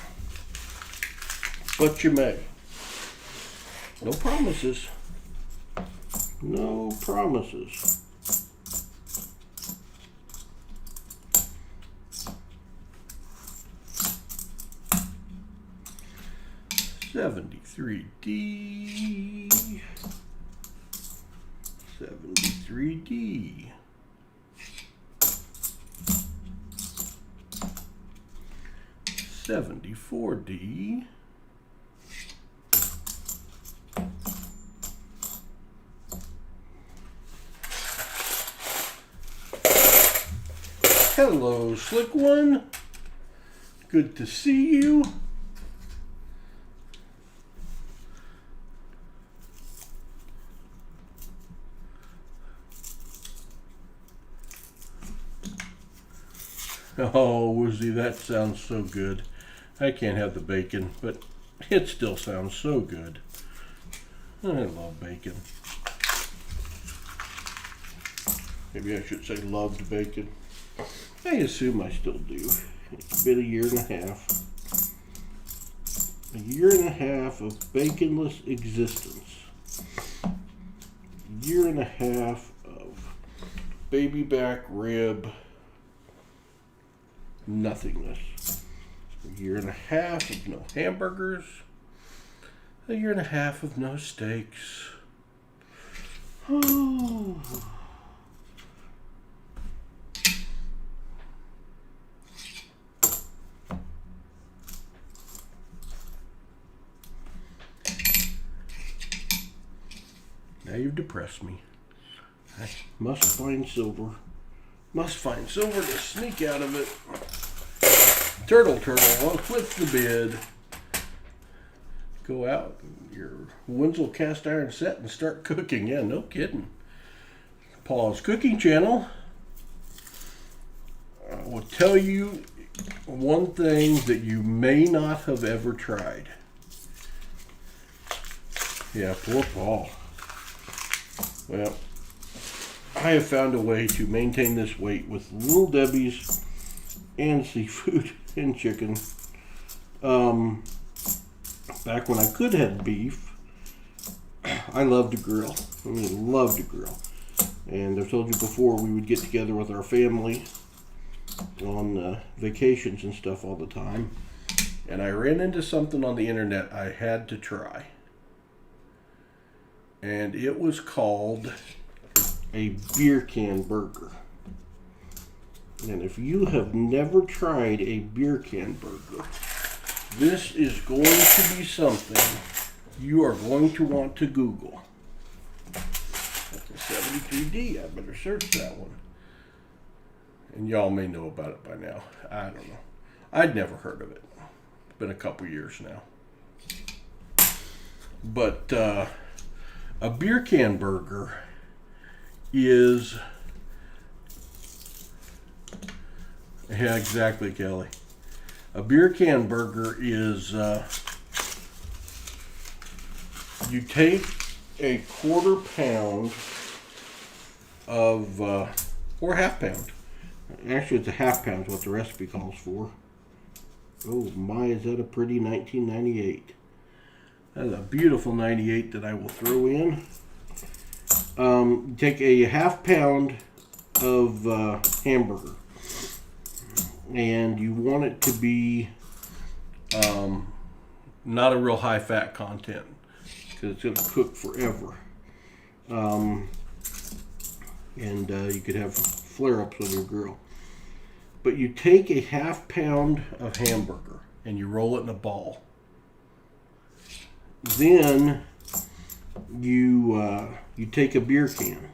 [SPEAKER 1] But you may. No promises. No promises. $73D. $73D. $74D. Hello, Slick One. Good to see you. Oh, Woozy, that sounds so good. I can't have the bacon, but it still sounds so good. I love bacon. Maybe I should say loved bacon. I assume I still do. It's been a year and a half. A year and a half of baconless existence. A year and a half of baby back rib nothingness. A year and a half of no hamburgers. A year and a half of no steaks. Oh. Now you've depressed me. I must find silver. Must find silver to sneak out of it. Turtle, up with the bid. Go out your Winslow cast iron set and start cooking. Yeah, no kidding. Paul's Cooking Channel. I will tell you one thing that you may not have ever tried. Yeah, poor Paul. Well, I have found a way to maintain this weight with Little Debbie's and seafood and chicken. Back when I could have beef, I loved to grill. I mean, loved to grill. And I've told you before, we would get together with our family on vacations and stuff all the time. And I ran into something on the internet I had to try. And it was called a beer can burger. And if you have never tried a beer can burger, this is going to be something you are going to want to Google. That's a 73D. I better search that one. And y'all may know about it by now. I don't know. I'd never heard of it. It's been a couple years now. But a beer can burger is... Yeah, exactly, Kelly. A beer can burger is you take a quarter pound of, or half pound. Actually, it's a half pound is what the recipe calls for. Oh my, is that a pretty 1998. That's a beautiful 98 that I will throw in. Take a half pound of hamburger. And you want it to be not a real high fat content because it's going to cook forever. And you could have flare-ups on your grill. But you take a half pound of hamburger and you roll it in a ball. Then you take a beer can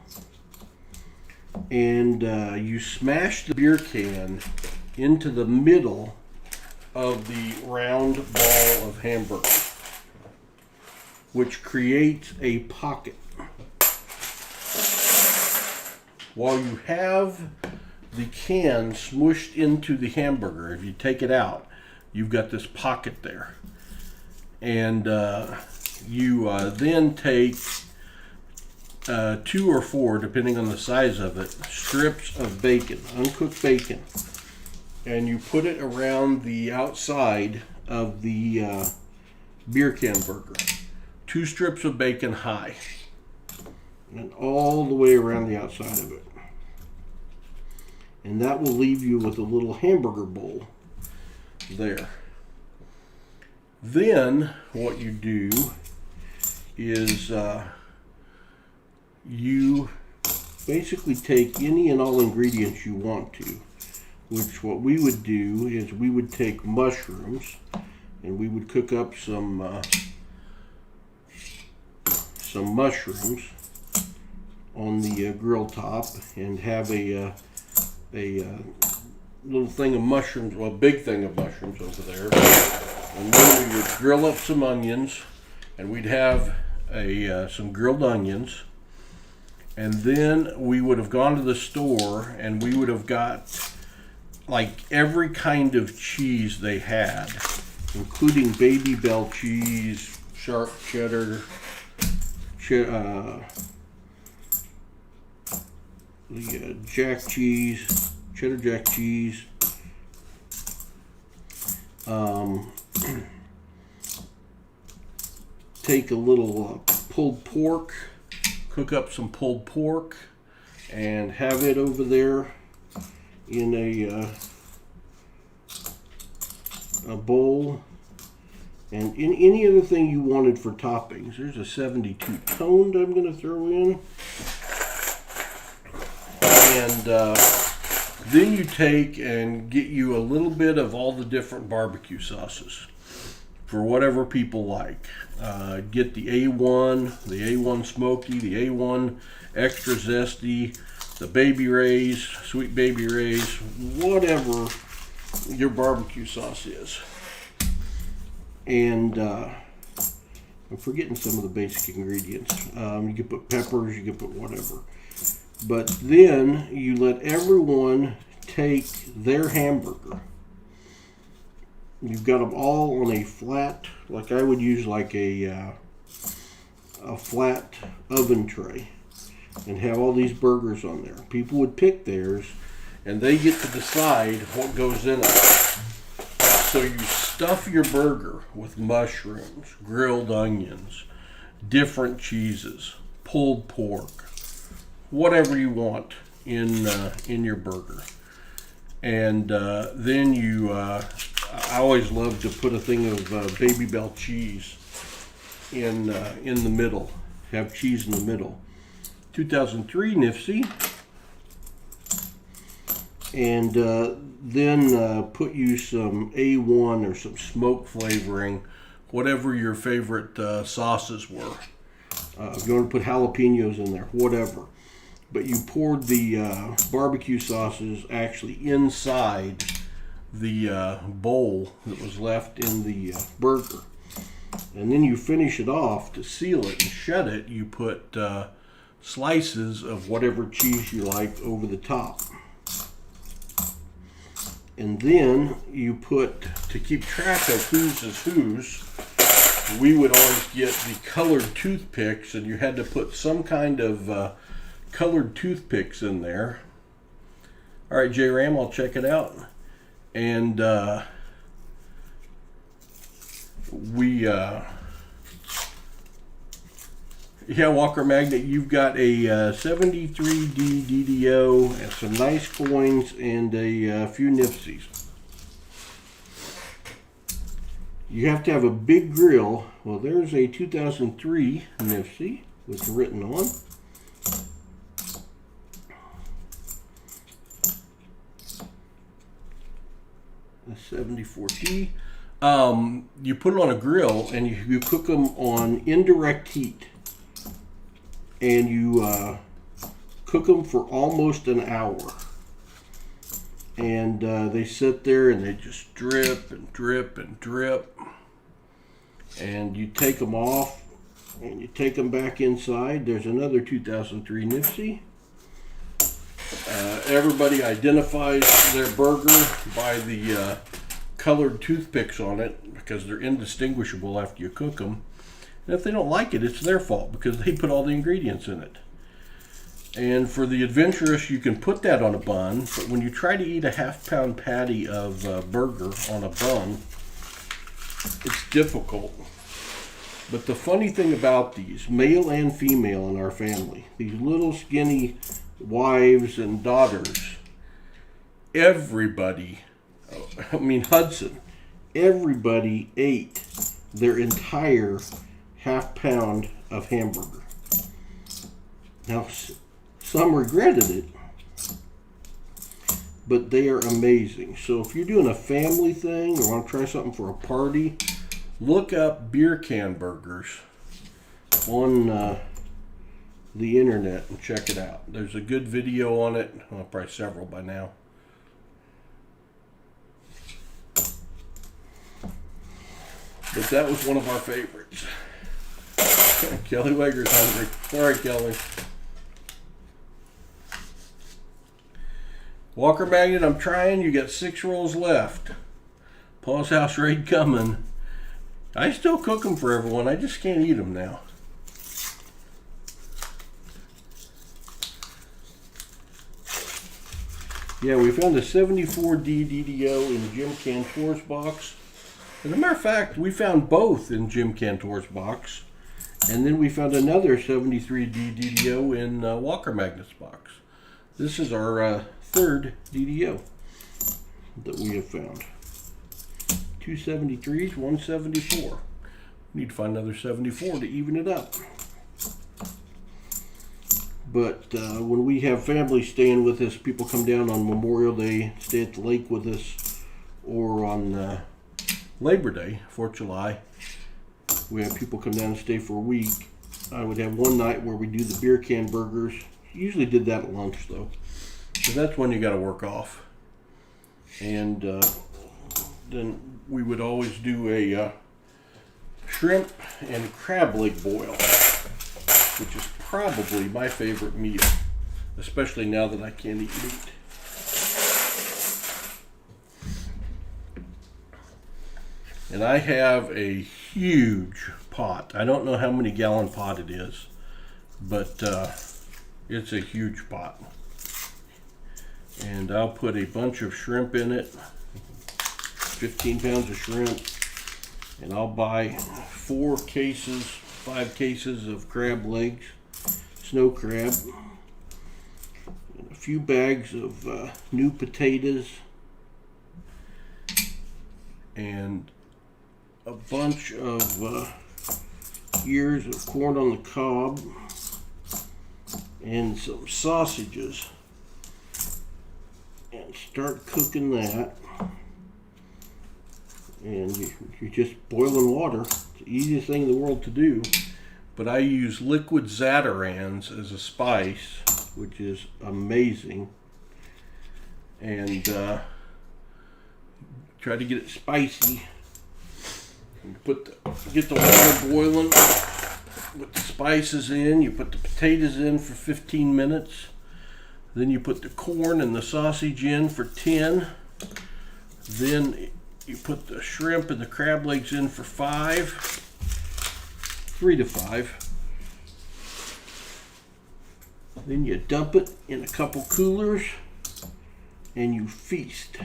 [SPEAKER 1] and you smash the beer can into the middle of the round ball of hamburger, which creates a pocket. While you have the can smushed into the hamburger. If you take it out, you've got this pocket there. And you then take 2 or 4, depending on the size of it, strips of bacon, uncooked bacon, and you put it around the outside of the beer can burger. 2 strips of bacon high, and all the way around the outside of it. And that will leave you with a little hamburger bowl there. Then what you do is you basically take any and all ingredients you want to, which what we would do is we would take mushrooms and we would cook up some mushrooms on the grill top and have a little thing of mushrooms, well, a big thing of mushrooms over there. And then we would grill up some onions, and we'd have some grilled onions. And then we would have gone to the store and we would have got like every kind of cheese they had, including Baby Bell cheese, sharp cheddar, jack cheese, cheddar jack cheese, take a little pulled pork, cook up some pulled pork, and have it over there in a bowl, and in any other thing you wanted for toppings. There's a 72 toned I'm going to throw in. And then you take and get you a little bit of all the different barbecue sauces for whatever people like. Get the A1, the A1 Smoky, the A1 Extra Zesty, the Baby Ray's, Sweet Baby Ray's, whatever your barbecue sauce is. And I'm forgetting some of the basic ingredients. You can put peppers, you can put whatever. But then you let everyone take their hamburger. You've got them all on a flat, like I would use like a flat oven tray, and have all these burgers on there. People would pick theirs, and they get to decide what goes in it. So you stuff your burger with mushrooms, grilled onions, different cheeses, pulled pork, whatever you want in your burger. And then you, I always love to put a thing of Baby Bell cheese in the middle. Have cheese in the middle. 2003 Nifty. And then put you some A1 or some smoke flavoring, whatever your favorite sauces were. If you want to put jalapenos in there, whatever. But you poured the barbecue sauces actually inside the bowl that was left in the burger. And then you finish it off to seal it and shut it. You put slices of whatever cheese you like over the top. And then you put, to keep track of whose is whose, we would always get the colored toothpicks, and you had to put some kind of colored toothpicks in there. All right, J-Ram, I'll check it out. And yeah, Walker Magnet, you've got a 73D DDO and some nice coins and a few Nifties. You have to have a big grill. Well, there's a 2003 Nifty with written on. A 74D. You put it on a grill and you cook them on indirect heat. And you cook them for almost an hour. And they sit there and they just drip and drip and drip. And you take them off and you take them back inside. There's another 2003 Nifty. Everybody identifies their burger by the colored toothpicks on it because they're indistinguishable after you cook them. And if they don't like it, it's their fault because they put all the ingredients in it. And for the adventurous, you can put that on a bun, but when you try to eat a half-pound patty of burger on a bun, it's difficult. But the funny thing about these, male and female in our family, these little skinny wives and daughters, everybody, Hudson, everybody ate their entire half-pound of hamburger. Now, some regretted it, but they are amazing. So if you're doing a family thing or want to try something for a party, look up beer can burgers on the internet and check it out. There's a good video on it. Well, probably several by now. But that was one of our favorites. Kelly Wager's hungry. Sorry, Kelly. Walker Magnet, I'm trying. You got 6 rolls left. Paul's House Raid coming. I still cook them for everyone. I just can't eat them now. Yeah, we found a 74D DDO in Jim Cantor's box. As a matter of fact, we found both in Jim Cantor's box. And then we found another 73D DDO in Walker Magnet's box. This is our third DDO that we have found. 2 73s, 1 74. We need to find another 74 to even it up. But when we have family staying with us, people come down on Memorial Day, stay at the lake with us, or on Labor Day, 4th of July, we have people come down and stay for a week. I would have one night where we do the beer can burgers. Usually did that at lunch though, because that's when you got to work off. And then we would always do a shrimp and crab leg boil, which is probably my favorite meal, especially now that I can't eat meat. And I have a huge pot. I don't know how many gallon pot it is, but it's a huge pot. And I'll put a bunch of shrimp in it, 15 pounds of shrimp, and I'll buy 5 cases of crab legs, snow crab, and a few bags of new potatoes, and a bunch of ears of corn on the cob, and some sausages, and start cooking that. And you're just boiling water. It's the easiest thing in the world to do. But I use liquid Zatarain's as a spice, which is amazing. And try to get it spicy. You get the water boiling with the spices in. You put the potatoes in for 15 minutes. Then you put the corn and the sausage in for 10. Then you put the shrimp and the crab legs in for 3 to 5. Then you dump it in a couple coolers and you feast.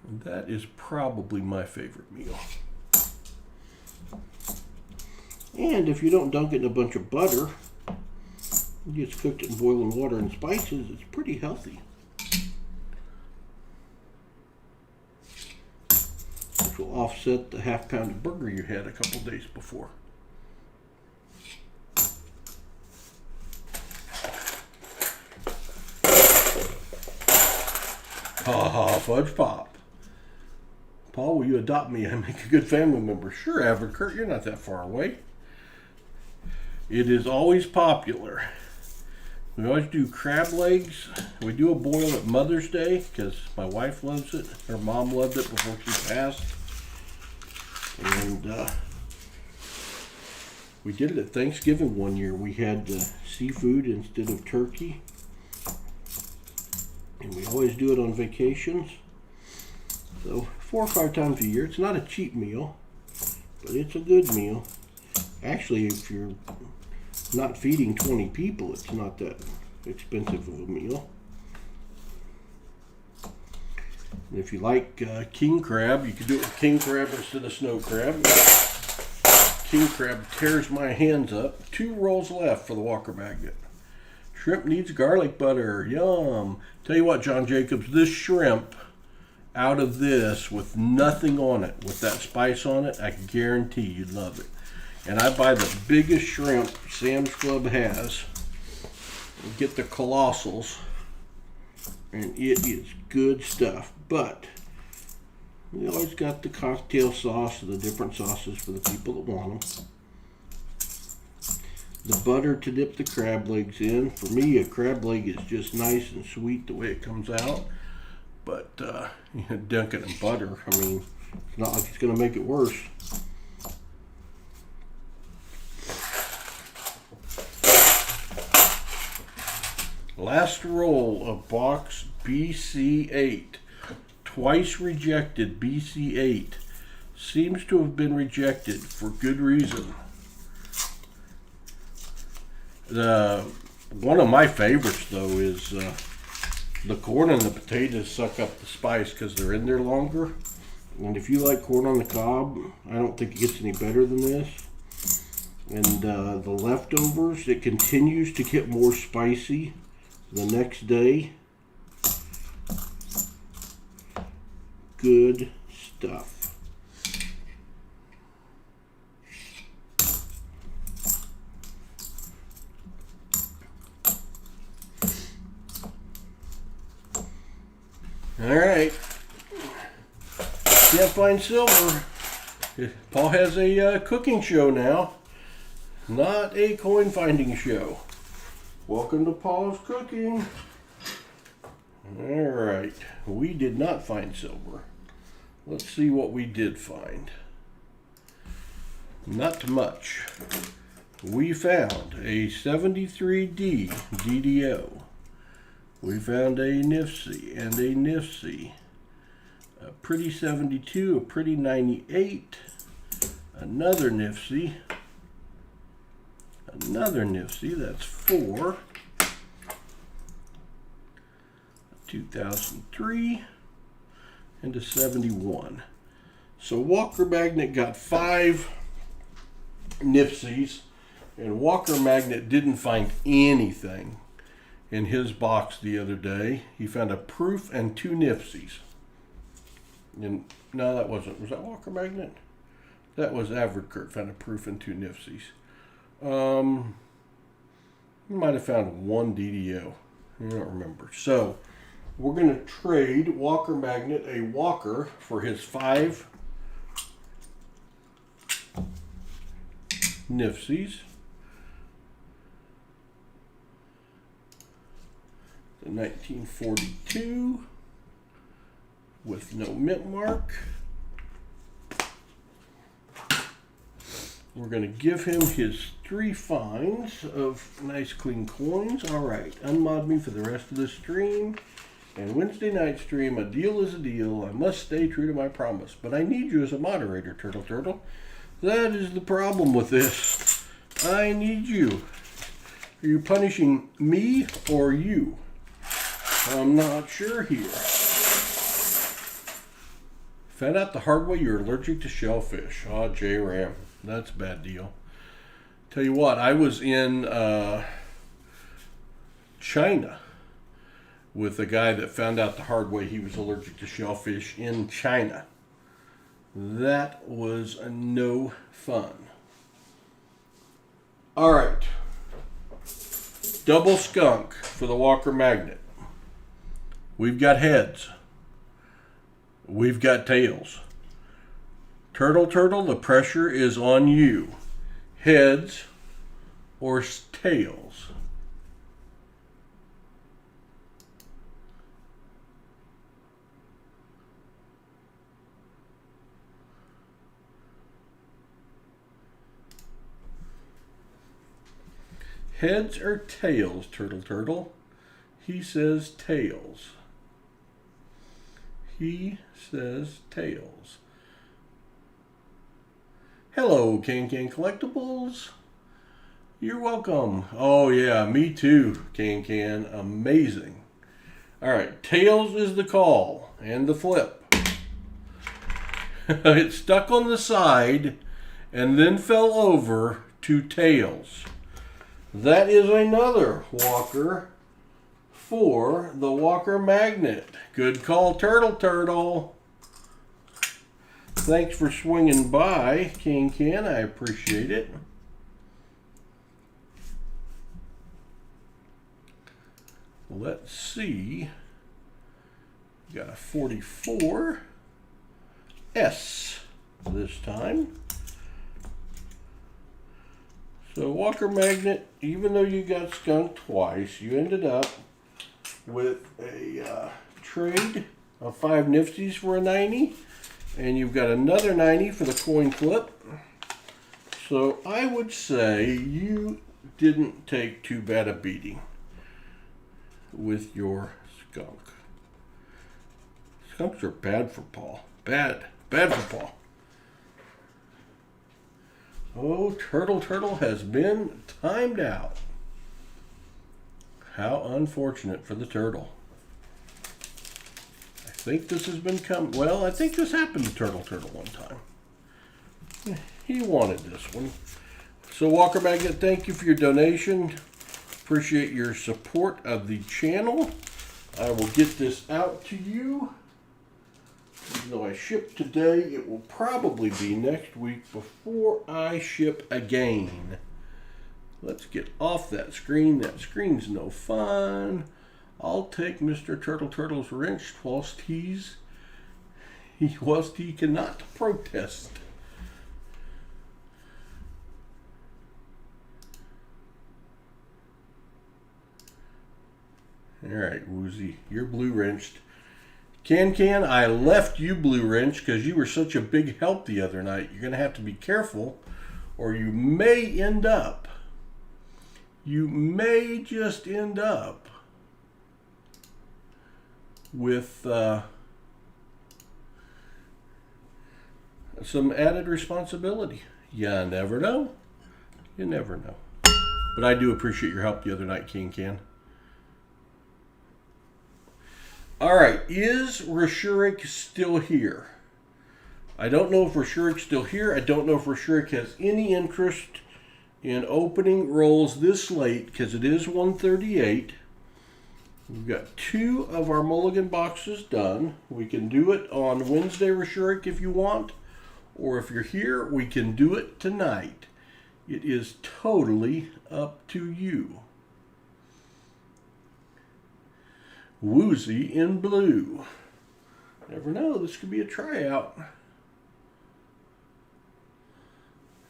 [SPEAKER 1] And that is probably my favorite meal. And if you don't dunk it in a bunch of butter, you just cooked it in boiling water and spices, it's pretty healthy. Which will offset the half-pound of burger you had a couple days before. Fudge Pop. Paul, will you adopt me? I make a good family member. Sure, Avid Kurt, you're not that far away. It is always popular We always do crab legs. We do a boil at Mother's Day because my wife loves it. Her mom loved it before she passed. And we did it at Thanksgiving one year. We had seafood instead of turkey. And we always do it on vacations. So 4 or 5 times a year. It's not a cheap meal, but it's a good meal. Actually, if you're not feeding 20 people, it's not that expensive of a meal. And if you like king crab, you can do it with king crab instead of snow crab. King crab tears my hands up. 2 rolls left for the Walker Magnet. Shrimp needs garlic butter. Yum. Tell you what, John Jacobs, this shrimp out of this with nothing on it, with that spice on it, I guarantee you'd love it. And I buy the biggest shrimp Sam's Club has. Get the colossals. And it is good stuff. But we always got the cocktail sauce and the different sauces for the people that want them. The butter to dip the crab legs in. For me, a crab leg is just nice and sweet the way it comes out. But dunk it in butter. I mean, it's not like it's going to make it worse. Last roll of box BC8. Twice rejected BC8. Seems to have been rejected for good reason. One of my favorites, though, is the corn and the potatoes suck up the spice because they're in there longer. And if you like corn on the cob, I don't think it gets any better than this. And the leftovers, it continues to get more spicy the next day. Good stuff. All right. Can't find silver. Paul has a cooking show now, not a coin finding show. Welcome to Paul's Cooking. All right. We did not find silver. Let's see what we did find. Not much. We found a 73D DDO. We found a NIFC and a NIFC. A pretty 72, a pretty 98. Another NIFC. Another NIFC, that's 4. 2003 and a 71. So Walker Magnet got 5 NIFCs, and Walker Magnet didn't find anything in his box the other day. He found a proof and 2 NIFCs. And no, that wasn't. Was that Walker Magnet? That was Average Kurt. Found a proof and 2 NIFCs. You might have found 1 DDO. I don't remember. So we're going to trade Walker Magnet a Walker for his 5 NIFCs. The 1942 with no mint mark. We're going to give him his 3 finds of nice clean coins. All right, unmod me for the rest of the stream. And Wednesday night stream, a deal is a deal. I must stay true to my promise. But I need you as a moderator, Turtle. That is the problem with this. I need you. Are you punishing me or you? I'm not sure here. Found out the hard way you're allergic to shellfish. Oh, J-Ram. That's a bad deal. Tell you what, I was in China with a guy that found out the hard way he was allergic to shellfish in China. That was no fun. All right. Double skunk for the Walker Magnet. We've got heads. We've got tails. Turtle, the pressure is on you. Heads or tails? Heads or tails, Turtle Turtle? He says tails. He says tails. Hello, Can Collectibles. You're welcome. Oh yeah, me too, Can. Amazing. All right, tails is the call and the flip. It stuck on the side and then fell over to tails. That is another Walker for the Walker Magnet. Good call, Turtle Turtle. Thanks for swinging by, Can. I appreciate it. Let's see. Got a 44 S this time. So Walker Magnet, even though you got skunked twice, you ended up with a trade of 5 Nifties for a 90. And you've got another 90 for the coin flip. So I would say you didn't take too bad a beating with your skunk. Skunks are bad for Paul. Bad for Paul. Oh, Turtle has been timed out. How unfortunate for the turtle. I think this has been well, I think this happened to Turtle one time. He wanted this one. So Walker Magnet, thank you for your donation. Appreciate your support of the channel. I will get this out to you. Even though I ship today, it will probably be next week before I ship again. Let's get off that screen. That screen's no fun. I'll take Mr. Turtle's wrench whilst he cannot protest. All right, Woozy, you're blue wrenched. Can, I left you blue wrench because you were such a big help the other night. You're going to have to be careful or you may just end up with some added responsibility. You never know. You never know. But I do appreciate your help the other night, Can. All right, is Rashurik still here? I don't know if Rashurik's still here. I don't know if Rashurik has any interest in opening rolls this late because it is 1:38. We've got 2 of our Mulligan boxes done. We can do it on Wednesday, Rashurik, if you want. Or if you're here, we can do it tonight. It is totally up to you. Woozy in blue. Never know, this could be a tryout.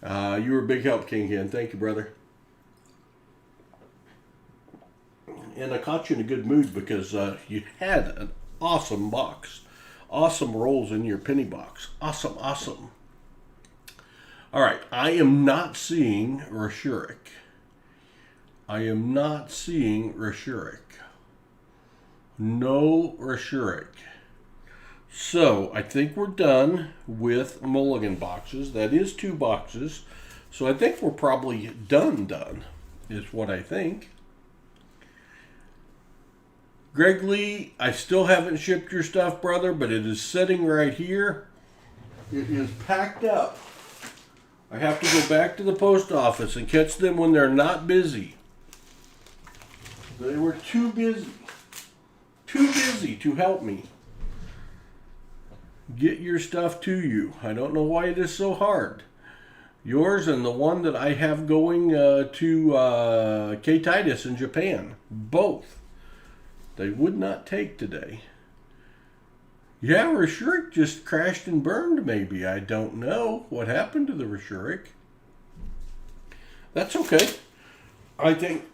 [SPEAKER 1] You were a big help, Can. Thank you, brother. And I caught you in a good mood because you had an awesome box. Awesome rolls in your penny box. Awesome. All right, I am not seeing Rashurik. No Rashurik. So I think we're done with Mulligan boxes. That is 2 boxes. So I think we're probably done is what I think. Greg Lee, I still haven't shipped your stuff, brother, but it is sitting right here. It is packed up. I have to go back to the post office and catch them when they're not busy. They were too busy to help me get your stuff to you. I don't know why it is so hard. Yours and the one that I have going to K. Titus in Japan. Both. They would not take today. Yeah, Rashurik just crashed and burned maybe. I don't know what happened to the Rashurik. That's okay. I think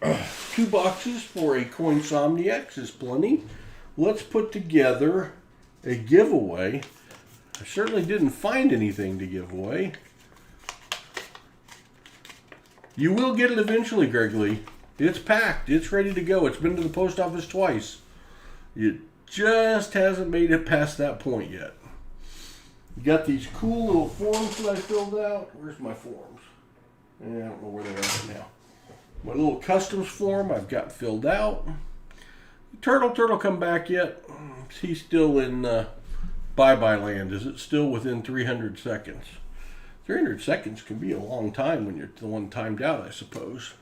[SPEAKER 1] 2 boxes for a Coinsomniacs is plenty. Let's put together a giveaway. I certainly didn't find anything to give away. You will get it eventually, Greg Lee. It's packed. It's ready to go. It's been to the post office twice. It just hasn't made it past that point yet. You got these cool little forms that I filled out. Where's my forms? I don't know where they are right now. My little customs form I've got filled out. Turtle come back yet? He's still in bye-bye land. Is it still within 300 seconds? 300 seconds can be a long time when you're the one timed out, I suppose.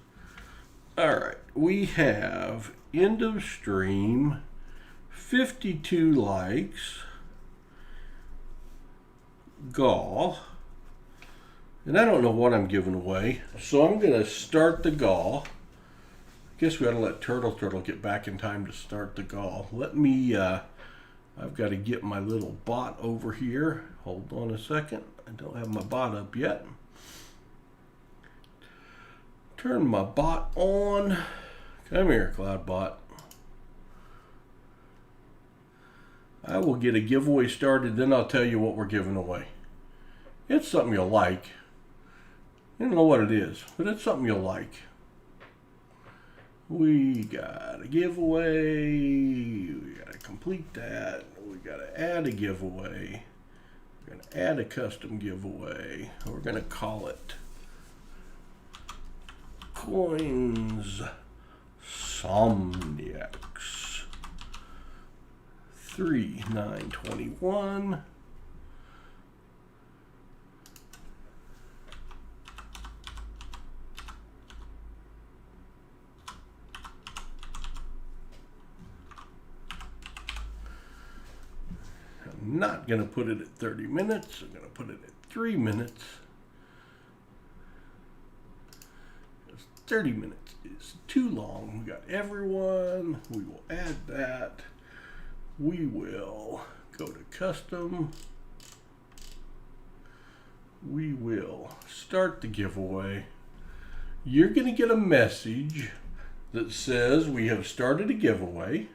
[SPEAKER 1] All right, we have end of stream, 52 likes, gall, and I don't know what I'm giving away, so I'm going to start the gall. I guess we ought to let Turtle get back in time to start the gall. Let me, I've got to get my little bot over here. Hold on a second. I don't have my bot up yet. Turn my bot on. Come here, CloudBot. I will get a giveaway started, then I'll tell you what we're giving away. It's something you'll like. You don't know what it is, but it's something you'll like. We got a giveaway. We got to complete that. We got to add a giveaway. We're going to add a custom giveaway. We're going to call it Coinsomniacs 3/9/21. I'm not going to put it at 30 minutes. I'm going to put it at 3 minutes. 30 minutes is too long. We got everyone. We will add that. We will go to custom. We will start the giveaway. You're going to get a message that says we have started a giveaway.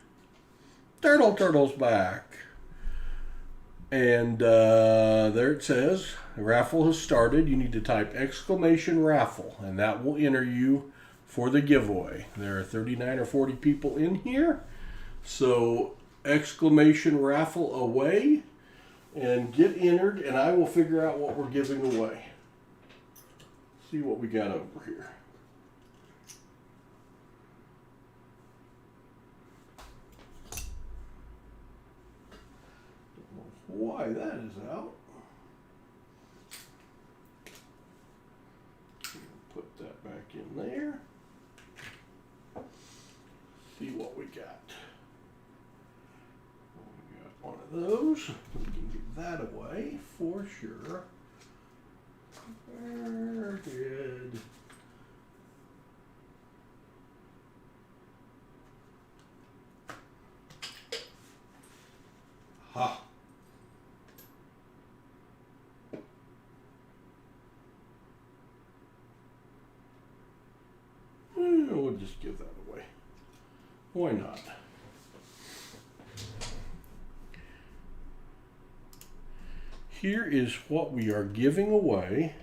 [SPEAKER 1] Turtle's back. And there it says, the raffle has started. You need to type !raffle, and that will enter you for the giveaway. There are 39 or 40 people in here. So !raffle away and get entered, and I will figure out what we're giving away. See what we got over here. Why that is out. Put that back in there. See what we got. We got one of those. We can give that away for sure. Where did... Ha! We'll just give that away. Why not? Here is what we are giving away.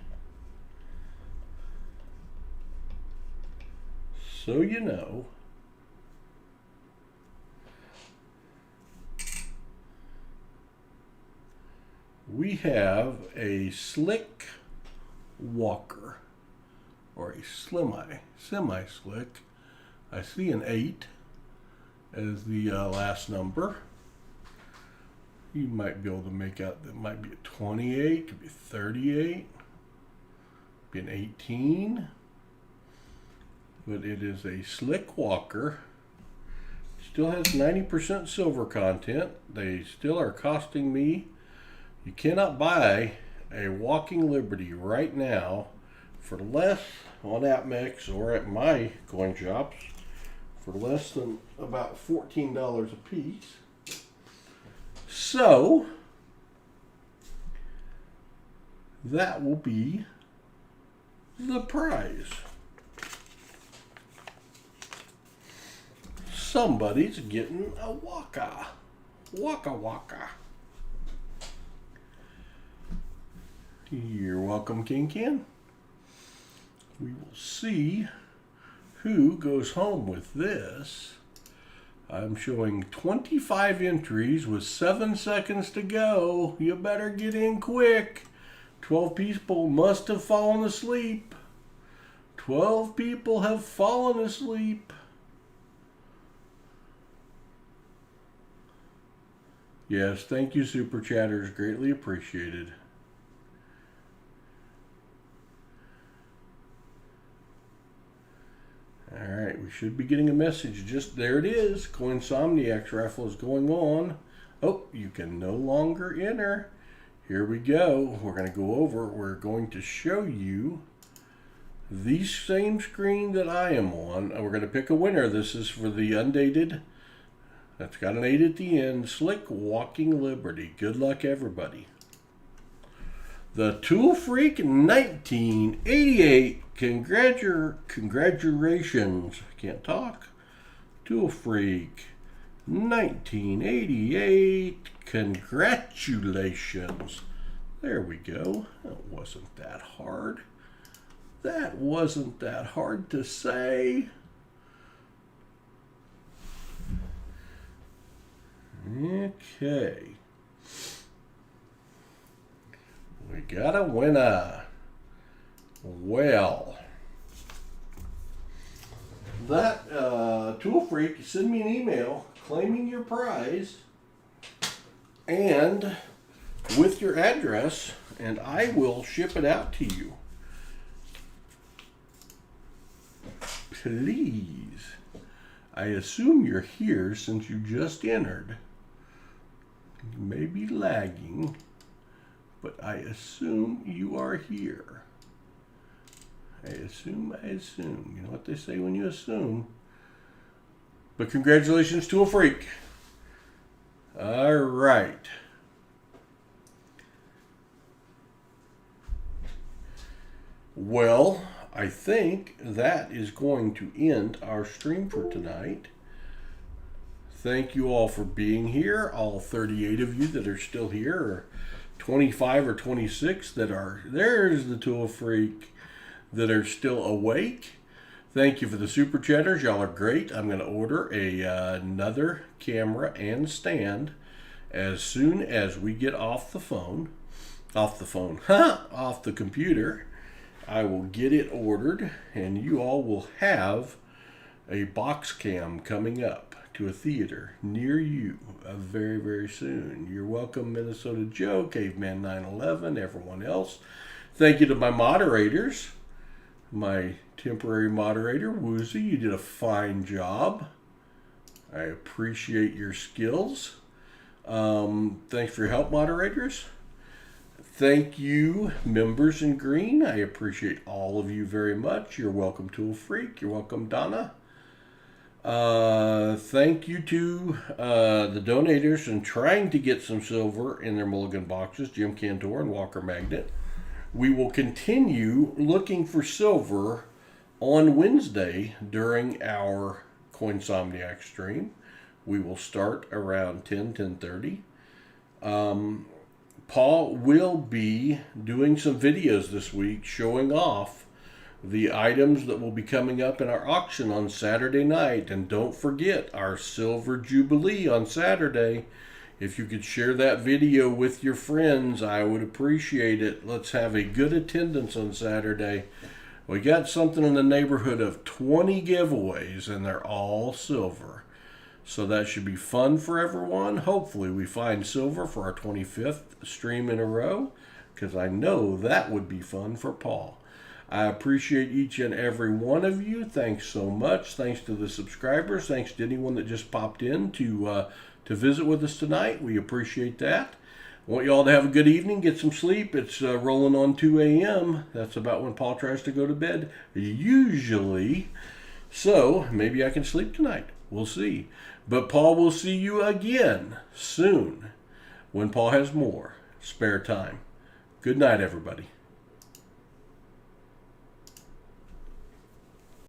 [SPEAKER 1] So you know. We have a slick walker, or a semi-slick. I see an 8 as the last number. You might be able to make out that might be a 28, could be 38, be an 18. But it is a slick walker. Still has 90% silver content. They still are costing me. You cannot buy a Walking Liberty right now for less on AppMex or at my coin shops for less than about $14 a piece. So that will be the prize. Somebody's getting a waka. Waka. You're welcome, King Ken. We will see who goes home with this. I'm showing 25 entries with 7 seconds to go. You better get in quick. 12 people must have fallen asleep. 12 people have fallen asleep. Yes, thank you, Super Chatters. Greatly appreciated. All right, we should be getting a message. Just there it is. Coinsomniacs raffle is going on. Oh, you can no longer enter. Here we go. We're going to go over. We're going to show you the same screen that I am on. We're going to pick a winner. This is for the undated. That's got an 8 at the end. Slick Walking Liberty. Good luck, everybody. The Tool Freak 1988. Congratulations. Can't talk. Tool Freak 1988. Congratulations. There we go. That wasn't that hard. That wasn't that hard to say. Okay. We got a winner. Well, that Tool Freak, send me an email claiming your prize and with your address, and I will ship it out to you. Please. I assume you're here since you just entered. You may be lagging, but I assume you are here. I assume. You know what they say when you assume. But congratulations, Tool Freak. All right. Well, I think that is going to end our stream for tonight. Thank you all for being here. All 38 of you that are still here, or 25 or 26 that are, there's the Tool Freak, that are still awake. Thank you for the Super Chatters. Y'all are great. I'm going to order another camera and stand as soon as we get off the computer. I will get it ordered, and you all will have a box cam coming up to a theater near you very, very soon. You're welcome, Minnesota Joe, Caveman 911, everyone else. Thank you to my moderators. My temporary moderator, Woozy, you did a fine job. I appreciate your skills. Thanks for your help, moderators. Thank you, members in green. I appreciate all of you very much. You're welcome, Tool Freak. You're welcome, Donna. Thank you to the donators and trying to get some silver in their Mulligan boxes, Jim Cantor and Walker Magnet. We will continue looking for silver on Wednesday during our Coinsomniacs stream. We will start around 10:30. Paul will be doing some videos this week showing off the items that will be coming up in our auction on Saturday night. And don't forget our Silver Jubilee on Saturday. If you could share that video with your friends, I would appreciate it. Let's have a good attendance on Saturday. We got something in the neighborhood of 20 giveaways, and they're all silver. So that should be fun for everyone. Hopefully we find silver for our 25th stream in a row, because I know that would be fun for Paul. I appreciate each and every one of you. Thanks so much. Thanks to the subscribers. Thanks to anyone that just popped in to visit with us tonight. We appreciate that. I want you all to have a good evening. Get some sleep. It's rolling on 2 a.m. That's about when Paul tries to go to bed, usually. So maybe I can sleep tonight. We'll see. But Paul will see you again soon when Paul has more spare time. Good night, everybody.